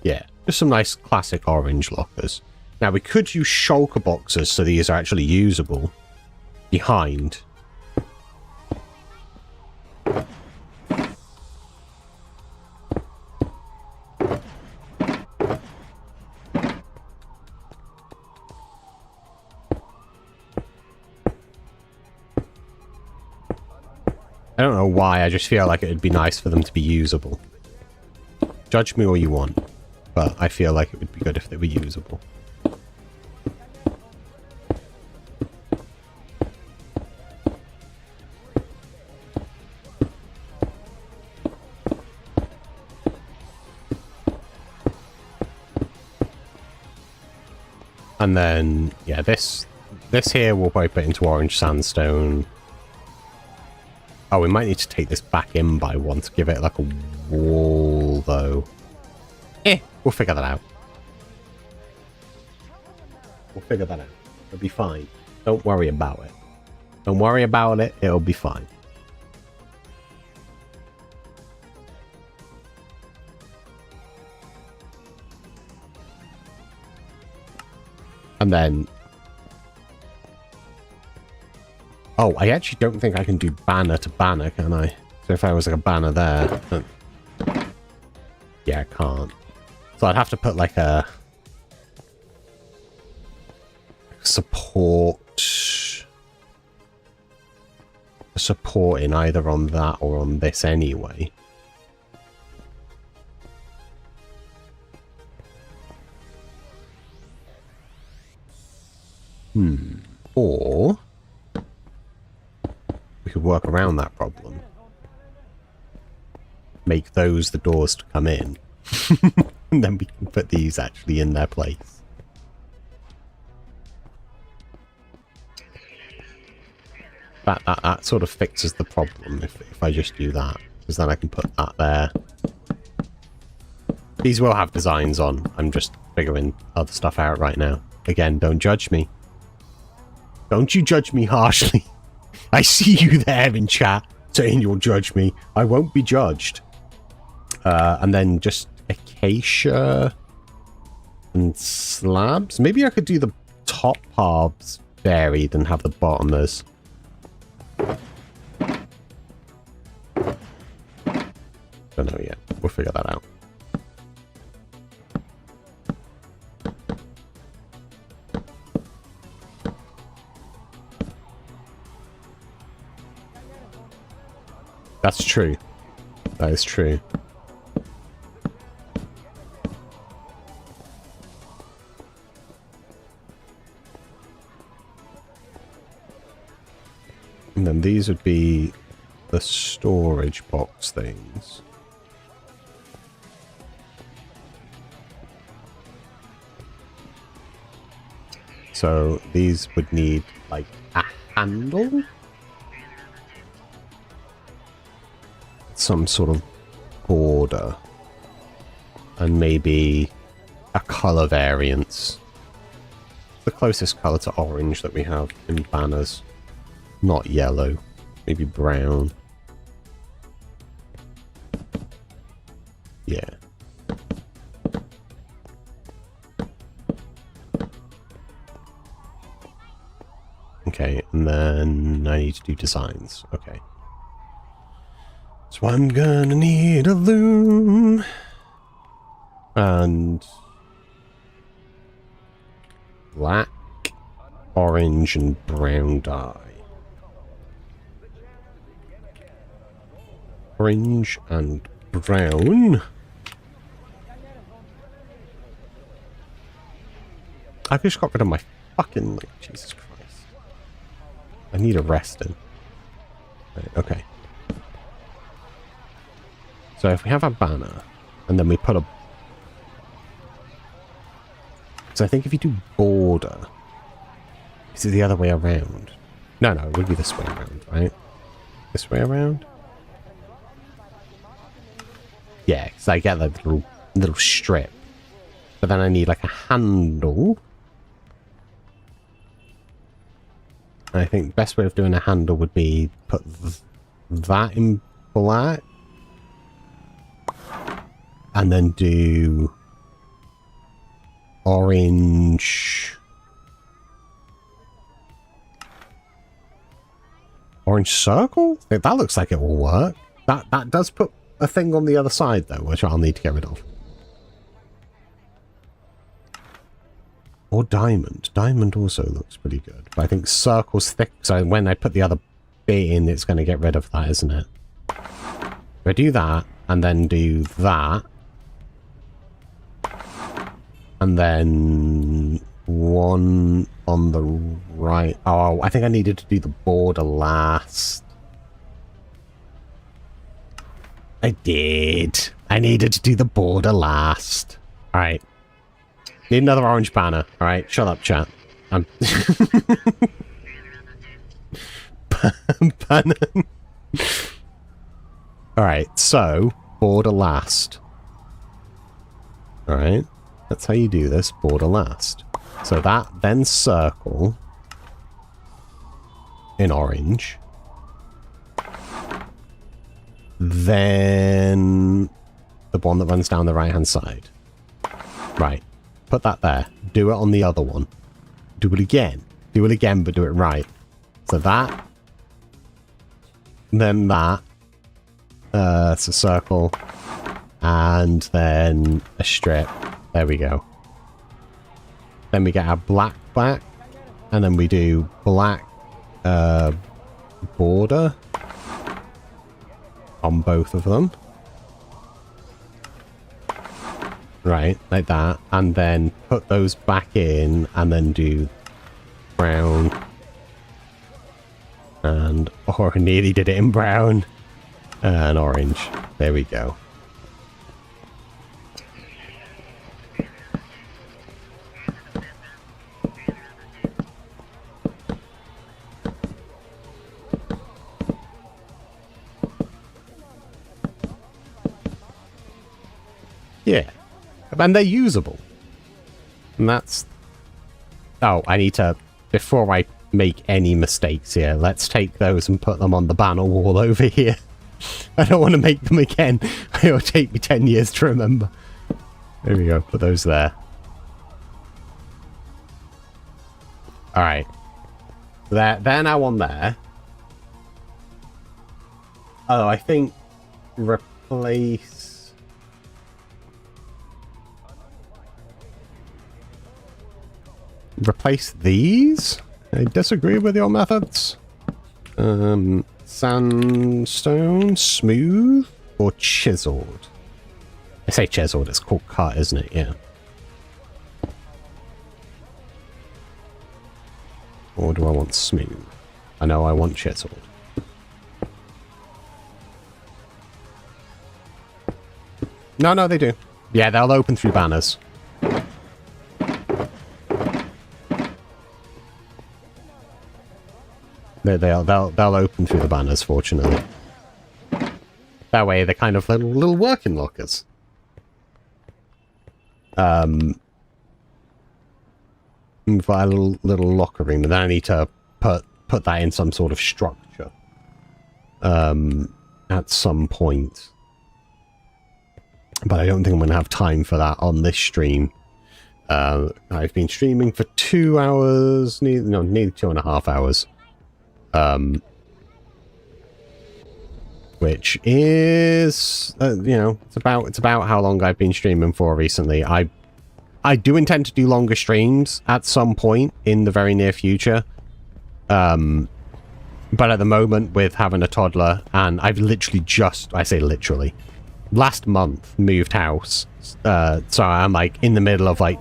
Speaker 2: Yeah, just some nice classic orange lockers. Now, we could use shulker boxes so these are actually usable behind. I don't know why, I just feel like it would be nice for them to be usable. Judge me all you want, but I feel like it would be good if they were usable. And then, yeah, this here we'll probably put into orange sandstone. Oh, we might need to take this back in by one to give it like a wall, though. We'll figure that out. We'll figure that out. It'll be fine. Don't worry about it. Don't worry about it. It'll be fine. And then... Oh, I actually don't think I can do banner to banner, can I? So if I was like a banner there... Then... Yeah, I can't. So I'd have to put like a... support... a support in either on that or on this anyway. Or... we could work around that problem. Make those the doors to come in. And then we can put these actually in their place. That sort of fixes the problem if I just do that. Because then I can put that there. These will have designs on. I'm just figuring other stuff out right now. Again, don't judge me. Don't you judge me harshly. I see you there in chat saying you'll judge me. I won't be judged. And then just acacia and slabs. Maybe I could do the top halves varied and have the bottom as... don't know yet. We'll figure that out. That's true. That is true. And then these would be the storage box things. So these would need like a handle? Some sort of border. And maybe a color variance. The closest color to orange that we have in banners. Not yellow. Maybe brown. Yeah. Okay, and then I need to do designs. Okay. So I'm gonna need a loom. And black, orange, and brown dye. Orange and brown. I've just got rid of my fucking... like, Jesus Christ. I need a resting. Right, okay. So if we have a banner, and then we put a... so I think if you do border... is it the other way around? No, it would be this way around, right? This way around? Yeah, because I get that little strip. But then I need like a handle. I think the best way of doing a handle would be put that in black. And then do orange. Orange circle? That looks like it will work. That does put a thing on the other side though, which I'll need to get rid of. Or diamond. Diamond also looks pretty good. But I think circle's thick, so when I put the other bit in, it's going to get rid of that, isn't it? If I do that, and then do that, and then one on the right. Oh, I think I needed to do the border last. I did. I needed to do the border last. All right. Need another orange banner. All right. Shut up, chat. I'm banner. All right. So border last. All right. That's how you do this. Border last. So that, then circle in orange. Then the one that runs down the right-hand side. Right. Put that there. Do it on the other one. Do it again. Do it again, but do it right. So that. Then that. It's a circle. And then a strip. There we go. Then we get our black back. And then we do black border on both of them. Right, like that. And then put those back in and then do brown. And or nearly did it in brown. And orange. There we go. Yeah. And they're usable. And that's... Oh, I need to... Before I make any mistakes here, let's take those and put them on the banner wall over here. I don't want to make them again. It'll take me 10 years to remember. There we go. Put those there. Alright. They're now on there. Oh, I think... Replace... Replace these? I disagree with your methods. Sandstone, smooth, or chiseled? I say chiseled, it's called cut, isn't it? Yeah. Or do I want smooth? I know I want chiseled. No, they do. Yeah, they'll open through banners. They'll open through the banners, fortunately. That way, they're kind of little working lockers. For a little locker room, and then I need to put that in some sort of structure. At some point. But I don't think I'm going to have time for that on this stream. I've been streaming for 2 hours, nearly 2.5 hours. Which is, it's about how long I've been streaming for recently. I do intend to do longer streams at some point in the very near future. But at the moment, with having a toddler, and I've literally last month moved house. So I'm like in the middle of like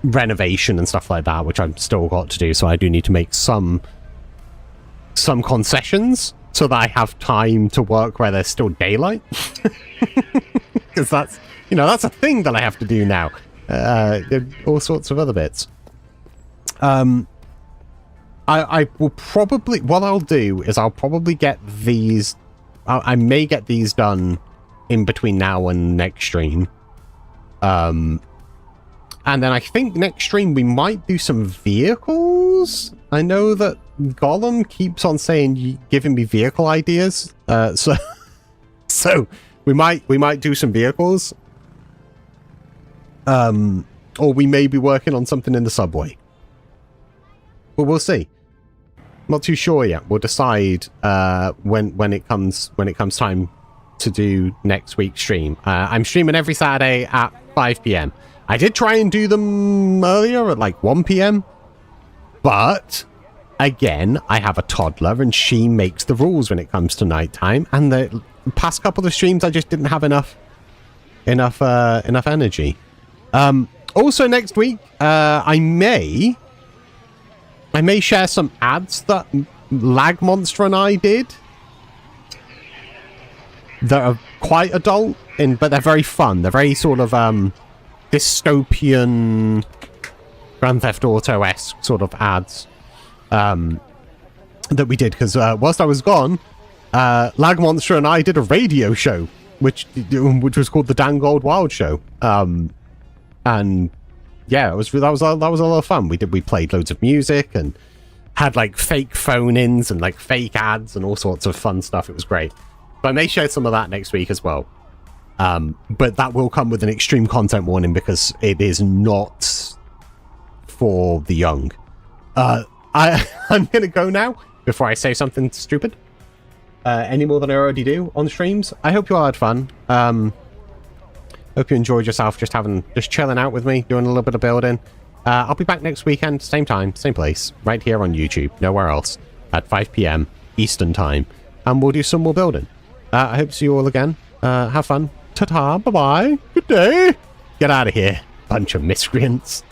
Speaker 2: renovation and stuff like that, which I've still got to do. So I do need to make some concessions so that I have time to work where there's still daylight. Because that's a thing that I have to do now. All sorts of other bits. I will probably, what I'll do is I'll probably get these, I may get these done in between now and next stream. And then I think next stream we might do some vehicles. I know that Gollum keeps on saying, giving me vehicle ideas. So we might do some vehicles. Or we may be working on something in the subway. But we'll see. Not too sure yet. We'll decide when it comes time to do next week's stream. I'm streaming every Saturday at 5 p.m. I did try and do them earlier at like 1 p.m. But again, I have a toddler and she makes the rules when it comes to nighttime. And the past couple of streams, I just didn't have enough energy. Also next week, I may share some ads that 𝗨𝗦𝗘𝗗 and I did that are quite adult, but they're very fun. They're very sort of dystopian Grand Theft Auto-esque sort of ads that we did, because whilst I was gone, 𝗨𝗦𝗘𝗗 and I did a radio show which was called the Dan Gold Wild Show. And yeah, that was a lot of fun. We played loads of music and had like fake phone-ins and like fake ads and all sorts of fun stuff. It was great. But I may share some of that next week as well. But that will come with an extreme content warning because it is not for the young. I'm gonna go now before I say something stupid. Any more than I already do on streams. I hope you all had fun. Hope you enjoyed yourself just chilling out with me, doing a little bit of building. I'll be back next weekend, same time, same place, right here on YouTube, nowhere else, at 5 p.m. Eastern time. And we'll do some more building. I hope to see you all again. Have fun. Ta-ta, bye-bye, good day. Get out of here, bunch of miscreants.